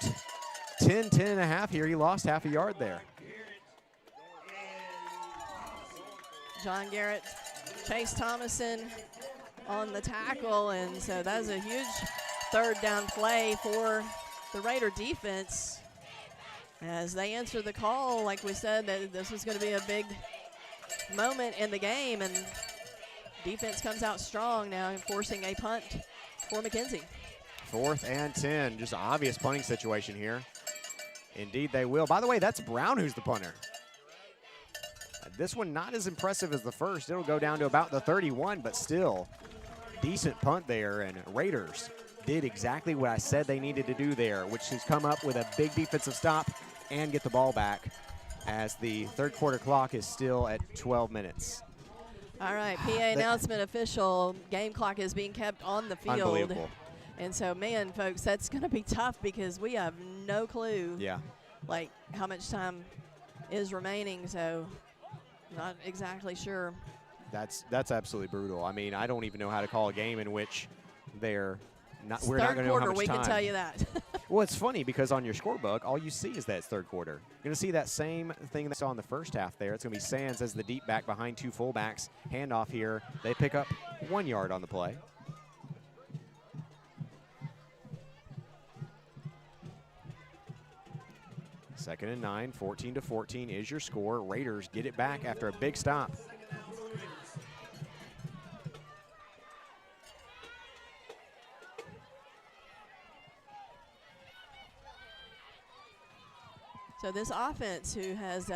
Speaker 7: 10 and a half here. He lost half a yard there.
Speaker 8: John Garrett, Chase Thomason on the tackle, and so that was a huge 3rd down play for the Raider defense as they answer the call. Like we said, that this was going to be a big moment in the game, and defense comes out strong now, forcing a punt for McKenzie.
Speaker 7: 4th and 10, just an obvious punting situation here. Indeed they will. By the way, that's Brown who's the punter. This one not as impressive as the first. It'll go down to about the 31, but still decent punt there, and Raiders did exactly what I said they needed to do there, which is come up with a big defensive stop and get the ball back as the 3rd quarter clock is still at 12 minutes.
Speaker 8: All right, PA announcement official, game clock is being kept on the field.
Speaker 7: Unbelievable.
Speaker 8: And so, man, folks, that's going to be tough because we have no clue, like, how much time is remaining. So, not exactly sure.
Speaker 7: That's absolutely brutal. I mean, I don't even know how to call a game in which we're not going to know how much time.
Speaker 8: We can tell you that.
Speaker 7: Well, it's funny because on your scorebook, all you see is that it's 3rd quarter. You're going to see that same thing that saw in the first half there. It's going to be Sands as the deep back behind 2 fullbacks. Handoff here. They pick up 1 yard on the play. 2nd and 9, 14-14 is your score. Raiders get it back after a big stop.
Speaker 8: So this offense, who has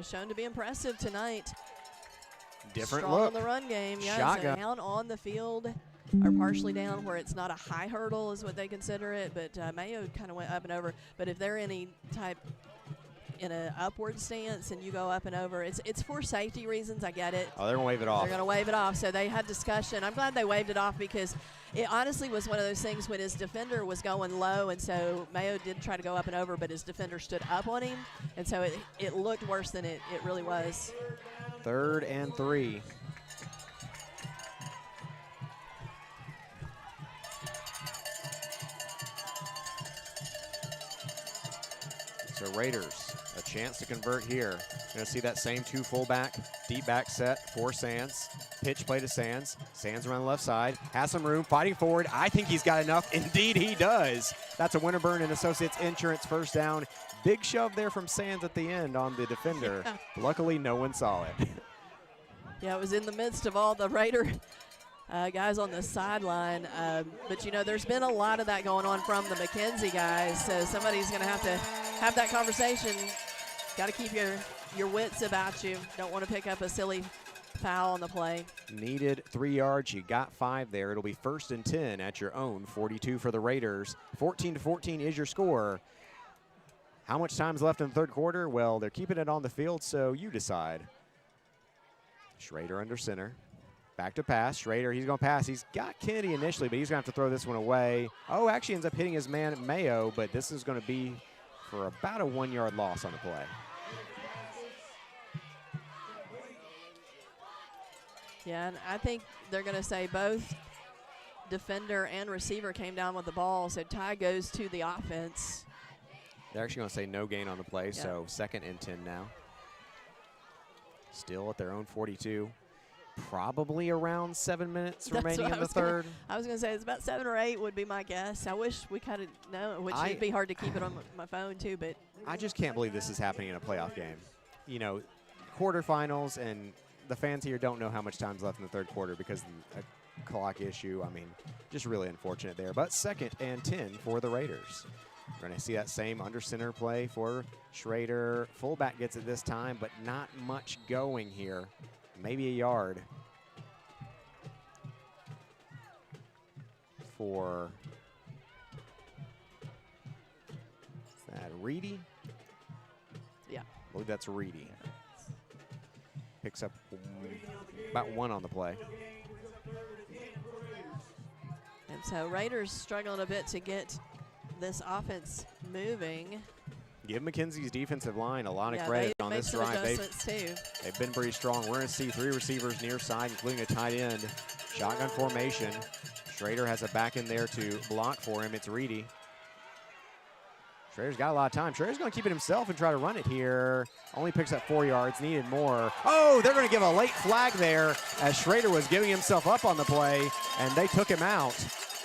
Speaker 8: shown to be impressive tonight,
Speaker 7: Different
Speaker 8: strong
Speaker 7: look.
Speaker 8: in the run game. Yeah,
Speaker 7: Shotgun.
Speaker 8: so down on the field, or partially down, where it's not a high hurdle is what they consider it. But Mayo kind of went up and over. But if they're any type in an upward stance and you go up and over, it's for safety reasons. I get it.
Speaker 7: Oh, they're going to wave it off.
Speaker 8: They're going to wave it off. So they had discussion. I'm glad they waved it off, because it honestly was one of those things when his defender was going low, and so Mayo did try to go up and over, but his defender stood up on him, and so it looked worse than it really was.
Speaker 7: 3rd and 3. So Raiders, a chance to convert here. Going to see that same 2 fullback, deep back set for Sands. Pitch play to Sands. Sands around the left side, has some room, fighting forward. I think he's got enough. Indeed he does. That's a Winterburn and Associates Insurance first down. Big shove there from Sands at the end on the defender.
Speaker 8: Yeah.
Speaker 7: Luckily, no one saw it.
Speaker 8: Yeah, it was in the midst of all the Raider guys on the sideline. But, there's been a lot of that going on from the McKenzie guys, so somebody's going to have that conversation. Got to keep your wits about you. Don't want to pick up a silly foul on the play.
Speaker 7: Needed 3 yards. You got 5 there. It'll be 1st and 10 at your own 42 for the Raiders. 14-14 is your score. How much time's left in the 3rd quarter? Well, they're keeping it on the field, so you decide. Schrader under center. Back to pass. Schrader, he's going to pass. He's got Kennedy initially, but he's going to have to throw this one away. Oh, actually ends up hitting his man Mayo, but this is going to be for about a 1-yard loss on the play.
Speaker 8: Yeah, and I think they're going to say both defender and receiver came down with the ball, so tie goes to the offense.
Speaker 7: They're actually going to say no gain on the play, so 2nd and 10 now. Still at their own 42. Probably around 7 minutes remaining in the 3rd.
Speaker 8: I was going to say it's about 7 or 8 would be my guess. I wish we kind of know, which would be hard to keep it on my phone too. But
Speaker 7: I just can't believe this is happening in a playoff game. Quarterfinals, and the fans here don't know how much time's left in the 3rd quarter because of a clock issue. I mean, just really unfortunate there. But 2nd and 10 for the Raiders. We're going to see that same under center play for Schrader. Fullback gets it this time, but not much going here. Maybe a yard for, is that Reedy?
Speaker 8: Yeah.
Speaker 7: I believe that's Reedy. Picks up about 1 on the play.
Speaker 8: And so Raiders struggling a bit to get this offense moving.
Speaker 7: Give McKenzie's defensive line a lot of
Speaker 8: Yeah,
Speaker 7: credit
Speaker 8: they
Speaker 7: on
Speaker 8: make
Speaker 7: this
Speaker 8: some
Speaker 7: drive.
Speaker 8: adjustments too.
Speaker 7: They've been pretty strong. We're going to see 3 receivers near side, including a tight end. Shotgun formation. Schrader has a back in there to block for him. It's Reedy. Schrader's got a lot of time. Schrader's going to keep it himself and try to run it here. Only picks up 4 yards, needed more. Oh, they're going to give a late flag there as Schrader was giving himself up on the play, and they took him out.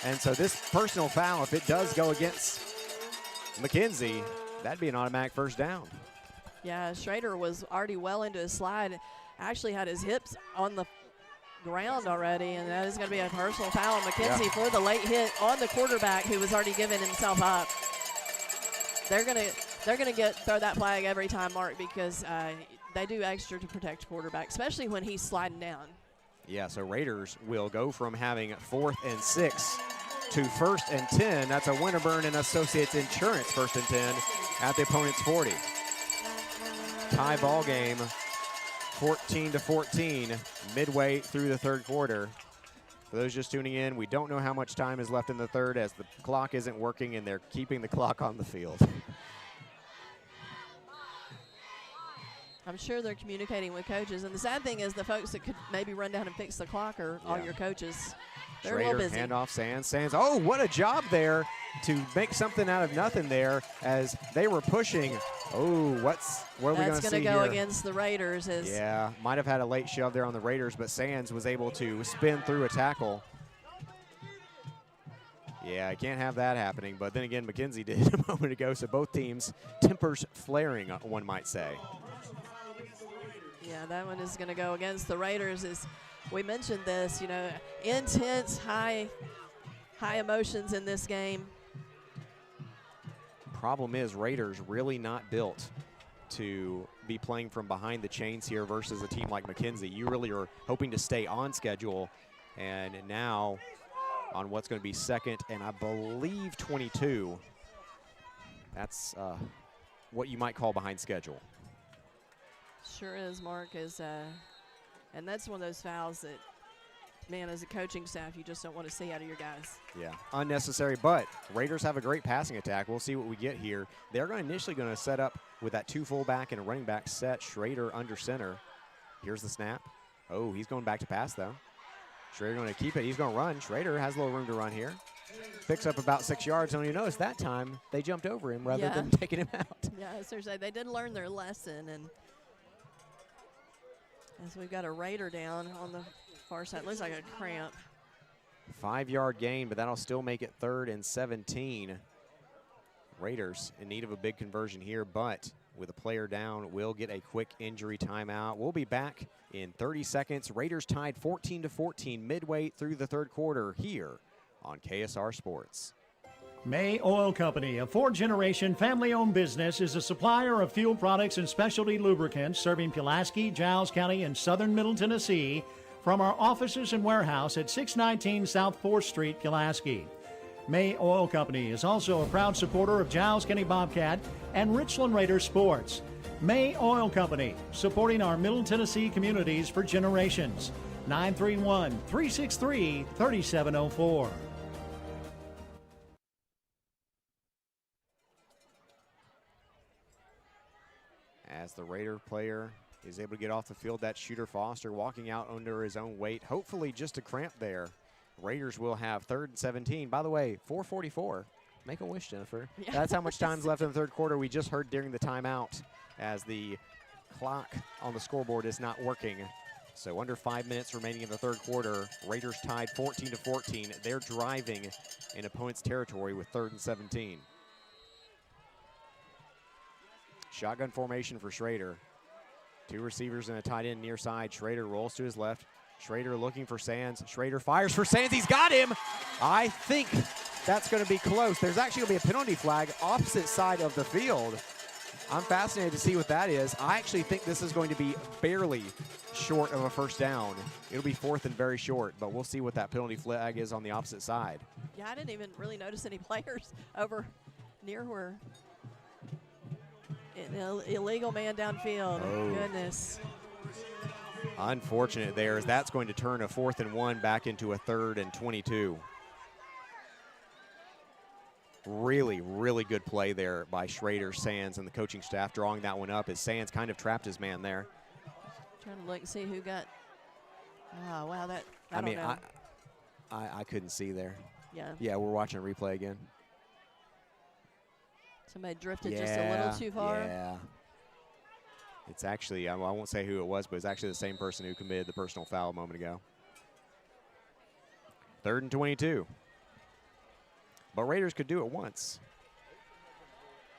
Speaker 7: And so this personal foul, if it does go against McKenzie, that'd be an automatic first down.
Speaker 8: Yeah, Schrader was already well into his slide. Actually had his hips on the ground already, and that is going to be a personal foul on McKenzie for the late hit on the quarterback who was already giving himself up. They're gonna throw that flag every time, Mark, because they do extra to protect quarterback, especially when he's sliding down.
Speaker 7: Yeah, so Raiders will go from having 4th and 6 to 1st and 10. That's a Winterburn and Associates Insurance 1st and 10 at the opponent's 40. Tie ball game, 14-14, midway through the 3rd quarter. For those just tuning in, we don't know how much time is left in the 3rd as the clock isn't working and they're keeping the clock on the field.
Speaker 8: I'm sure they're communicating with coaches, and the sad thing is the folks that could maybe run down and fix the clock are all your coaches. They're
Speaker 7: Schrader,
Speaker 8: a little busy.
Speaker 7: handoff, Sands. Oh, what a job there to make something out of nothing there as they were pushing. Oh, what are we going to see here?
Speaker 8: That's going to go against the Raiders.
Speaker 7: Yeah, might have had a late shove there on the Raiders, but Sands was able to spin through a tackle. Yeah, I can't have that happening, but then again, McKenzie did a moment ago, so both teams, tempers flaring, one might say.
Speaker 8: Yeah, that one is going to go against the Raiders. As we mentioned this, you know, intense, high emotions in this game.
Speaker 7: Problem is, Raiders really not built to be playing from behind the chains here versus a team like McKenzie. You really are hoping to stay on schedule, and now on what's going to be second and I believe 22. That's what you might call behind schedule.
Speaker 8: Sure is, Mark. And that's one of those fouls that, man, as a coaching staff, you just don't want to see out of your guys.
Speaker 7: Yeah, unnecessary, but Raiders have a great passing attack. We'll see what we get here. They're initially going to set up with that 2 fullback and a running back set. Schrader under center. Here's the snap. Oh, he's going back to pass, though. Schrader going to keep it. He's going to run. Schrader has a little room to run here. Picks up about 6 yards. And you notice that time they jumped over him rather than taking him out.
Speaker 8: Yeah, seriously, they did learn their lesson. And as we've got a Raider down on the far side, looks like a cramp.
Speaker 7: 5-yard gain, but that'll still make it 3rd and 17. Raiders in need of a big conversion here, but with a player down, we'll get a quick injury timeout. We'll be back in 30 seconds. Raiders tied 14-14 midway through the 3rd quarter here on KSR Sports.
Speaker 1: May Oil Company, a 4th-generation family-owned business, is a supplier of fuel products and specialty lubricants serving Pulaski, Giles County, and southern Middle Tennessee from our offices and warehouse at 619 South 4th Street, Pulaski. May Oil Company is also a proud supporter of Giles County Bobcat and Richland Raiders sports. May Oil Company, supporting our Middle Tennessee communities for generations. 931-363-3704.
Speaker 7: As the Raider player is able to get off the field, that Shooter Foster walking out under his own weight, hopefully just a cramp there. Raiders will have 3rd and 17. By the way, 4:44. Make a wish, Jennifer.
Speaker 8: Yeah.
Speaker 7: That's how much time's left in the 3rd quarter. We just heard during the timeout as the clock on the scoreboard is not working. So under 5 minutes remaining in the 3rd quarter, Raiders tied 14-14. They're driving in opponent's territory with 3rd and 17. Shotgun formation for Schrader. 2 receivers and a tight end near side. Schrader rolls to his left. Schrader looking for Sands. Schrader fires for Sands. He's got him. I think that's going to be close. There's actually going to be a penalty flag opposite side of the field. I'm fascinated to see what that is. I actually think this is going to be barely short of a 1st down. It'll be 4th and very short, but we'll see what that penalty flag is on the opposite side.
Speaker 8: Yeah, I didn't even really notice any players over near where an illegal man downfield.
Speaker 7: Oh.
Speaker 8: Goodness.
Speaker 7: Unfortunate there, as that's going to turn a 4th and 1 back into a 3rd and 22. Really, really good play there by Schrader, Sands, and the coaching staff drawing that one up as Sands kind of trapped his man there.
Speaker 8: Trying to look and see who got. Oh, wow, that.
Speaker 7: I couldn't see there.
Speaker 8: Yeah.
Speaker 7: Yeah, we're watching a replay again.
Speaker 8: Somebody drifted just a little too far.
Speaker 7: Yeah. It's actually, I won't say who it was, but it's actually the same person who committed the personal foul a moment ago. 3rd and 22. But Raiders could do it once.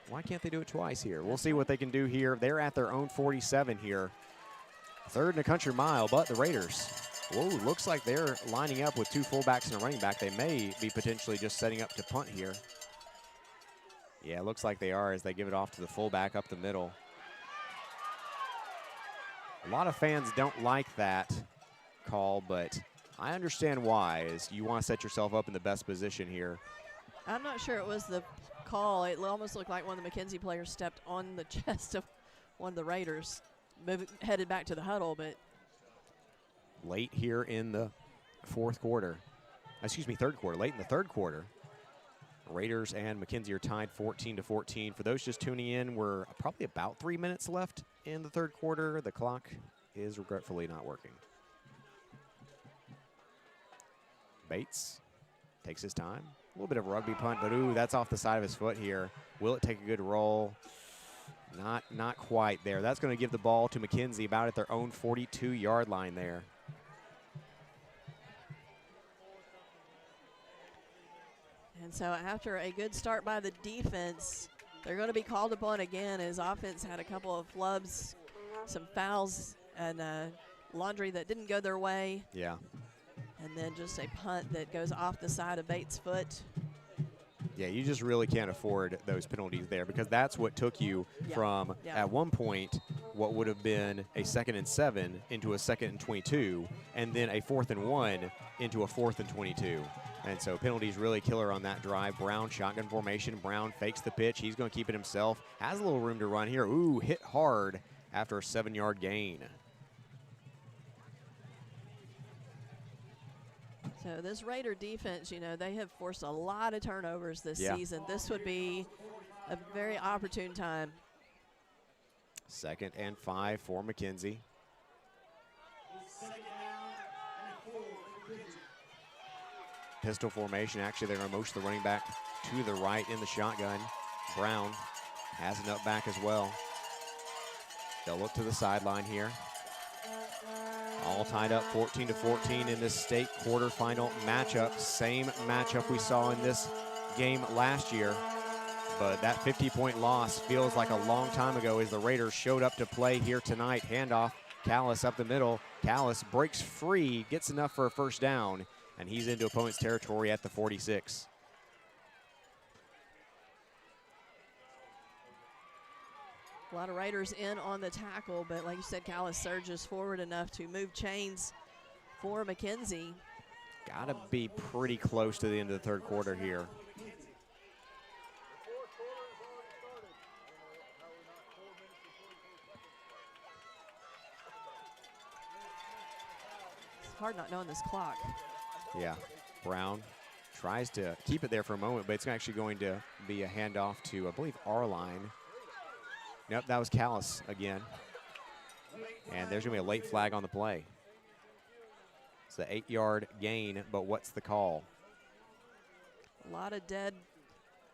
Speaker 7: Why can't they do it twice here? We'll see what they can do here. They're at their own 47 here. 3rd and a country mile, but the Raiders, whoa, looks like they're lining up with 2 fullbacks and a running back. They may be potentially just setting up to punt here. Yeah, it looks like they are as they give it off to the fullback up the middle. A lot of fans don't like that call, but I understand why, as you want to set yourself up in the best position here.
Speaker 8: I'm not sure it was the call. It almost looked like one of the McKenzie players stepped on the chest of one of the Raiders, headed back to the huddle, but.
Speaker 7: Late here in the 4th quarter. Excuse me, 3rd quarter. Late in the 3rd quarter. Raiders and McKenzie are tied 14-14. For those just tuning in, we're probably about 3 minutes left in the 3rd quarter. The clock is regretfully not working. Bates takes his time. A little bit of a rugby punt, but ooh, that's off the side of his foot here. Will it take a good roll? Not quite there. That's going to give the ball to McKenzie about at their own 42-yard line there.
Speaker 8: And so after a good start by the defense, they're going to be called upon again as offense had a couple of flubs, some fouls, and laundry that didn't go their way.
Speaker 7: Yeah.
Speaker 8: And then just a punt that goes off the side of Bates' foot.
Speaker 7: Yeah, you just really can't afford those penalties there because that's what took you from, at one point, what would have been a 2nd and 7 into a 2nd and 22, and then a 4th and 1 into a 4th and 22. And so penalties really killer on that drive. Brown, shotgun formation. Brown fakes the pitch. He's going to keep it himself. Has a little room to run here. Ooh, hit hard after a 7-yard gain.
Speaker 8: So this Raider defense, you know, they have forced a lot of turnovers this season. This would be a very opportune time.
Speaker 7: 2nd and 5 for McKenzie. Pistol formation. Actually, they're going to motion the running back to the right in the shotgun. Brown has an up back as well. They'll look to the sideline here. All tied up 14-14 in this state quarterfinal matchup. Same matchup we saw in this game last year. But that 50-point loss feels like a long time ago as the Raiders showed up to play here tonight. Handoff, Callis up the middle. Callis breaks free, gets enough for a first down, and he's into opponent's territory at the 46.
Speaker 8: A lot of Raiders in on the tackle, but like you said, Callis surges forward enough to move chains for McKenzie.
Speaker 7: Got to be pretty close to the end of the 3rd quarter here.
Speaker 8: It's hard not knowing this clock.
Speaker 7: Yeah, Brown tries to keep it there for a moment, but it's actually going to be a handoff to, I believe, R-line. Nope, that was Callis again. And there's going to be a late flag on the play. It's an 8-yard gain, but what's the call?
Speaker 8: A lot of dead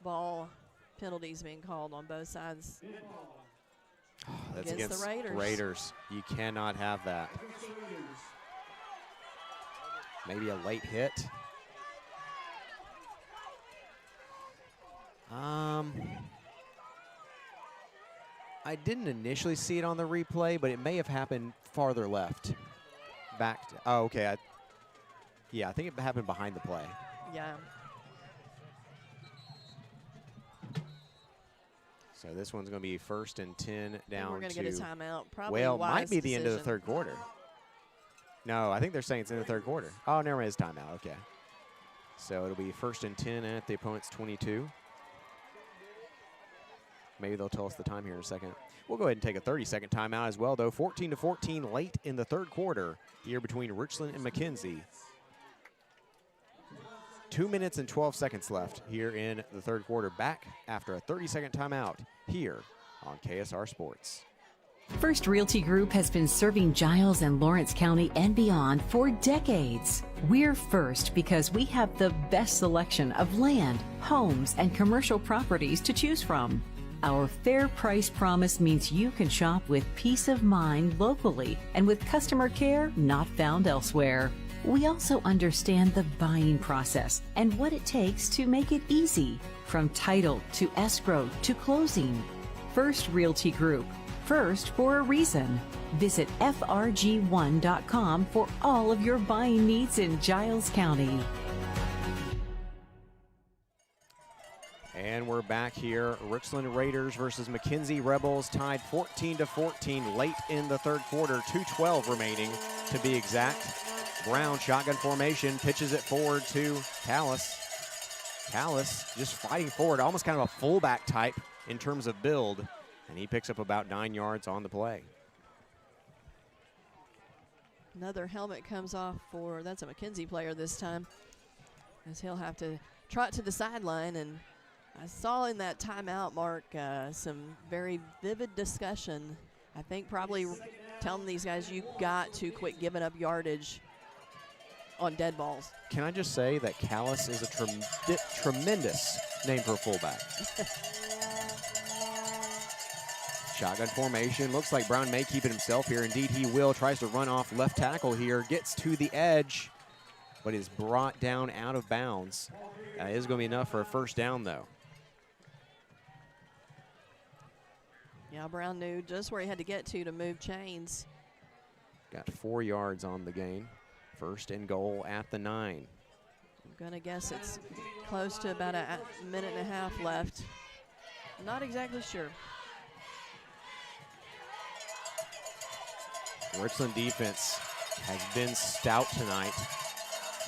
Speaker 8: ball penalties being called on both sides.
Speaker 7: That's
Speaker 8: against the Raiders.
Speaker 7: Raiders. You cannot have that. Maybe a late hit. I didn't initially see it on the replay, but it may have happened farther left. Back to, oh, okay. I think it happened behind the play.
Speaker 8: Yeah.
Speaker 7: So this one's going to be 1st and 10 down.
Speaker 8: We're going to get a timeout. Probably
Speaker 7: well, might be the
Speaker 8: decision.
Speaker 7: end of the 3rd quarter. No, I think they're saying it's in the 3rd quarter. Oh, never mind, it's timeout. Okay. So it'll be 1st and 10 at the opponent's 22. Maybe they'll tell us the time here in a second. We'll go ahead and take a 30-second timeout as well, though. 14-14 late in the 3rd quarter here between Richland and McKenzie. 2 minutes and 12 seconds left here in the 3rd quarter. Back after a 30-second timeout here on KSR Sports.
Speaker 15: First Realty Group has been serving Giles and Lawrence County and beyond for decades. We're first because we have the best selection of land, homes, and commercial properties to choose from. Our fair price promise means you can shop with peace of mind locally and with customer care not found elsewhere. We also understand the buying process and what it takes to make it easy, from title to escrow to closing. First Realty Group. First for a reason. Visit frg1.com for all of your buying needs in Giles County.
Speaker 7: And we're back here. Richland Raiders versus McKenzie Rebels, tied 14-14 late in the 3rd quarter. 2:12 remaining to be exact. Brown, shotgun formation, pitches it forward to Callis. Callis just fighting forward, almost kind of a fullback type in terms of build. And he picks up about 9 yards on the play.
Speaker 8: Another helmet comes off for, that's a McKenzie player this time, as he'll have to trot to the sideline. And I saw in that timeout, Mark, some very vivid discussion. I think probably telling these guys you got to quit giving up yardage on dead balls.
Speaker 7: Can I just say that Callis is a tremendous name for a fullback. Shotgun formation. Looks like Brown may keep it himself here. Indeed, he will. Tries to run off left tackle here. Gets to the edge. but is brought down out of bounds. Is going to be enough for a first down, though.
Speaker 8: Yeah, Brown knew just where he had to get to move chains.
Speaker 7: Got 4 yards on the gain. First and goal at the 9.
Speaker 8: I'm going to guess it's close to about a minute and a half left. Not exactly sure.
Speaker 7: Richland defense has been stout tonight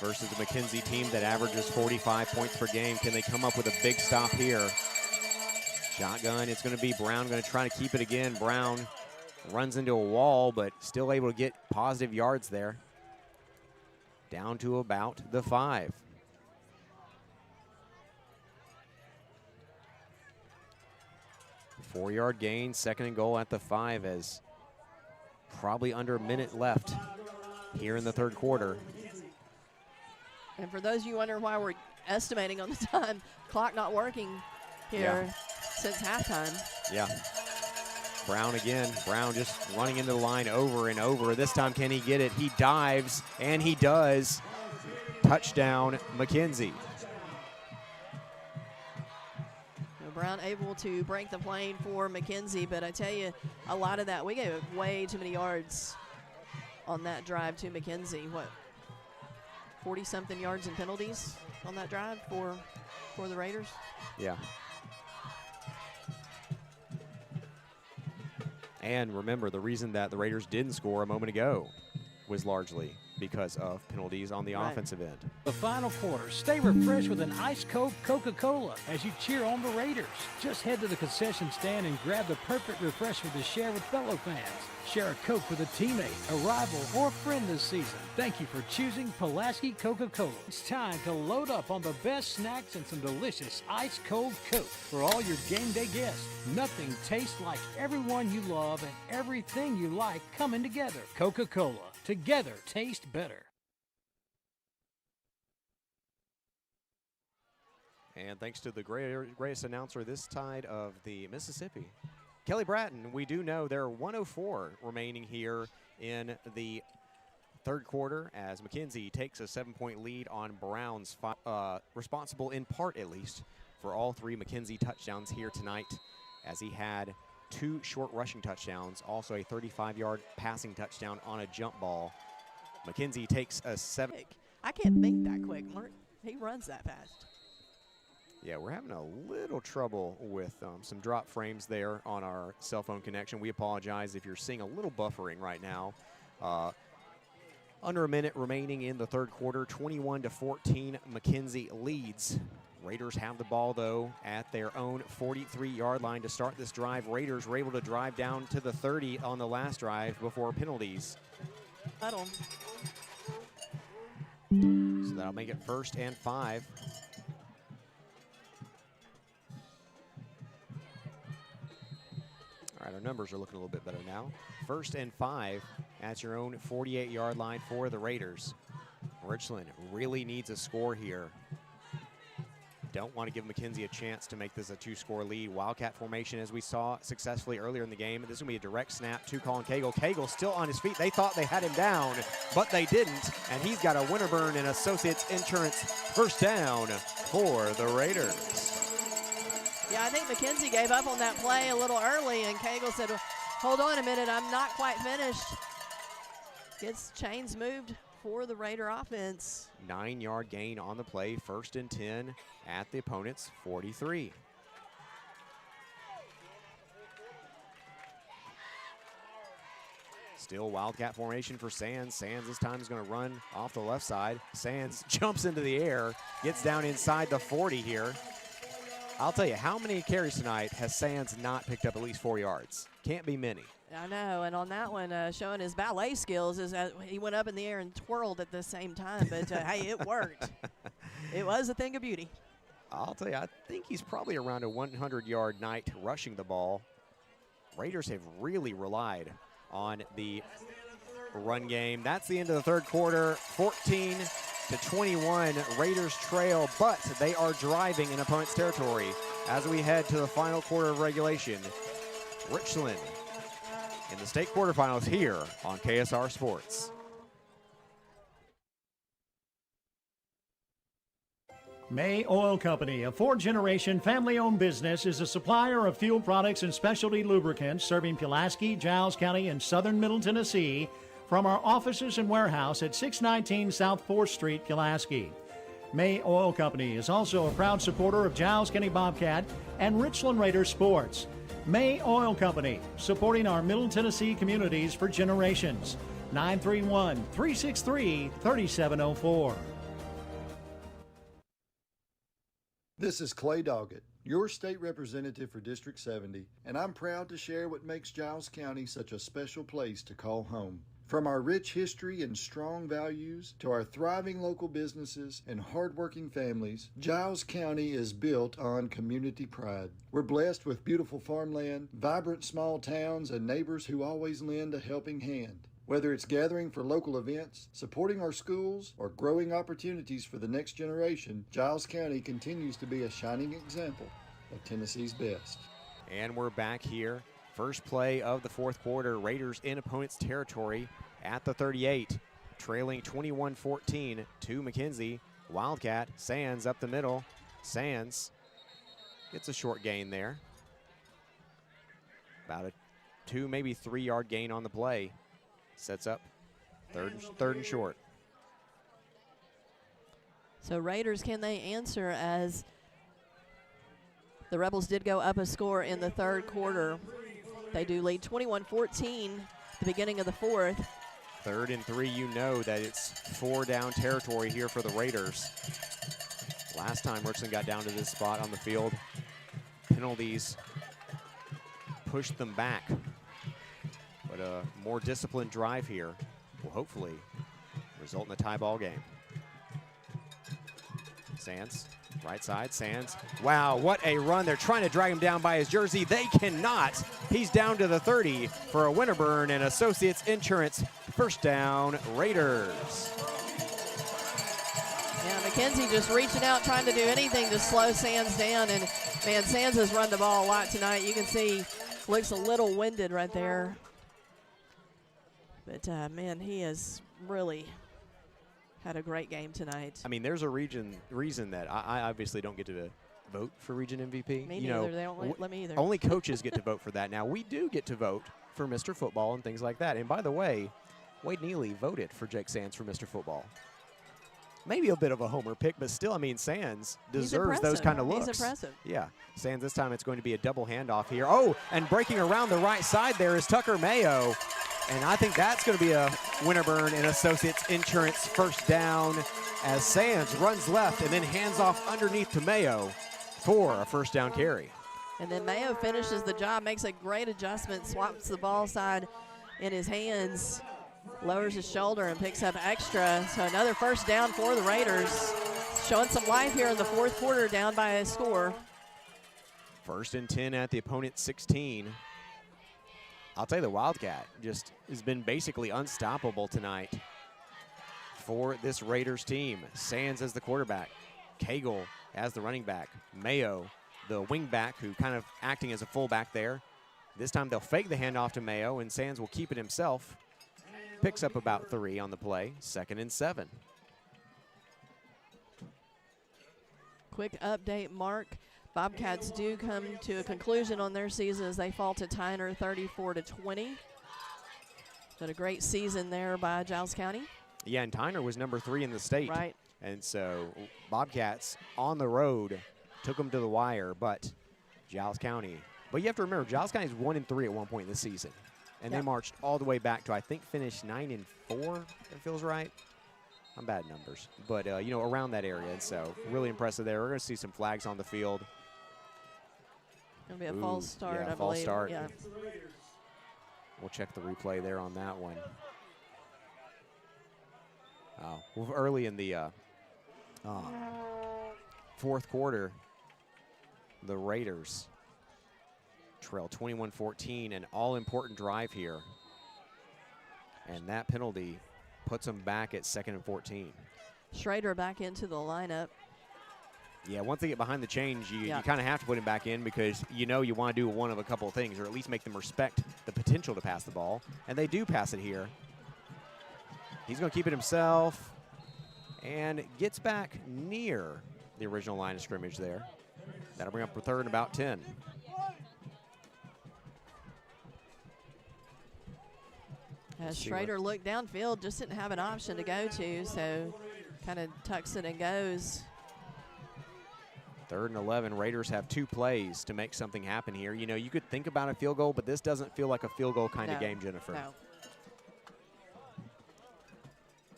Speaker 7: versus the McKenzie team that averages 45 points per game. Can they come up with a big stop here? Shotgun, it's going to be Brown going to try to keep it again. Brown runs into a wall, but still able to get positive yards there. Down to about the 5. Four-yard gain, second and goal at the 5 as probably under a minute left here in the third quarter.
Speaker 8: And for those of you wondering why we're estimating on the time, clock not working here since halftime.
Speaker 7: Yeah. Brown again. Brown just running into the line over and over. This time, can he get it? He dives, and he does. Touchdown, McKenzie.
Speaker 8: Brown able to break the plane for McKenzie, but I tell you, a lot of that, we gave way too many yards on that drive to McKenzie. What, 40-something yards in penalties on that drive for the Raiders?
Speaker 7: Yeah. And remember, the reason that the Raiders didn't score a moment ago was largely because of penalties on the offensive end.
Speaker 16: The final quarter. Stay refreshed with an ice-cold Coca-Cola as you cheer on the Raiders. Just head to the concession stand and grab the perfect refreshment to share with fellow fans. Share a Coke with a teammate, a rival, or a friend this season. Thank you for choosing Pulaski Coca-Cola. It's time to load up on the best snacks and some delicious ice-cold Coke for all your game day guests. Nothing tastes like everyone you love and everything you like coming together. Coca-Cola. Together, taste better.
Speaker 7: And thanks to the greatest announcer this side of the Mississippi, Kelly Bratton. We do know there are 104 remaining here in the third quarter as McKenzie takes a 7-point lead on Browns, responsible in part at least for all 3 McKenzie touchdowns here tonight, as he had 2 short rushing touchdowns, also a 35-yard passing touchdown on a jump ball. McKenzie takes a 7.
Speaker 8: I can't think that quick, Mark. He runs that fast.
Speaker 7: Yeah, we're having a little trouble with some drop frames there on our cell phone connection. We apologize if you're seeing a little buffering right now. Under a minute remaining in the third quarter, 21-14, McKenzie leads. Raiders have the ball, though, at their own 43-yard line to start this drive. Raiders were able to drive down to the 30 on the last drive before penalties.
Speaker 8: Huddle.
Speaker 7: So that'll make it first and 5. All right, our numbers are looking a little bit better now. First and 5 at your own 48-yard line for the Raiders. Richland really needs a score here. Don't want to give McKenzie a chance to make this a 2-score lead. Wildcat formation, as we saw successfully earlier in the game. This is going to be a direct snap to Colin Cagle. Cagle still on his feet. They thought they had him down, but they didn't. And he's got a Winterburn and Associates Insurance first down for the Raiders.
Speaker 8: Yeah, I think McKenzie gave up on that play a little early, and Cagle said, hold on a minute, I'm not quite finished. Gets chains moved for the Raider offense.
Speaker 7: 9-yard gain on the play, first and 10 at the opponent's 43. Still Wildcat formation for Sands. Sands this time is going to run off the left side. Sands jumps into the air, gets down inside the 40 here. I'll tell you, how many carries tonight has Sands not picked up at least 4 yards? Can't be many.
Speaker 8: I know, and on that one, showing his ballet skills, is that he went up in the air and twirled at the same time, but hey, it worked. It was a thing of beauty.
Speaker 7: I'll tell you, I think he's probably around a 100-yard night rushing the ball. Raiders have really relied on the run game. That's the end of the third quarter, 14-21. Raiders trail, but they are driving in opponent's territory as we head to the final quarter of regulation. Richland in the state quarterfinals here on KSR Sports.
Speaker 1: May Oil Company, a four-generation family-owned business, is a supplier of fuel products and specialty lubricants serving Pulaski, Giles County, and southern Middle Tennessee from our offices and warehouse at 619 South 4th Street, Pulaski. May Oil Company is also a proud supporter of Giles County Bobcat and Richland Raiders sports. May Oil Company, supporting our Middle Tennessee communities for generations. 931-363-3704.
Speaker 2: This is Clay Doggett, your state representative for District 70, and I'm proud to share what makes Giles County such a special place to call home. From our rich history and strong values to our thriving local businesses and hardworking families, Giles County is built on community pride. We're blessed with beautiful farmland, vibrant small towns, and neighbors who always lend a helping hand. Whether it's gathering for local events, supporting our schools, or growing opportunities for the next generation, Giles County continues to be a shining example of Tennessee's best.
Speaker 7: And we're back here. First play of the fourth quarter. Raiders in opponent's territory at the 38, trailing 21-14 to McKenzie. Wildcat, Sands up the middle. Sands gets a short gain there. About a 2, maybe 3 yard gain on the play. Sets up third and short.
Speaker 8: So Raiders, can they answer, as the Rebels did go up a score in the third quarter? They do lead 21-14 at the beginning of the fourth.
Speaker 7: 3rd and 3, you know that it's 4 down territory here for the Raiders. Last time Richland got down to this spot on the field, penalties pushed them back. But a more disciplined drive here will hopefully result in a tie ball game. Sands, right side, Sands. Wow, what a run. They're trying to drag him down by his jersey. They cannot. He's down to the 30 for a Winterburn and Associates Insurance first down, Raiders.
Speaker 8: Yeah, McKenzie just reaching out, trying to do anything to slow Sands down. And, man, Sands has run the ball a lot tonight. You can see looks a little winded right there. But, man, he has really had a great game tonight.
Speaker 7: I mean, there's a reason that I obviously don't get to vote for region MVP.
Speaker 8: Me neither. They don't let me either.
Speaker 7: Only coaches get to vote for that. Now, we do get to vote for Mr. Football and things like that. And by the way, Wade Neely voted for Jake Sands for Mr. Football. Maybe a bit of a homer pick, but still, I mean, Sands deserves those kind of looks.
Speaker 8: He's impressive.
Speaker 7: Yeah. Sands, this time it's going to be a double handoff here. Oh, and breaking around the right side there is Tucker Mayo. And I think that's going to be a Winterburn and Associates Insurance first down as Sands runs left and then hands off underneath to Mayo for a first down carry.
Speaker 8: And then Mayo finishes the job, makes a great adjustment, swaps the ball side in his hands, lowers his shoulder and picks up extra. So another first down for the Raiders. Showing some life here in the fourth quarter, down by a score.
Speaker 7: 1st and 10 at the opponent's 16. I'll tell you, the Wildcat just has been basically unstoppable tonight for this Raiders team. Sands as the quarterback, Cagle as the running back, Mayo, the wing back, who kind of acting as a fullback there. This time they'll fake the handoff to Mayo, and Sands will keep it himself. Picks up about 3 on the play, 2nd and 7.
Speaker 8: Quick update, Mark. Bobcats do come to a conclusion on their season as they fall to Tyner 34-20. But a great season there by Giles County.
Speaker 7: Yeah, and Tyner was number 3 in the state.
Speaker 8: Right.
Speaker 7: And so Bobcats on the road took them to the wire, but Giles County. But you have to remember, Giles County is 1-3 at one point this season. And they marched all the way back to, I think, finish 9-4, it feels right. I'm bad at numbers. But, you know, around that area. And so really impressive there. We're going to see some flags on the field.
Speaker 8: Going to be a false start, I believe.
Speaker 7: False start.
Speaker 8: Yeah.
Speaker 7: We'll check the replay there on that one. Well, early in the fourth quarter, the Raiders trail 21-14, an all-important drive here. And that penalty puts them back at 2nd and 14.
Speaker 8: Schrader back into the lineup.
Speaker 7: Yeah, once they get behind the chains, you kind of have to put him back in because you know you want to do one of a couple of things, or at least make them respect the potential to pass the ball. And they do pass it here. He's going to keep it himself and gets back near the original line of scrimmage there. That'll bring up a 3rd and about 10.
Speaker 8: As Schrader looked downfield, just didn't have an option to go to, so kind of tucks it and goes.
Speaker 7: 3rd and 11. Raiders have 2 plays to make something happen here. You know, you could think about a field goal, but this doesn't feel like a field goal kind of game, Jennifer.
Speaker 8: No.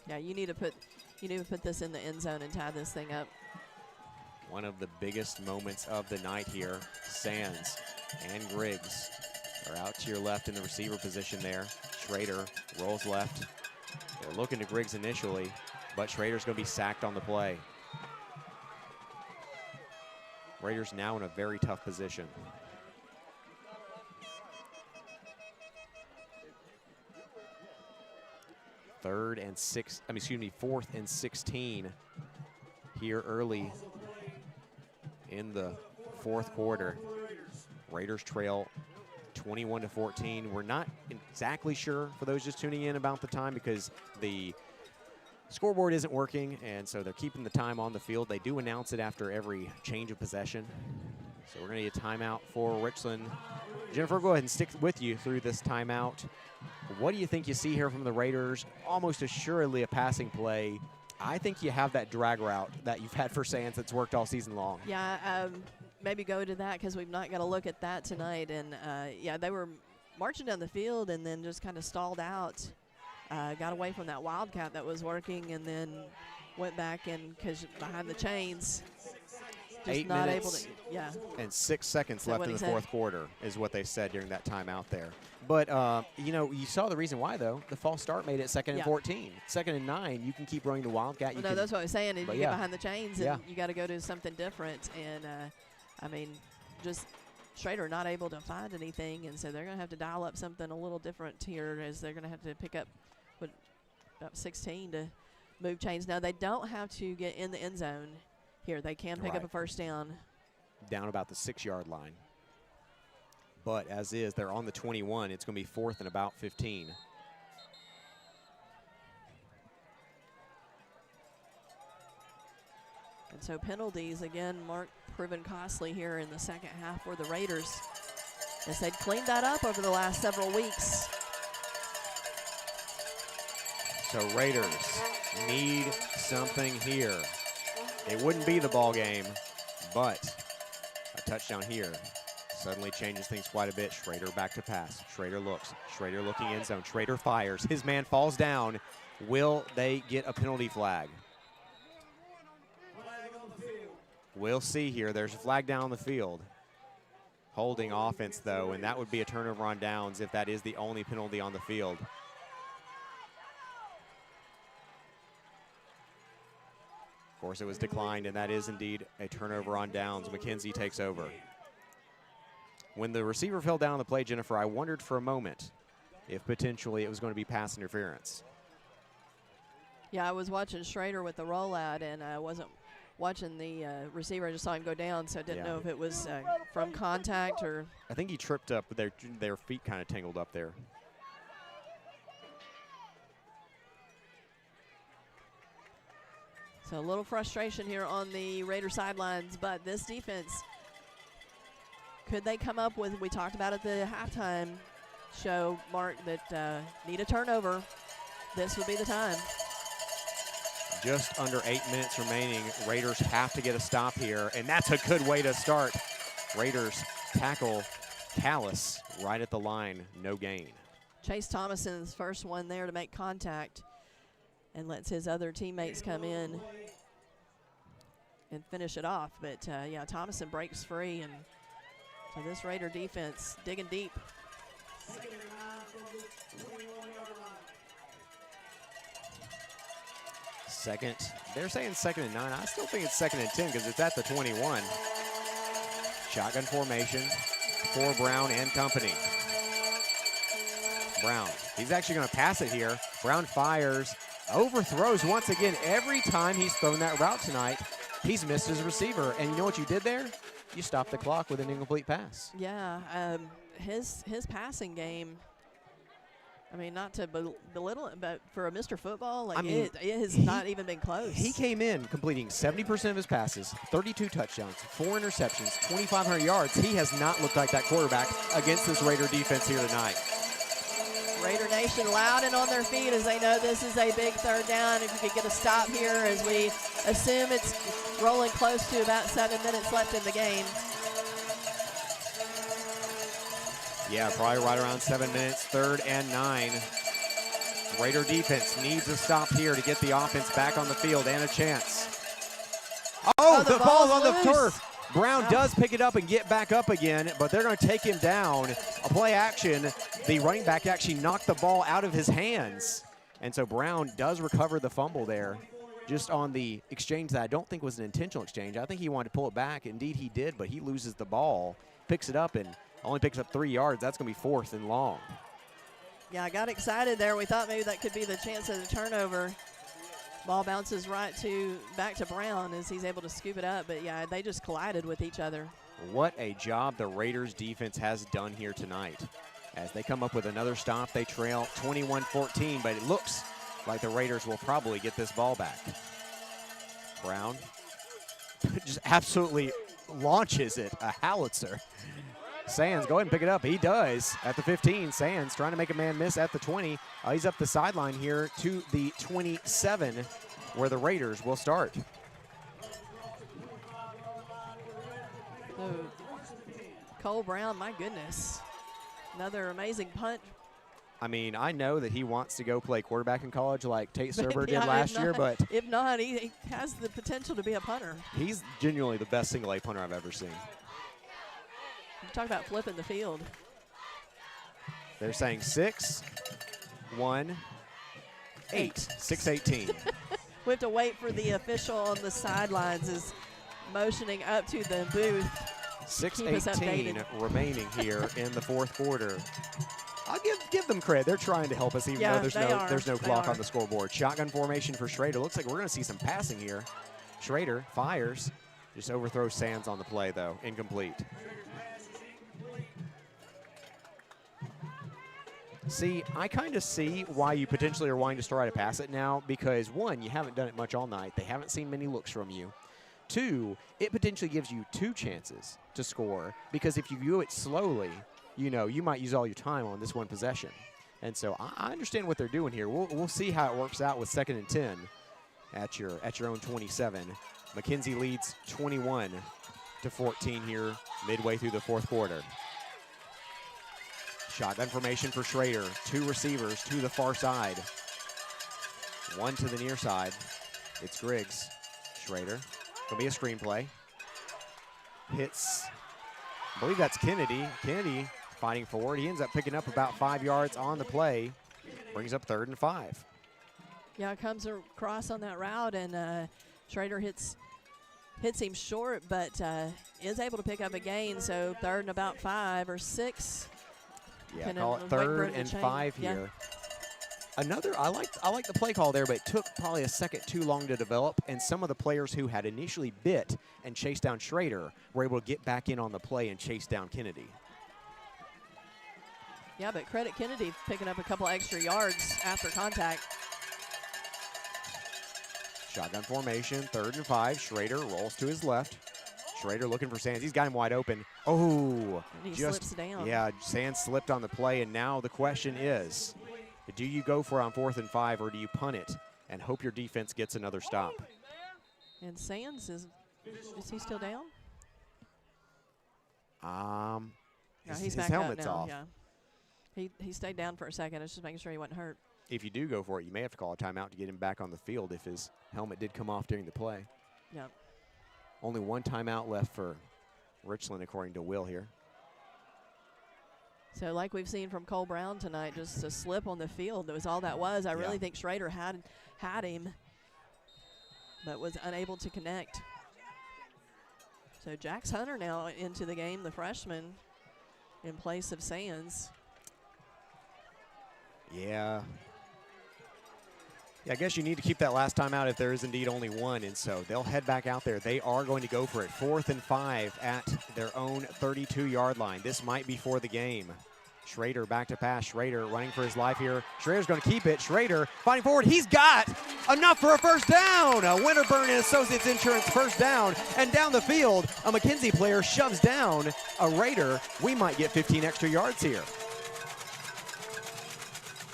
Speaker 8: Yeah, you need to put this in the end zone and tie this thing up.
Speaker 7: One of the biggest moments of the night here. Sands and Griggs are out to your left in the receiver position there. Schrader rolls left. They're looking to Griggs initially, but Schrader's going to be sacked on the play. Raiders now in a very tough position. Fourth and 16 here early in the 4th quarter. Raiders trail 21-14. We're not exactly sure, for those just tuning in, about the time because the scoreboard isn't working, and so they're keeping the time on the field. They do announce it after every change of possession. So we're going to get a timeout for Richland. Jennifer, go ahead and stick with you through this timeout. What do you think you see here from the Raiders? Almost assuredly a passing play. I think you have that drag route that you've had for Sands that's worked all season long.
Speaker 8: Yeah, maybe go to that because we've not got to look at that tonight. And, yeah, they were marching down the field and then just kind of stalled out. Got away from that wildcat that was working and then went back in because behind the chains. Just
Speaker 7: 8
Speaker 8: not
Speaker 7: minutes
Speaker 8: able to, yeah.
Speaker 7: and 6 seconds left in the 4th quarter is what they said during that timeout there. But, you know, you saw the reason why, though. The false start made it 2nd and 14. 2nd and 9, you can keep running the wildcat.
Speaker 8: No, that's what I was saying. If you get behind the chains, and you got to go to something different. And, I mean, just Schrader not able to find anything, and so they're going to have to dial up something a little different here as they're going to have to pick up about 16 to move chains. Now, they don't have to get in the end zone here. They can pick up a first down.
Speaker 7: Down about the 6-yard line. But as is, they're on the 21. It's going to be 4th and about 15.
Speaker 8: And so penalties, again, Mark, proven costly here in the second half for the Raiders, as they'd cleaned that up over the last several weeks.
Speaker 7: So Raiders need something here. It wouldn't be the ball game, but a touchdown here suddenly changes things quite a bit. Schrader back to pass. Schrader looks. Schrader looking end zone. Schrader fires. His man falls down. Will they get a penalty flag? We'll see here. There's a flag down the field. Holding offense, though, and that would be a turnover on downs if that is the only penalty on the field. Of course, it was declined, and that is indeed a turnover on downs. McKenzie takes over. When the receiver fell down on the play, Jennifer, I wondered for a moment if potentially it was going to be pass interference.
Speaker 8: Yeah, I was watching Schrader with the rollout, and I wasn't watching the receiver. I just saw him go down, so I didn't know if it was from contact or.
Speaker 7: I think he tripped up, but their feet kind of tangled up there.
Speaker 8: So a little frustration here on the Raider sidelines, but this defense, could they come up with, we talked about at the halftime show, Mark, that need a turnover. This would be the time.
Speaker 7: Just under 8 minutes remaining. Raiders have to get a stop here, and that's a good way to start. Raiders tackle Callis right at the line, no gain.
Speaker 8: Chase Thomason's first one there to make contact and lets his other teammates come in and finish it off. But, yeah, Thomason breaks free, and so this Raider defense digging deep.
Speaker 7: They're saying 2nd and 9. I still think it's 2nd and 10 because it's at the 21. Shotgun formation for Brown and company. Brown, he's actually going to pass it here. Brown fires, overthrows once again. Every time he's thrown that route tonight, he's missed his receiver. And you know what you did there? You stopped the clock with an incomplete pass.
Speaker 8: Yeah, his passing game, I mean, not to belittle it, but for a Mr. Football, like it has not even been close.
Speaker 7: He came in completing 70% of his passes, 32 touchdowns, 4 interceptions, 2,500 yards. He has not looked like that quarterback against this Raider defense here tonight.
Speaker 8: Raider Nation loud and on their feet as they know this is a big third down. If you could get a stop here as we assume it's rolling close to about 7 minutes left in the game.
Speaker 7: Yeah, probably right around 7 minutes, 3rd and 9. Raider defense needs a stop here to get the offense back on the field and a chance. Oh, the ball's on the turf. Brown does pick it up and get back up again, but they're going to take him down. A play action. The running back actually knocked the ball out of his hands. And so Brown does recover the fumble there just on the exchange that I don't think was an intentional exchange. I think he wanted to pull it back. Indeed, he did, but he loses the ball, picks it up, and only picks up 3 yards. That's going to be 4th and long.
Speaker 8: Yeah, I got excited there. We thought maybe that could be the chance of the turnover. Ball bounces back to Brown as he's able to scoop it up. But, yeah, they just collided with each other.
Speaker 7: What a job the Raiders defense has done here tonight. As they come up with another stop, they trail 21-14, but it looks like the Raiders will probably get this ball back. Brown just absolutely launches it, a howitzer. Sands, go ahead and pick it up. He does at the 15. Sands trying to make a man miss at the 20. He's up the sideline here to the 27, where the Raiders will start.
Speaker 8: Oh, Cole Brown, my goodness. Another amazing punt.
Speaker 7: I mean, I know that he wants to go play quarterback in college like Tate Serber did last year, but
Speaker 8: if not, he has the potential to be a punter.
Speaker 7: He's genuinely the best single-A punter I've ever seen.
Speaker 8: You talk about flipping the field.
Speaker 7: They're saying 6, 1, 8, 6-18.
Speaker 8: We have to wait for the official on the sidelines is motioning up to the booth.
Speaker 7: 6:18 remaining here in the 4th quarter. I'll give them credit. They're trying to help us even though there's no clock on the scoreboard. Shotgun formation for Schrader. Looks like we're going to see some passing here. Schrader fires. Just overthrows Sands on the play, though. Incomplete. See, I kind of see why you potentially are wanting to try to pass it now because, 1, you haven't done it much all night. They haven't seen many looks from you. 2, it potentially gives you 2 chances to score because if you do it slowly, you know, you might use all your time on this one possession. And so I understand what they're doing here. We'll see how it works out with 2nd and 10 at your own 27. McKenzie leads 21-14 here midway through the 4th quarter. Shotgun formation for Schrader. 2 receivers to the far side. 1 to the near side. It's Griggs. Schrader. Gonna be a screenplay. Hits, I believe that's Kennedy. Kennedy fighting forward. He ends up picking up about 5 yards on the play. Brings up 3rd and 5.
Speaker 8: Yeah, it comes across on that route, and Schrader hits him short, but is able to pick up a gain. So 3rd and about 5 or 6.
Speaker 7: Yeah, call it 3rd and 5 here. I like the play call there, but it took probably a second too long to develop, and some of the players who had initially bit and chased down Schrader were able to get back in on the play and chase down Kennedy.
Speaker 8: Yeah, but credit Kennedy picking up a couple extra yards after contact.
Speaker 7: Shotgun formation, 3rd and 5. Schrader rolls to his left. Schrader looking for Sands. He's got him wide open. Oh,
Speaker 8: and he slips down.
Speaker 7: Yeah, Sands slipped on the play, and now the question is, do you go for it on 4th and 5, or do you punt it and hope your defense gets another stop?
Speaker 8: And Sands is he still down?
Speaker 7: His
Speaker 8: back
Speaker 7: helmet's
Speaker 8: up now,
Speaker 7: off.
Speaker 8: Yeah. He stayed down for a second. I was just making sure he wasn't hurt.
Speaker 7: If you do go for it, you may have to call a timeout to get him back on the field if his helmet did come off during the play.
Speaker 8: Yep.
Speaker 7: Only 1 timeout left for Richland, according to Will here.
Speaker 8: So like we've seen from Cole Brown tonight, just a slip on the field. That was all that was. I really think Schrader had him, but was unable to connect. So Jax Hunter now into the game, the freshman, in place of Sands.
Speaker 7: Yeah, I guess you need to keep that last time out if there is indeed only 1, and so they'll head back out there. They are going to go for it. 4th and 5 at their own 32-yard line. This might be for the game. Schrader back to pass. Schrader running for his life here. Schrader's going to keep it. Schrader fighting forward. He's got enough for a first down. A Winterburn and Associates Insurance first down. And down the field, a McKenzie player shoves down a Raider. We might get 15 extra yards here.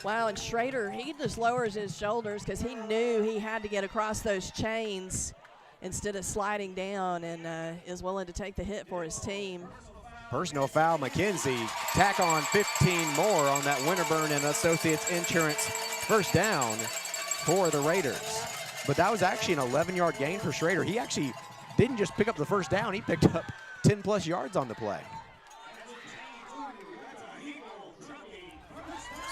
Speaker 8: Wow, and Schrader, he just lowers his shoulders because he knew he had to get across those chains instead of sliding down, and is willing to take the hit for his team.
Speaker 7: Personal foul, McKenzie. Tack on 15 more on that Winterburn and Associates Insurance first down for the Raiders. But that was actually an 11-yard gain for Schrader. He actually didn't just pick up the first down, he picked up 10-plus yards on the play.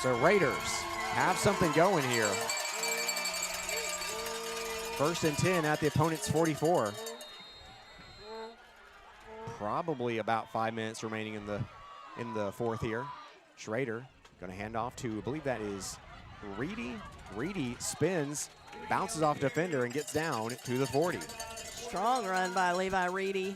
Speaker 7: So Raiders have something going here. First and 10 at the opponent's 44. Probably about 5 minutes remaining in the fourth here. Schrader going to hand off to, I believe that is Reedy. Reedy spins, bounces off defender, and gets down to the 40.
Speaker 8: Strong run by Levi Reedy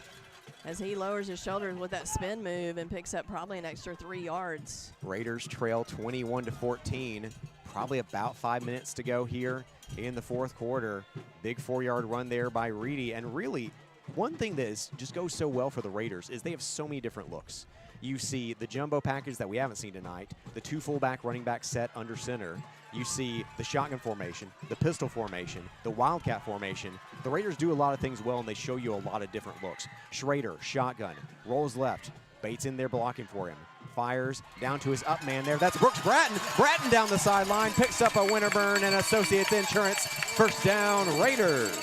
Speaker 8: as he lowers his shoulders with that spin move and picks up probably an extra 3 yards.
Speaker 7: Raiders trail 21-14. Probably about 5 minutes to go here in the fourth quarter. Big 4-yard run there by Reedy. And really, one thing that just goes so well for the Raiders is they have so many different looks. You see the jumbo package that we haven't seen tonight, the 2 fullback running back set under center. You see the shotgun formation, the pistol formation, the wildcat formation. The Raiders do a lot of things well, and they show you a lot of different looks. Schrader, shotgun, rolls left. Bates in there blocking for him. Fires down to his up man there. That's Brooks Bratton. Bratton down the sideline, picks up a Winterburn and Associates Insurance. First down, Raiders.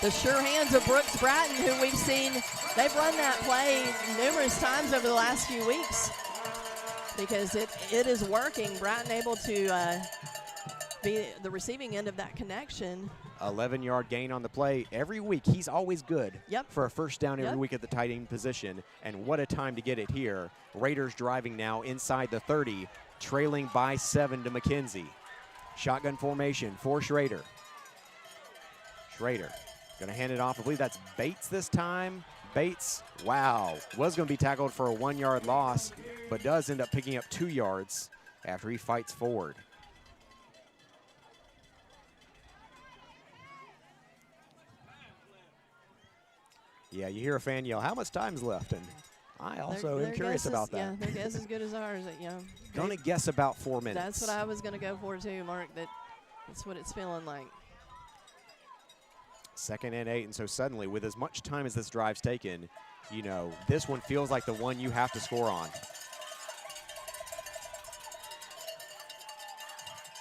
Speaker 8: The sure hands of Brooks Bratton, who we've seen, they've run that play numerous times over the last few weeks because it is working. Bratton able to be the receiving end of that connection.
Speaker 7: 11-yard gain on the play. Every week, he's always good
Speaker 8: Yep.
Speaker 7: for a first down every
Speaker 8: Yep.
Speaker 7: week at the tight end position. And what a time to get it here. Raiders driving now inside the 30, trailing by 7 to McKenzie. Shotgun formation for Schrader. Schrader going to hand it off. I believe that's Bates this time. Bates, wow, was going to be tackled for a 1-yard loss, but does end up picking up 2 yards after he fights forward. Yeah, you hear a fan yell, how much time's left? And I also am curious about that.
Speaker 8: Yeah, their guess is as good as ours.
Speaker 7: Going to guess about 4 minutes.
Speaker 8: That's what I was going to go for too, Mark. That's what it's feeling like.
Speaker 7: 2nd and 8, and so suddenly, with as much time as this drive's taken, you know, this one feels like the one you have to score on.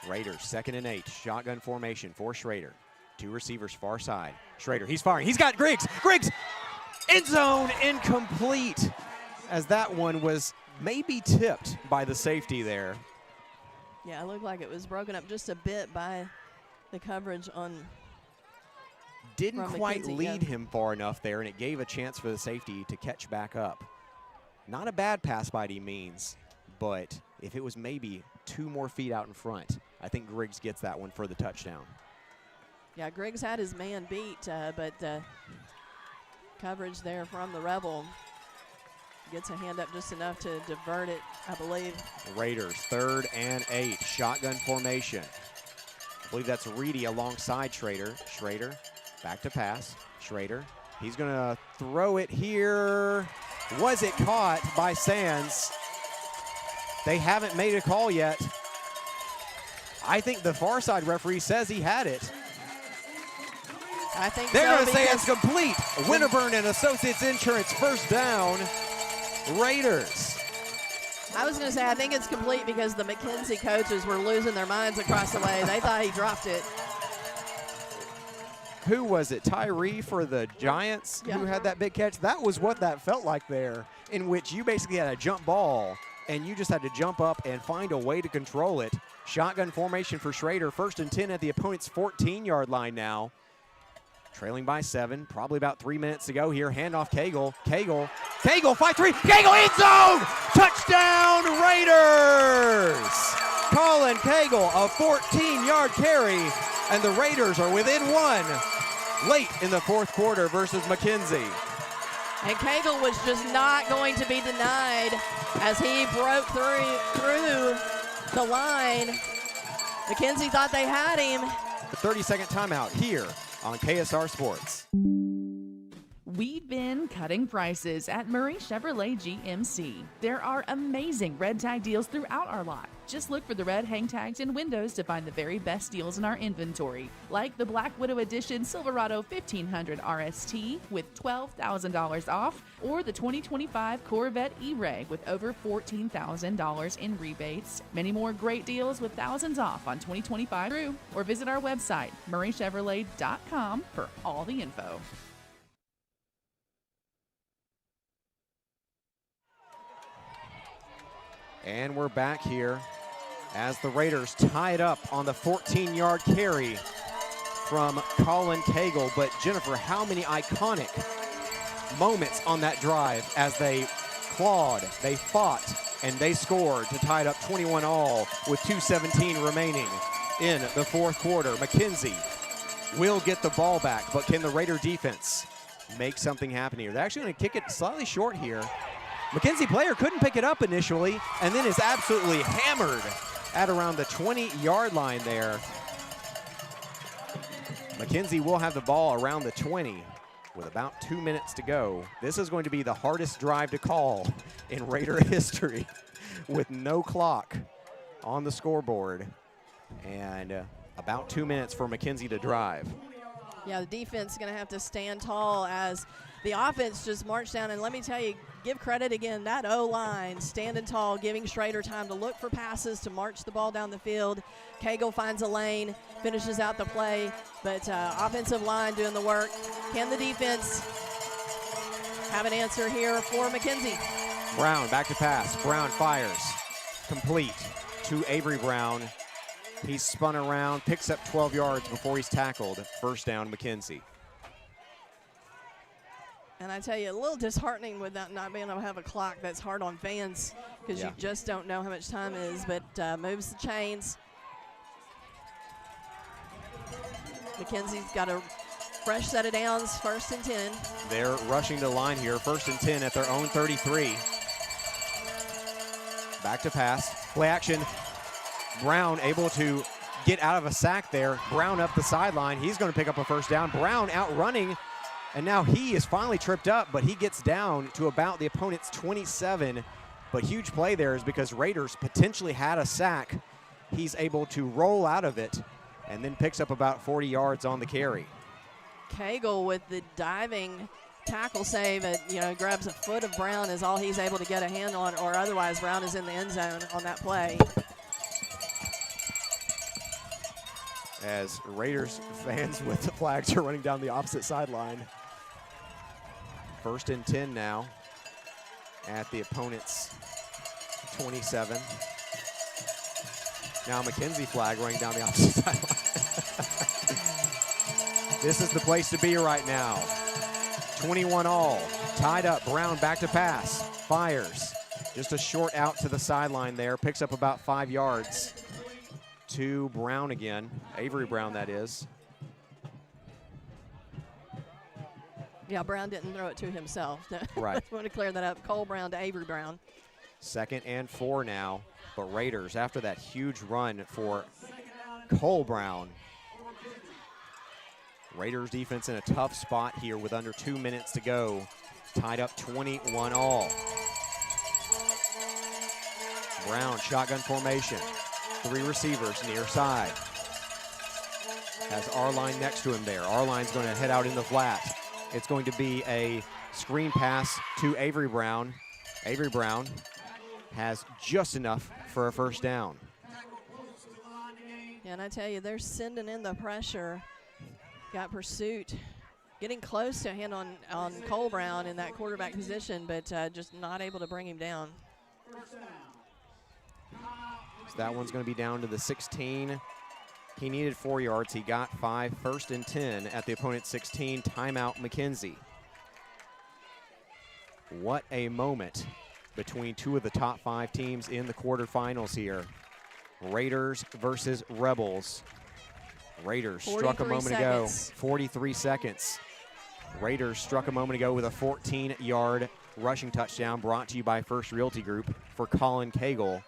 Speaker 7: Raiders, 2nd and 8, shotgun formation for Schrader. 2 receivers far side. Schrader, he's firing. He's got Griggs. Griggs, end zone, incomplete, as that one was maybe tipped by the safety there.
Speaker 8: Yeah, it looked like it was broken up just a bit by the coverage on.
Speaker 7: Didn't quite
Speaker 8: McKenzie,
Speaker 7: lead him far enough there, and it gave a chance for the safety to catch back up. Not a bad pass by any means, but if it was maybe 2 more feet out in front, I think Griggs gets that one for the touchdown.
Speaker 8: Yeah, Griggs had his man beat, but coverage there from the Rebel gets a hand up just enough to divert it, I believe.
Speaker 7: Raiders, 3rd and 8, shotgun formation. I believe that's Reedy alongside Schrader. Schrader, back to pass. Schrader, he's going to throw it here. Was it caught by Sands? They haven't made a call yet. I think the far side referee says he had it.
Speaker 8: I think
Speaker 7: they're
Speaker 8: so,
Speaker 7: going to say it's complete. Winterburn and Associates Insurance first down. Raiders.
Speaker 8: I was going to say I think it's complete because the McKenzie coaches were losing their minds across the way. They thought he dropped it.
Speaker 7: Who was it? Tyree for the Giants who had that big catch? That was what that felt like there, in which you basically had a jump ball and you just had to jump up and find a way to control it. Shotgun formation for Schrader. 1st and 10 at the opponent's 14-yard line now. Trailing by 7, probably about 3 minutes to go here. Handoff Cagle. Cagle, 5-3. Cagle end zone! Touchdown Raiders! Colin Cagle, a 14-yard carry, and the Raiders are within 1 late in the fourth quarter versus McKenzie.
Speaker 8: And Cagle was just not going to be denied as he broke through the line. McKenzie thought they had him.
Speaker 7: A 30-second timeout here on KSR Sports.
Speaker 3: We've been cutting prices at Murray Chevrolet GMC. There are amazing red tag deals throughout our lot. Just look for the red hang tags and windows to find the very best deals in our inventory, like the Black Widow Edition Silverado 1500 RST with $12,000 off, or the 2025 Corvette E-Ray with over $14,000 in rebates. Many more great deals with thousands off on 2025 through, or visit our website, murraychevrolet.com, for all the info.
Speaker 7: And we're back here as the Raiders tie it up on the 14-yard carry from Colin Cagle. But Jennifer, how many iconic moments on that drive as they clawed, they fought, and they scored to tie it up 21-all with 2:17 remaining in the fourth quarter. McKenzie will get the ball back, but can the Raider defense make something happen here? They're actually going to kick it slightly short here. McKenzie player couldn't pick it up initially and then is absolutely hammered at around the 20-yard line there. McKenzie will have the ball around the 20 with about 2 minutes to go. This is going to be the hardest drive to call in Raider history with no clock on the scoreboard and about 2 minutes for McKenzie to drive.
Speaker 8: Yeah, the defense is going to have to stand tall as the offense just marched down. And let me tell you, give credit again, that O-line standing tall, giving Schrader time to look for passes, to march the ball down the field. Cagle finds a lane, finishes out the play, but offensive line doing the work. Can the defense have an answer here for McKenzie?
Speaker 7: Brown back to pass. Brown fires. Complete to Avery Brown. He's spun around, picks up 12 yards before he's tackled. First down, McKenzie.
Speaker 8: And I tell you, a little disheartening with that not being able to have a clock. That's hard on fans because you just don't know how much time it is, but moves the chains. McKenzie's got a fresh set of downs, 1st and 10.
Speaker 7: They're rushing to the line here, 1st and 10 at their own 33. Back to pass, play action. Brown able to get out of a sack there. Brown up the sideline. He's going to pick up a first down. Brown outrunning, and now he is finally tripped up, but he gets down to about the opponent's 27. But huge play there is because Raiders potentially had a sack. He's able to roll out of it and then picks up about 40 yards on the carry.
Speaker 8: Cagle with the diving tackle save, grabs a foot of Brown is all he's able to get a hand on, or otherwise Brown is in the end zone on that play.
Speaker 7: As Raiders fans with the flags are running down the opposite sideline. 1st and 10 now at the opponent's 27. Now McKenzie flag running down the opposite sideline. This is the place to be right now. 21-all, tied up. Brown back to pass, fires. Just a short out to the sideline there, picks up about 5 yards. To Brown again, Avery Brown that is.
Speaker 8: Yeah, Brown didn't throw it to himself.
Speaker 7: Right.
Speaker 8: I want to clear that up. Cole Brown to Avery Brown.
Speaker 7: 2nd and 4 now, but Raiders after that huge run for Cole Brown. Raiders defense in a tough spot here with under 2 minutes to go. Tied up 21-all. Brown, shotgun formation. 3 receivers near side. Has Arline next to him there. Arline's going to head out in the flat. It's going to be a screen pass to Avery Brown. Avery Brown has just enough for a first down.
Speaker 8: Yeah, and I tell you, they're sending in the pressure. Got pursuit. Getting close to a hand on Cole Brown in that quarterback position, but just not able to bring him down.
Speaker 7: So that one's going to be down to the 16. He needed 4 yards. He got 5. 1st and 10 at the opponent's 16. Timeout, McKenzie. What a moment between two of the top 5 teams in the quarterfinals here. Raiders versus Rebels. Raiders struck a moment ago. 43 seconds. Raiders struck a moment ago with a 14-yard rushing touchdown brought to you by First Realty Group for Colin Cagle.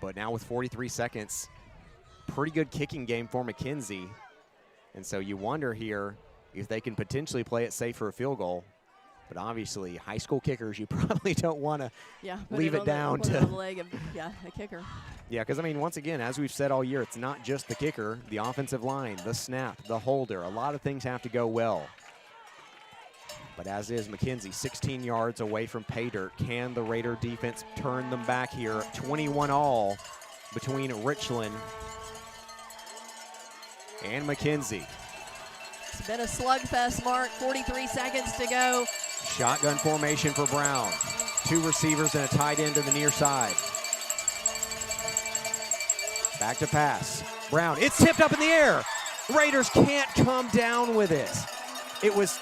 Speaker 7: But now with 43 seconds, pretty good kicking game for McKenzie. And so you wonder here if they can potentially play it safe for a field goal. But obviously, high school kickers, you probably don't want to leave it down to
Speaker 8: the leg of a kicker.
Speaker 7: Yeah, because, I mean, once again, as we've said all year, it's not just the kicker, the offensive line, the snap, the holder. A lot of things have to go well. But as is, McKenzie 16 yards away from pay dirt. Can the Raider defense turn them back here? 21 all between Richland and McKenzie.
Speaker 8: It's been a slugfest, Mark. 43 seconds to go.
Speaker 7: Shotgun formation for Brown. 2 receivers and a tight end to the near side. Back to pass. Brown, it's tipped up in the air. Raiders can't come down with it. It was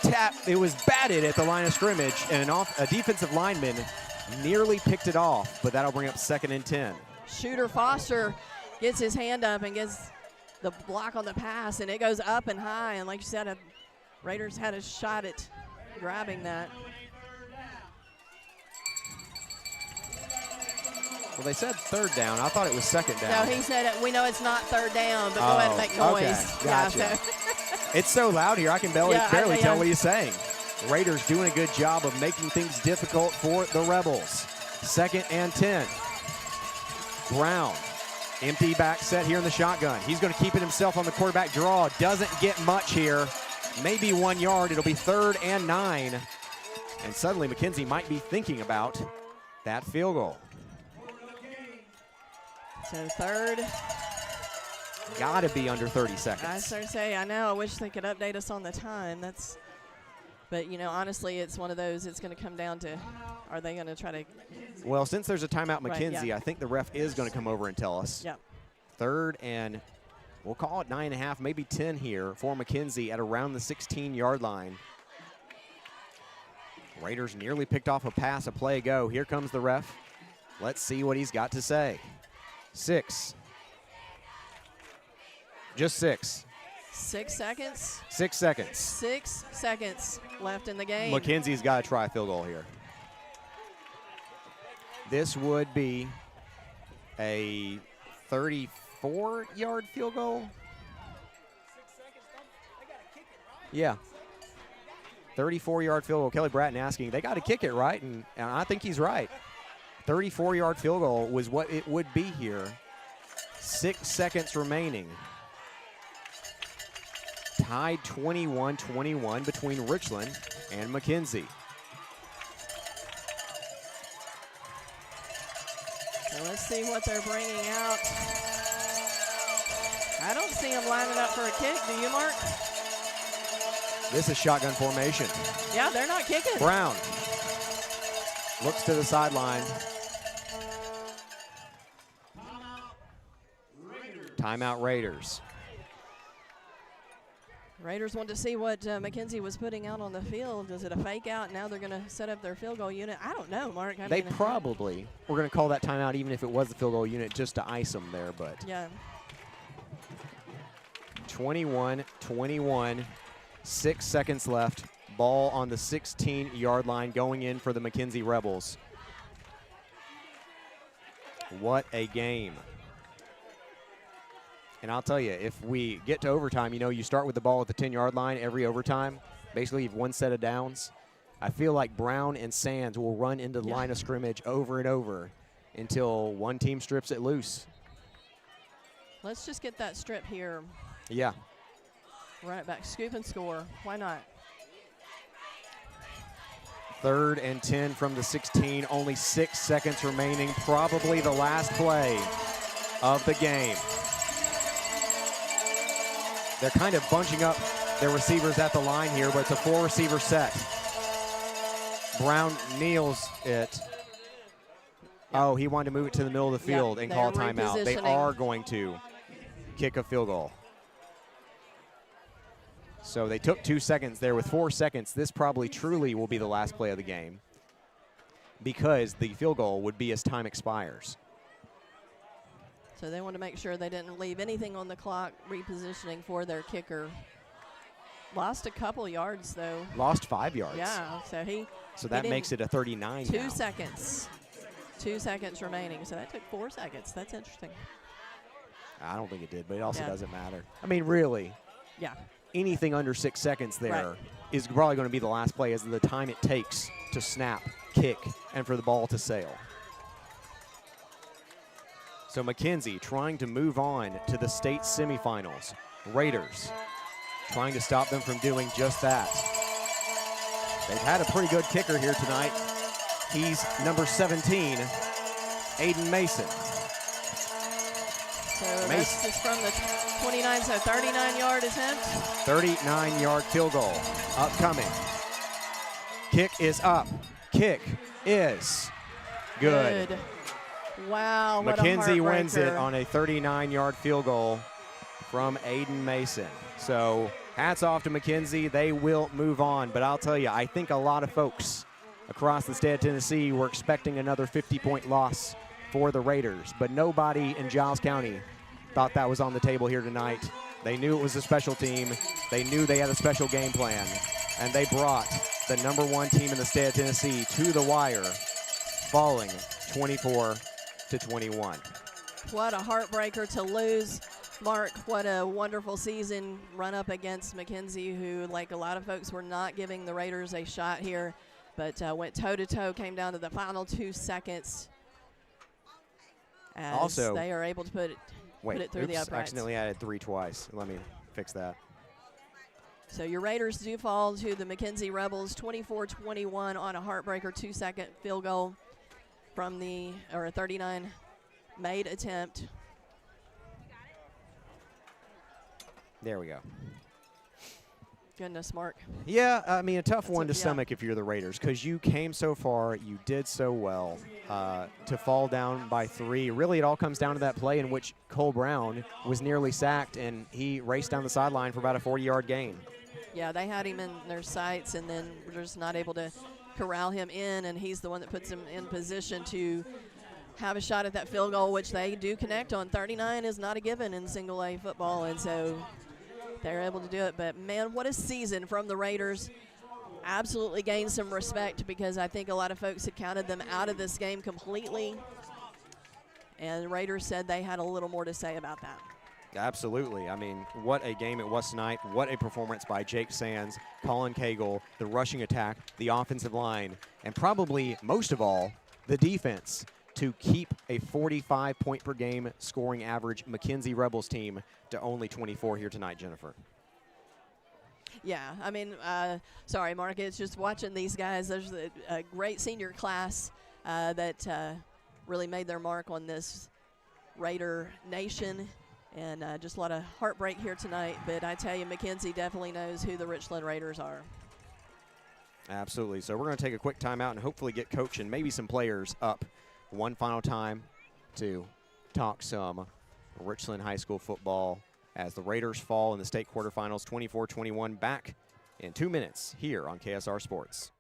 Speaker 7: batted at the line of scrimmage, and a defensive lineman nearly picked it off, but that'll bring up 2nd and 10.
Speaker 8: Shooter Foster gets his hand up and gets the block on the pass, and it goes up and high, and like you said, Raiders had a shot at grabbing that.
Speaker 7: Well, they said 3rd down. I thought it was 2nd down.
Speaker 8: No, he said we know it's not 3rd down, but go ahead and make noise.
Speaker 7: Okay, gotcha.
Speaker 8: Yeah,
Speaker 7: It's so loud here, I can barely
Speaker 8: Yeah.
Speaker 7: tell what he's saying. Raiders doing a good job of making things difficult for the Rebels. 2nd and 10. Brown, empty back set here in the shotgun. He's going to keep it himself on the quarterback draw. Doesn't get much here. Maybe 1 yard. It'll be 3rd and 9. And suddenly McKenzie might be thinking about that field goal.
Speaker 8: So 3rd.
Speaker 7: Got to be under 30 seconds.
Speaker 8: I start to say, I know. I wish they could update us on the time. But you know, honestly, it's one of those. It's going to come down to, are they going to try to?
Speaker 7: Well, since there's a timeout,
Speaker 8: Right,
Speaker 7: McKenzie,
Speaker 8: yeah.
Speaker 7: I think the ref is going to come over and tell us.
Speaker 8: Yep.
Speaker 7: 3rd and we'll call it 9.5, maybe 10 here for McKenzie at around the 16-yard line. Raiders nearly picked off a pass a play ago. Here comes the ref. Let's see what he's got to say. 6. Just 6.
Speaker 8: 6 seconds.
Speaker 7: 6 seconds.
Speaker 8: 6 seconds left in the game.
Speaker 7: McKenzie's got to try a field goal here. This would be a 34-yard field goal. Yeah. 34-yard field goal. Kelly Bratton asking, they got to kick it, right? And I think he's right. 34-yard field goal was what it would be here. 6 seconds remaining. Tied 21-21 between Richland and McKenzie.
Speaker 8: So let's see what they're bringing out. I don't see them lining up for a kick. Do you, Mark?
Speaker 7: This is shotgun formation.
Speaker 8: Yeah, they're not kicking.
Speaker 7: Brown looks to the sideline. Timeout Raiders.
Speaker 8: Raiders want to see what McKenzie was putting out on the field. Is it a fake out? Now they're going to set up their field goal unit. I don't know, Mark.
Speaker 7: They probably were going to call that timeout even if it was the field goal unit just to ice them there, but
Speaker 8: yeah.
Speaker 7: 21-21, 6 seconds left. Ball on the 16-yard line going in for the McKenzie Rebels. What a game. And I'll tell you, if we get to overtime, you know, you start with the ball at the 10-yard line every overtime. Basically, you have one set of downs. I feel like Brown and Sands will run into the line of scrimmage over and over until one team strips it loose.
Speaker 8: Let's just get that strip here.
Speaker 7: Yeah.
Speaker 8: Right back. Scoop and score. Why not?
Speaker 7: 3rd and 10 from the 16. Only 6 seconds remaining. Probably the last play of the game. They're kind of bunching up their receivers at the line here, but it's a 4-receiver set. Brown kneels it. Oh, he wanted to move it to the middle of the field and call a timeout. They are going to kick a field goal. So they took 2 seconds there. With 4 seconds, this probably truly will be the last play of the game because the field goal would be as time expires.
Speaker 8: So they want to make sure they didn't leave anything on the clock, repositioning for their kicker. Lost a couple yards, though.
Speaker 7: Lost 5 yards.
Speaker 8: Yeah,
Speaker 7: so that makes it a 39
Speaker 8: 2
Speaker 7: now.
Speaker 8: seconds. 2 seconds remaining. So that took 4 seconds. That's interesting.
Speaker 7: I don't think it did, but it also
Speaker 8: Yeah.
Speaker 7: doesn't matter. I mean, really.
Speaker 8: Yeah.
Speaker 7: Anything under 6 seconds there is probably going to be the last play, as the time it takes to snap, kick, and for the ball to sail. So McKenzie trying to move on to the state semifinals. Raiders trying to stop them from doing just that. They've had a pretty good kicker here tonight. He's number 17, Aiden Mason.
Speaker 8: So this is from the 29, so 39-yard attempt.
Speaker 7: 39-yard field goal upcoming. Kick is up. Kick is good.
Speaker 8: Wow, what
Speaker 7: McKenzie
Speaker 8: a
Speaker 7: wins it
Speaker 8: heartbreaker.
Speaker 7: on a 39-yard field goal from Aiden Mason. So hats off to McKenzie. They will move on. But I'll tell you, I think a lot of folks across the state of Tennessee were expecting another 50-point loss for the Raiders. But nobody in Giles County thought that was on the table here tonight. They knew it was a special team. They knew they had a special game plan. And they brought the #1 team in the state of Tennessee to the wire, falling 24-21.
Speaker 8: What a heartbreaker to lose. Mark, what a wonderful season run up against McKenzie, who, like a lot of folks, were not giving the Raiders a shot here, but went toe-to-toe, came down to the final 2 seconds. As
Speaker 7: Also,
Speaker 8: they are able to put it through the uprights.
Speaker 7: Accidentally added 3 twice. Let me fix that.
Speaker 8: So your Raiders do fall to the McKenzie Rebels 24-21 on a heartbreaker 2-second field goal from a 39 made attempt.
Speaker 7: There we go.
Speaker 8: Goodness, Mark.
Speaker 7: Yeah, I mean, a tough one to stomach if you're the Raiders, because you came so far, you did so well. To fall down by 3, really it all comes down to that play in which Cole Brown was nearly sacked, and he raced down the sideline for about a 40-yard gain.
Speaker 8: Yeah, they had him in their sights, and then were just not able to corral him in, and he's the one that puts him in position to have a shot at that field goal, which they do connect on. 39 is not a given in single-A football, and so they're able to do it. But, man, what a season from the Raiders. Absolutely gained some respect, because I think a lot of folks had counted them out of this game completely. And the Raiders said they had a little more to say about that.
Speaker 7: Absolutely. I mean, what a game it was tonight. What a performance by Jake Sands, Colin Cagle, the rushing attack, the offensive line, and probably most of all, the defense to keep a 45-point-per-game scoring average McKenzie Rebels team to only 24 here tonight, Jennifer.
Speaker 8: Yeah, I mean, sorry, Mark, it's just watching these guys. There's a great senior class that really made their mark on this Raider nation, and just a lot of heartbreak here tonight. But I tell you, McKenzie definitely knows who the Richland Raiders are.
Speaker 7: Absolutely. So we're going to take a quick timeout and hopefully get Coach and maybe some players up one final time to talk some Richland High School football as the Raiders fall in the state quarterfinals 24-21. Back in 2 minutes here on KSR Sports.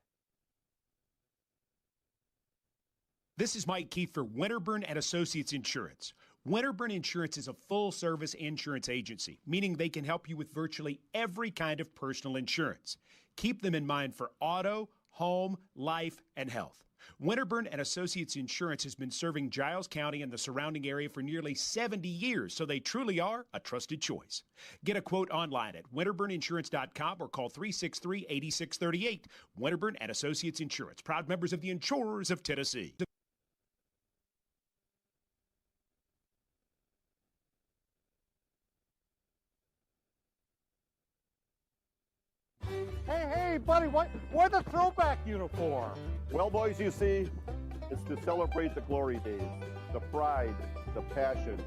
Speaker 4: This is Mike Keefe for Winterburn and Associates Insurance. Winterburn Insurance is a full-service insurance agency, meaning they can help you with virtually every kind of personal insurance. Keep them in mind for auto, home, life, and health. Winterburn and Associates Insurance has been serving Giles County and the surrounding area for nearly 70 years, so they truly are a trusted choice. Get a quote online at winterburninsurance.com or call 363-8638. Winterburn and Associates Insurance, proud members of the Insurers of Tennessee.
Speaker 17: Hey, buddy, why the throwback uniform?
Speaker 6: Well, boys, you see, it's to celebrate the glory days, the pride, the passion,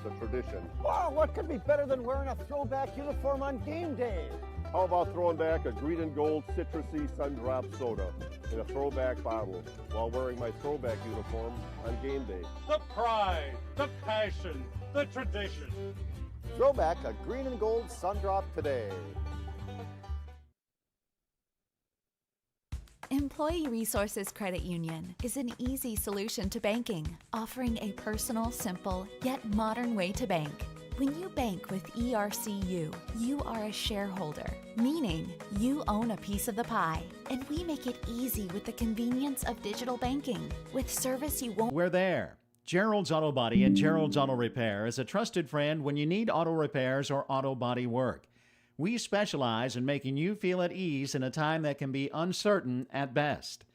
Speaker 6: the tradition.
Speaker 5: Wow, what could be better than wearing a throwback uniform on game day?
Speaker 6: How about throwing back a green and gold citrusy sun-drop soda in a throwback bottle while wearing my throwback uniform on game day?
Speaker 17: The pride, the passion, the tradition.
Speaker 5: Throwback a green and gold Sundrop today.
Speaker 9: Employee Resources Credit Union is an easy solution to banking, offering a personal, simple, yet modern way to bank. When you bank with ERCU, you are a shareholder, meaning you own a piece of the pie. And we make it easy with the convenience of digital banking. With service you won't.
Speaker 1: We're there. Gerald's Auto Body and Gerald's Auto Repair is a trusted friend when you need auto repairs or auto body work. We specialize in making you feel at ease in a time that can be uncertain at best.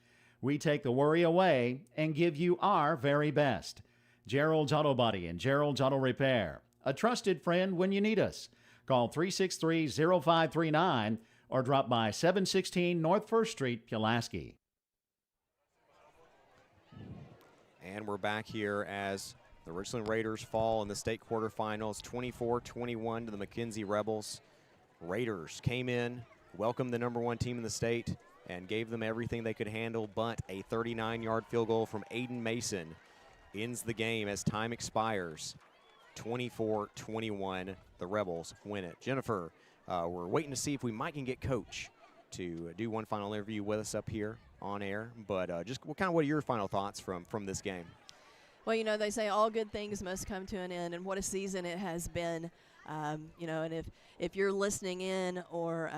Speaker 1: We take the worry away and give you our very best. Gerald's Auto Body and Gerald's Auto Repair, a trusted friend when you need us. Call 363-0539 or drop by 716 North 1st Street, Pulaski.
Speaker 7: And we're back here as the Richland Raiders fall in the state quarterfinals, 24-21 to the McKenzie Rebels. Raiders came in, welcomed the #1 team in the state, and gave them everything they could handle, but a 39-yard field goal from Aiden Mason ends the game as time expires. 24-21, the Rebels win it. Jennifer, we're waiting to see if we might can get Coach to do one final interview with us up here on air, but what are your final thoughts from this game?
Speaker 8: Well, you know, they say all good things must come to an end, and what a season it has been. You know, and if you're listening in or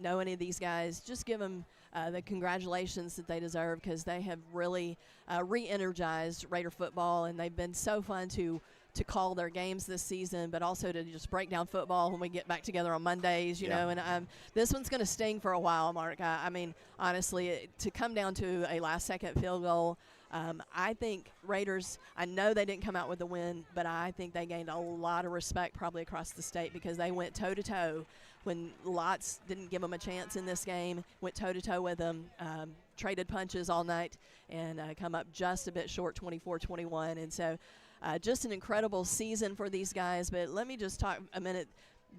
Speaker 8: know any of these guys, just give them the congratulations that they deserve, because they have really re-energized Raider football, and they've been so fun to call their games this season, but also to just break down football when we get back together on Mondays, you know. And this one's going to sting for a while, Mark. I mean, honestly, to come down to a last-second field goal, I think Raiders, I know they didn't come out with a win, but I think they gained a lot of respect probably across the state, because they went toe-to-toe when Lots didn't give them a chance in this game, went toe-to-toe with them, traded punches all night, and come up just a bit short, 24-21. And so just an incredible season for these guys. But let me just talk a minute.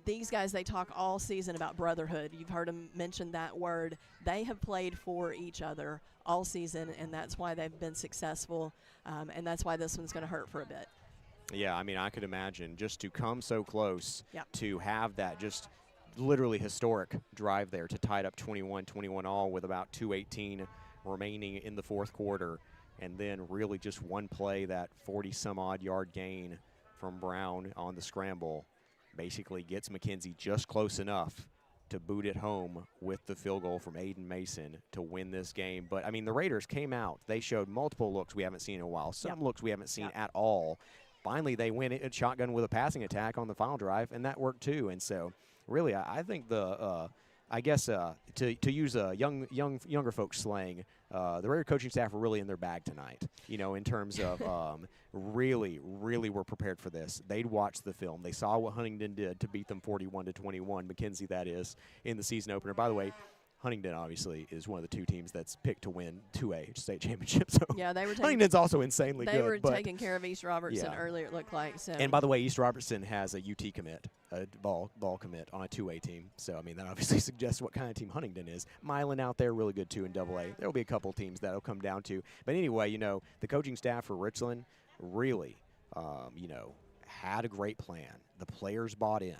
Speaker 8: These guys, they talk all season about brotherhood. You've heard them mention that word. They have played for each other all season, and that's why they've been successful, and that's why this one's going to hurt for a bit.
Speaker 7: Yeah, I mean, I could imagine just to come so close, to have that just literally historic drive there to tie it up 21-21 all with about 2:18 remaining in the fourth quarter, and then really just one play, that 40-some-odd yard gain from Brown on the scramble basically gets McKenzie just close enough to boot it home with the field goal from Aiden Mason to win this game. But, I mean, the Raiders came out. They showed multiple looks we haven't seen in a while, some looks we haven't seen at all. Finally, they win it shotgun with a passing attack on the final drive, and that worked too. And so, really, I think to use a younger folks slang, the Raider coaching staff were really in their bag tonight, you know, in terms of really were prepared for this. They'd watched the film. They saw what Huntington did to beat them 41-21, McKenzie that is, in the season opener. By the way, Huntington obviously is one of the two teams that's picked to win 2A state championship. So
Speaker 8: yeah, they were
Speaker 7: Huntington's also insanely good.
Speaker 8: They were taking care of East Robertson earlier, it looked like. So.
Speaker 7: And by the way, East Robertson has a UT commit, a ball commit on a 2A team. So, I mean, that obviously suggests what kind of team Huntington is. Milan out there, really good too in AA. There will be a couple teams that will come down to. But anyway, you know, the coaching staff for Richland really, you know, had a great plan. The players bought in.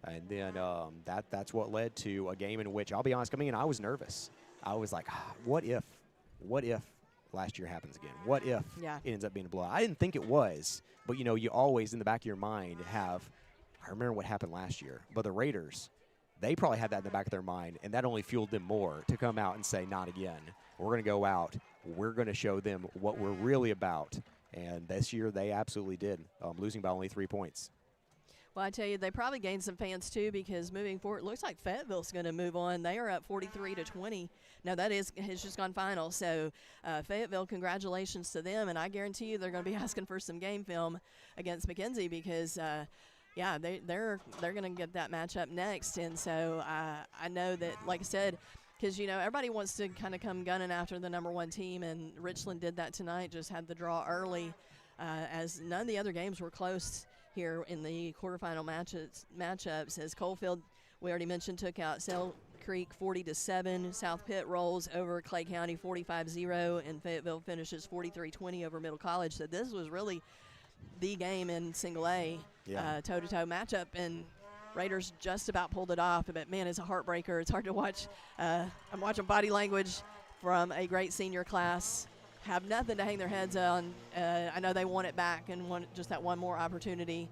Speaker 7: And then that's what led to a game in which, I'll be honest, coming in, I was nervous. I was like, what if last year happens again? What if it ends up being a blowout? I didn't think it was, but, you know, you always in the back of your mind have, I remember what happened last year. But the Raiders, they probably had that in the back of their mind, and that only fueled them more to come out and say, not again. We're going to go out. We're going to show them what we're really about. And this year they absolutely did, losing by only 3 points.
Speaker 8: Well, I tell you, they probably gained some fans, too, because moving forward, it looks like Fayetteville's going to move on. They are up 43-20. Now, that has just gone final. So, Fayetteville, congratulations to them. And I guarantee you they're going to be asking for some game film against McKenzie because, they're going to get that matchup next. And so, I know that, like I said, because, you know, everybody wants to kind of come gunning after the #1 team, and Richland did that tonight, just had the draw early, as none of the other games were close here in the quarterfinal matchups. As Coalfield, we already mentioned, took out Sale Creek 40-7. South Pitt rolls over Clay County 45-0, and Fayetteville finishes 43-20 over Middle College. So this was really the game in single A, toe-to-toe matchup, and Raiders just about pulled it off. But, man, it's a heartbreaker. It's hard to watch. I'm watching body language from a great senior class. Have nothing to hang their heads on. I know they want it back and want just that one more opportunity.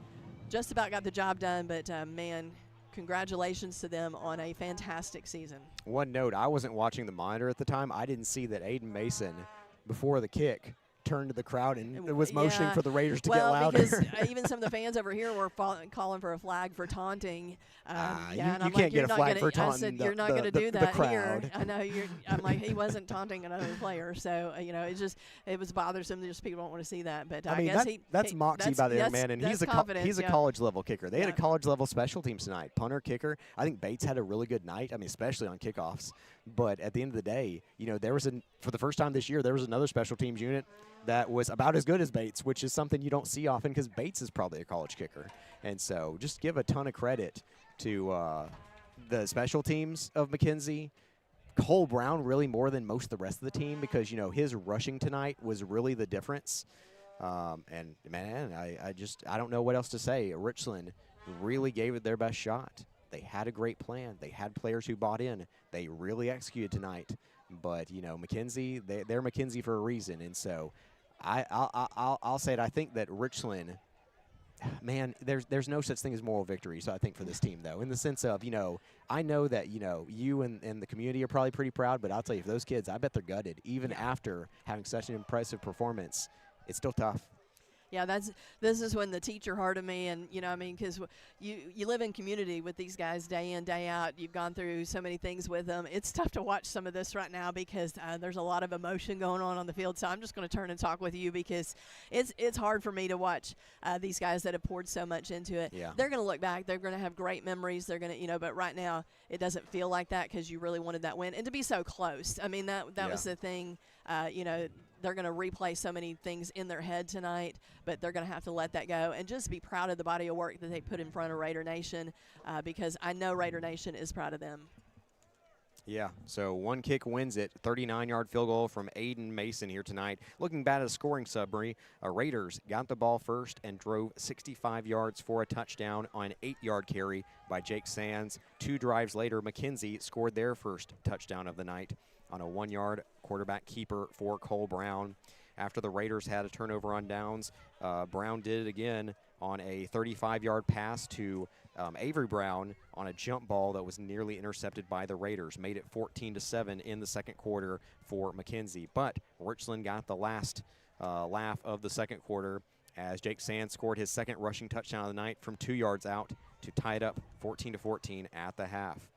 Speaker 8: just about got the job done, but man, congratulations to them on a fantastic season.
Speaker 7: One note, I wasn't watching the monitor at the time. I didn't see that Aiden Mason, before the kick, turned to the crowd and was motioning for the Raiders to get louder.
Speaker 8: Because even some of the fans over here were calling for a flag for taunting.
Speaker 7: You can't get a flag for taunting.
Speaker 8: I said, you're not going to do that
Speaker 7: crowd.
Speaker 8: here. I know. I'm like, he wasn't taunting another player. So, it was bothersome. Just people don't want to see that. But I guess
Speaker 7: that's moxie by the young man, and he's a college-level kicker. They had a college-level special teams tonight. Punter, kicker. I think Bates had a really good night, especially on kickoffs. But at the end of the day, for the first time this year, there was another special teams unit that was about as good as Bates, which is something you don't see often because Bates is probably a college kicker. And so just give a ton of credit to the special teams of McKenzie. Cole Brown really more than most of the rest of the team because, his rushing tonight was really the difference. And, man, I don't know what else to say. Richland really gave it their best shot. They had a great plan. They had players who bought in. They really executed tonight. But, McKenzie, they're McKenzie for a reason. And so I'll say it. I think that Richland, man, there's no such thing as moral victory. So I think for this team, though, in the sense of, I know that, you and the community are probably pretty proud. But I'll tell you, for those kids, I bet they're gutted. Even after having such an impressive performance, it's still tough.
Speaker 8: Yeah, this is when the teacher heart of me, and because you live in community with these guys day in, day out. You've gone through so many things with them. It's tough to watch some of this right now because there's a lot of emotion going on the field. So I'm just going to turn and talk with you because it's hard for me to watch these guys that have poured so much into it.
Speaker 7: Yeah.
Speaker 8: They're going to look back. They're going to have great memories. They're going to, but right now it doesn't feel like that because you really wanted that win and to be so close. I mean, that was the thing. They're going to replay so many things in their head tonight, but they're going to have to let that go and just be proud of the body of work that they put in front of Raider Nation because I know Raider Nation is proud of them.
Speaker 7: Yeah, so one kick wins it. 39-yard field goal from Aiden Mason here tonight. Looking back at a scoring summary, Raiders got the ball first and drove 65 yards for a touchdown on an 8-yard carry by Jake Sands. 2 drives later, McKenzie scored their first touchdown of the night on a 1-yard quarterback keeper for Cole Brown. After the Raiders had a turnover on downs, Brown did it again on a 35-yard pass to Avery Brown on a jump ball that was nearly intercepted by the Raiders. Made it 14-7 in the second quarter for McKenzie. But Richland got the last laugh of the second quarter as Jake Sands scored his second rushing touchdown of the night from 2 yards out to tie it up 14-14 at the half.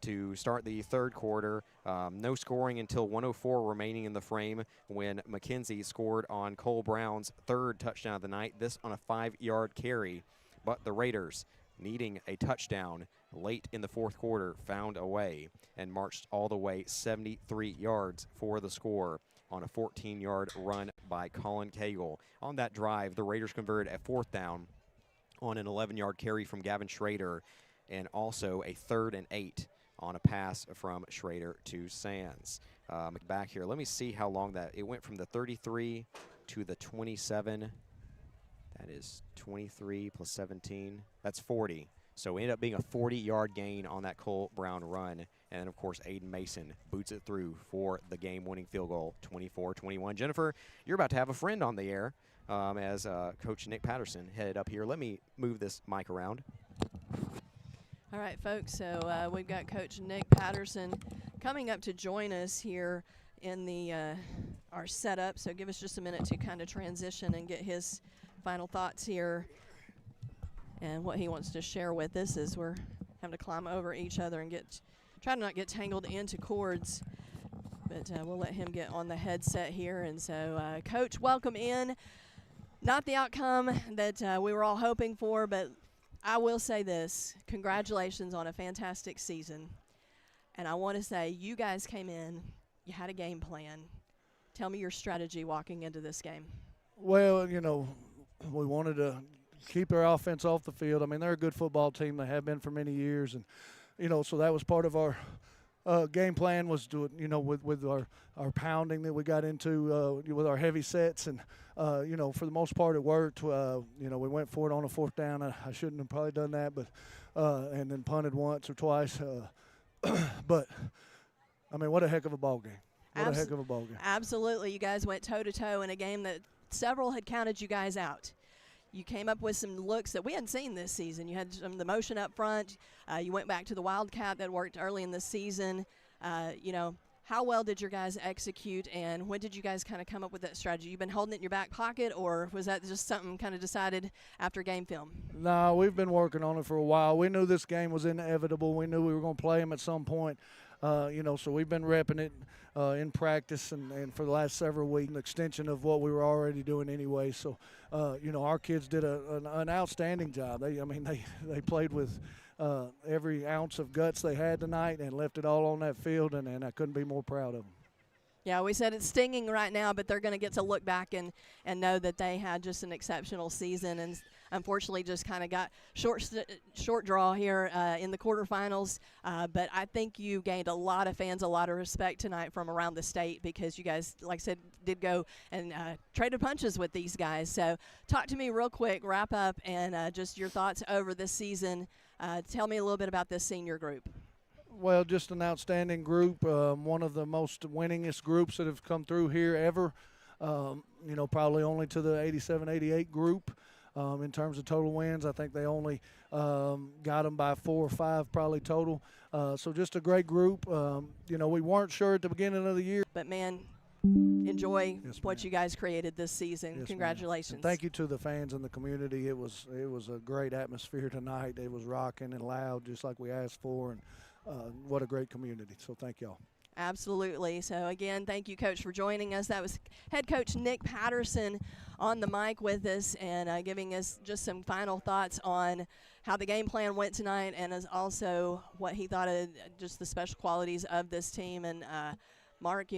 Speaker 7: To start the third quarter, no scoring until 1:04 remaining in the frame when McKenzie scored on Cole Brown's third touchdown of the night, this on a 5-yard carry. But the Raiders, needing a touchdown late in the fourth quarter, found a way and marched all the way 73 yards for the score on a 14-yard run by Colin Cagle. On that drive, the Raiders converted a 4th down on an 11-yard carry from Gavin Schrader, and also a 3rd and 8 on a pass from Schrader to Sands. Back here, let me see how long it went from the 33 to the 27. That is 23 plus 17. That's 40. So it ended up being a 40-yard gain on that Cole Brown run. And, of course, Aiden Mason boots it through for the game-winning field goal, 24-21. Jennifer, you're about to have a friend on the air as Coach Nick Patterson headed up here. Let me move this mic around.
Speaker 8: All right, folks, so we've got Coach Nick Patterson coming up to join us here in our setup. So give us just a minute to kind of transition and get his final thoughts here and what he wants to share with us as we're having to climb over each other and try to not get tangled into cords. But we'll let him get on the headset here. And so, Coach, welcome in. Not the outcome that we were all hoping for, but I will say this, congratulations on a fantastic season. And I want to say you guys came in, you had a game plan. Tell me your strategy walking into this game.
Speaker 19: Well, we wanted to keep their offense off the field. I mean, they're a good football team. They have been for many years. And, so that was part of our game plan was to, with our pounding that we got into with our heavy sets. And, for the most part, it worked. We went for it on a 4th down. I shouldn't have probably done that, but and then punted once or twice. But, I mean, what a heck of a ball game. What a heck of a ball game.
Speaker 8: Absolutely. You guys went toe-to-toe in a game that several had counted you guys out. you came up with some looks that we hadn't seen this season. You had some of the motion up front. You went back to the Wildcat that worked early in the season. How well did your guys execute, and when did you guys kind of come up with that strategy? You've been holding it in your back pocket, or was that just something kind of decided after game film?
Speaker 19: No, we've been working on it for a while. We knew this game was inevitable. We knew we were going to play them at some point. So we've been repping it in practice and for the last several weeks, an extension of what we were already doing anyway. So, our kids did an outstanding job. They played with every ounce of guts they had tonight and left it all on that field, and I couldn't be more proud of them.
Speaker 8: Yeah, we said it's stinging right now, but they're going to get to look back and know that they had just an exceptional season, and unfortunately just kind of got short draw here in the quarterfinals. But I think you gained a lot of fans, a lot of respect tonight from around the state because you guys, like I said, did go and traded punches with these guys. So talk to me real quick, wrap up, and just your thoughts over this season. Tell me a little bit about this senior group.
Speaker 19: Well, just an outstanding group, one of the most winningest groups that have come through here ever, probably only to the 87-88 group in terms of total wins. I think they only got them by 4 or 5 probably total. So just a great group. We weren't sure at the beginning of the year.
Speaker 8: But, man, enjoy what you guys created this season.
Speaker 19: Yes,
Speaker 8: congratulations.
Speaker 19: Thank you to the fans and the community. It was a great atmosphere tonight. It was rocking and loud just like we asked for, and what a great community. So thank y'all.
Speaker 8: Absolutely. So, again, thank you, Coach, for joining us. That was head coach Nick Patterson on the mic with us and giving us just some final thoughts on how the game plan went tonight and also what he thought of just the special qualities of this team. And, Mark,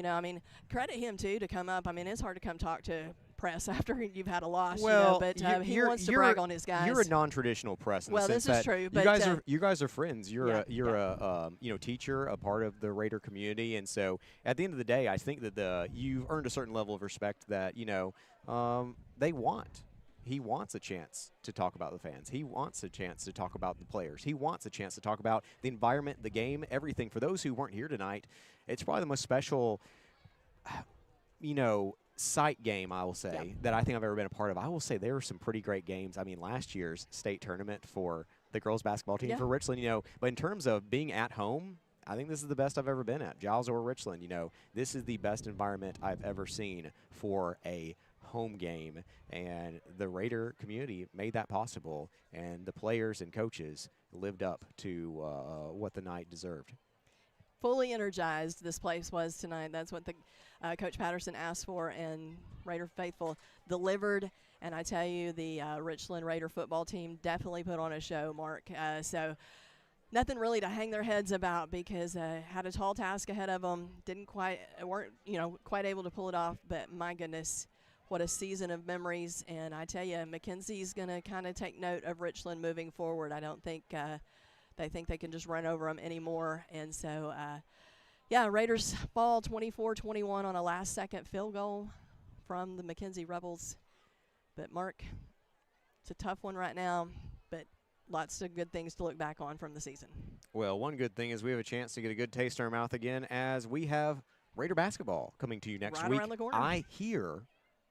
Speaker 8: credit him, too, to come up. It's hard to come talk to press after you've had a loss, but he wants to brag on his guys.
Speaker 7: You're a non-traditional press in the sense
Speaker 8: this is
Speaker 7: that
Speaker 8: true,
Speaker 7: but you guys are friends. You're a teacher, a part of the Raider community, and so at the end of the day, I think that you've earned a certain level of respect that they want. He wants a chance to talk about the fans. He wants a chance to talk about the players. He wants a chance to talk about the environment, the game, everything. For those who weren't here tonight, it's probably the most special, sight game, I will say, that I think I've ever been a part of. I will say there were some pretty great games. Last year's state tournament for the girls basketball team for Richland, but in terms of being at home, I think this is the best I've ever been at, Giles or Richland. This is the best environment I've ever seen for a home game, and the Raider community made that possible, and the players and coaches lived up to what the night deserved.
Speaker 8: Fully energized this place was tonight. That's what the Coach Patterson asked for, and Raider faithful delivered. And I tell you, the Richland Raider football team definitely put on a show, Mark. So nothing really to hang their heads about because had a tall task ahead of them. Weren't quite able to pull it off. But my goodness, what a season of memories. And I tell you, McKenzie's going to kind of take note of Richland moving forward. I don't think they think they can just run over them anymore. And so, Raiders fall 24-21 on a last-second field goal from the McKenzie Rebels. But, Mark, it's a tough one right now, but lots of good things to look back on from the season.
Speaker 7: Well, one good thing is we have a chance to get a good taste in our mouth again as we have Raider basketball coming to you next week.
Speaker 8: Right around the corner.
Speaker 7: I hear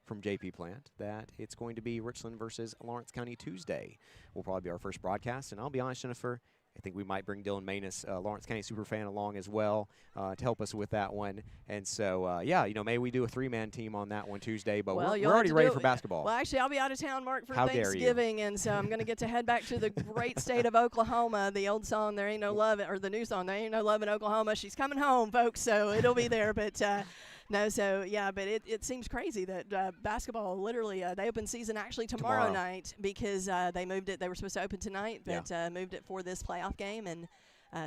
Speaker 7: from JP Plant that it's going to be Richland versus Lawrence County Tuesday. Will probably be our first broadcast, and I'll be honest, Jennifer, I think we might bring Dylan Manus, Lawrence County superfan, along as well to help us with that one. And so, maybe we do a 3-man team on that one Tuesday, but we're already ready for basketball.
Speaker 8: Well, actually, I'll be out of town, Mark, for Thanksgiving, and so I'm going to get to head back to the great state of Oklahoma. The old song, There Ain't No Love, or the new song, There Ain't No Love in Oklahoma. She's coming home, folks, so it'll be there. But, but it seems crazy that basketball literally, they open season actually tomorrow night because they moved it. They were supposed to open tonight, but moved it for this playoff game, and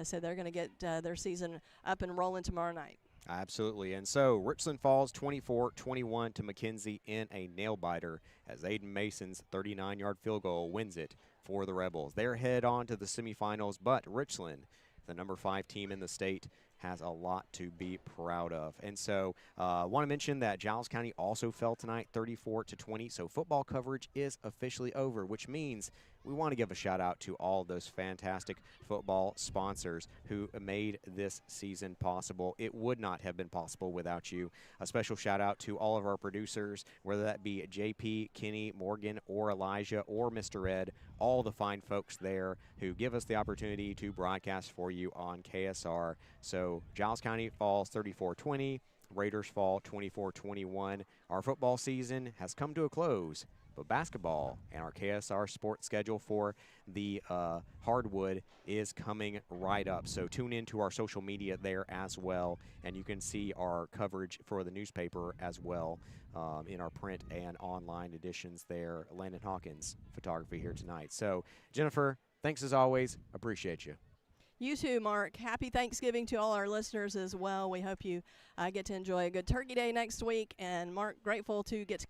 Speaker 8: so they're going to get their season up and rolling tomorrow night.
Speaker 7: Absolutely. And so Richland falls 24-21 to McKenzie in a nail-biter as Aiden Mason's 39-yard field goal wins it for the Rebels. They're head on to the semifinals, but Richland, the number 5 team in the state, has a lot to be proud of. And so I want to mention that Giles County also fell tonight 34-20, so football coverage is officially over, which means we want to give a shout out to all those fantastic football sponsors who made this season possible. It would not have been possible without you. A special shout out to all of our producers, whether that be JP, Kenny, Morgan, or Elijah, or Mr. Ed, all the fine folks there who give us the opportunity to broadcast for you on KSR. So Giles County falls 34-20, Raiders fall 24-21. Our football season has come to a close, but basketball and our KSR sports schedule for the hardwood is coming right up. So tune into our social media there as well, and you can see our coverage for the newspaper as well in our print and online editions there. Landon Hawkins photography here tonight. So Jennifer, thanks as always. Appreciate you.
Speaker 8: You too, Mark. Happy Thanksgiving to all our listeners as well. We hope you get to enjoy a good Turkey Day next week. And Mark, grateful to get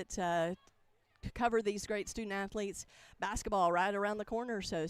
Speaker 8: to cover these great student athletes. Basketball right around the corner, so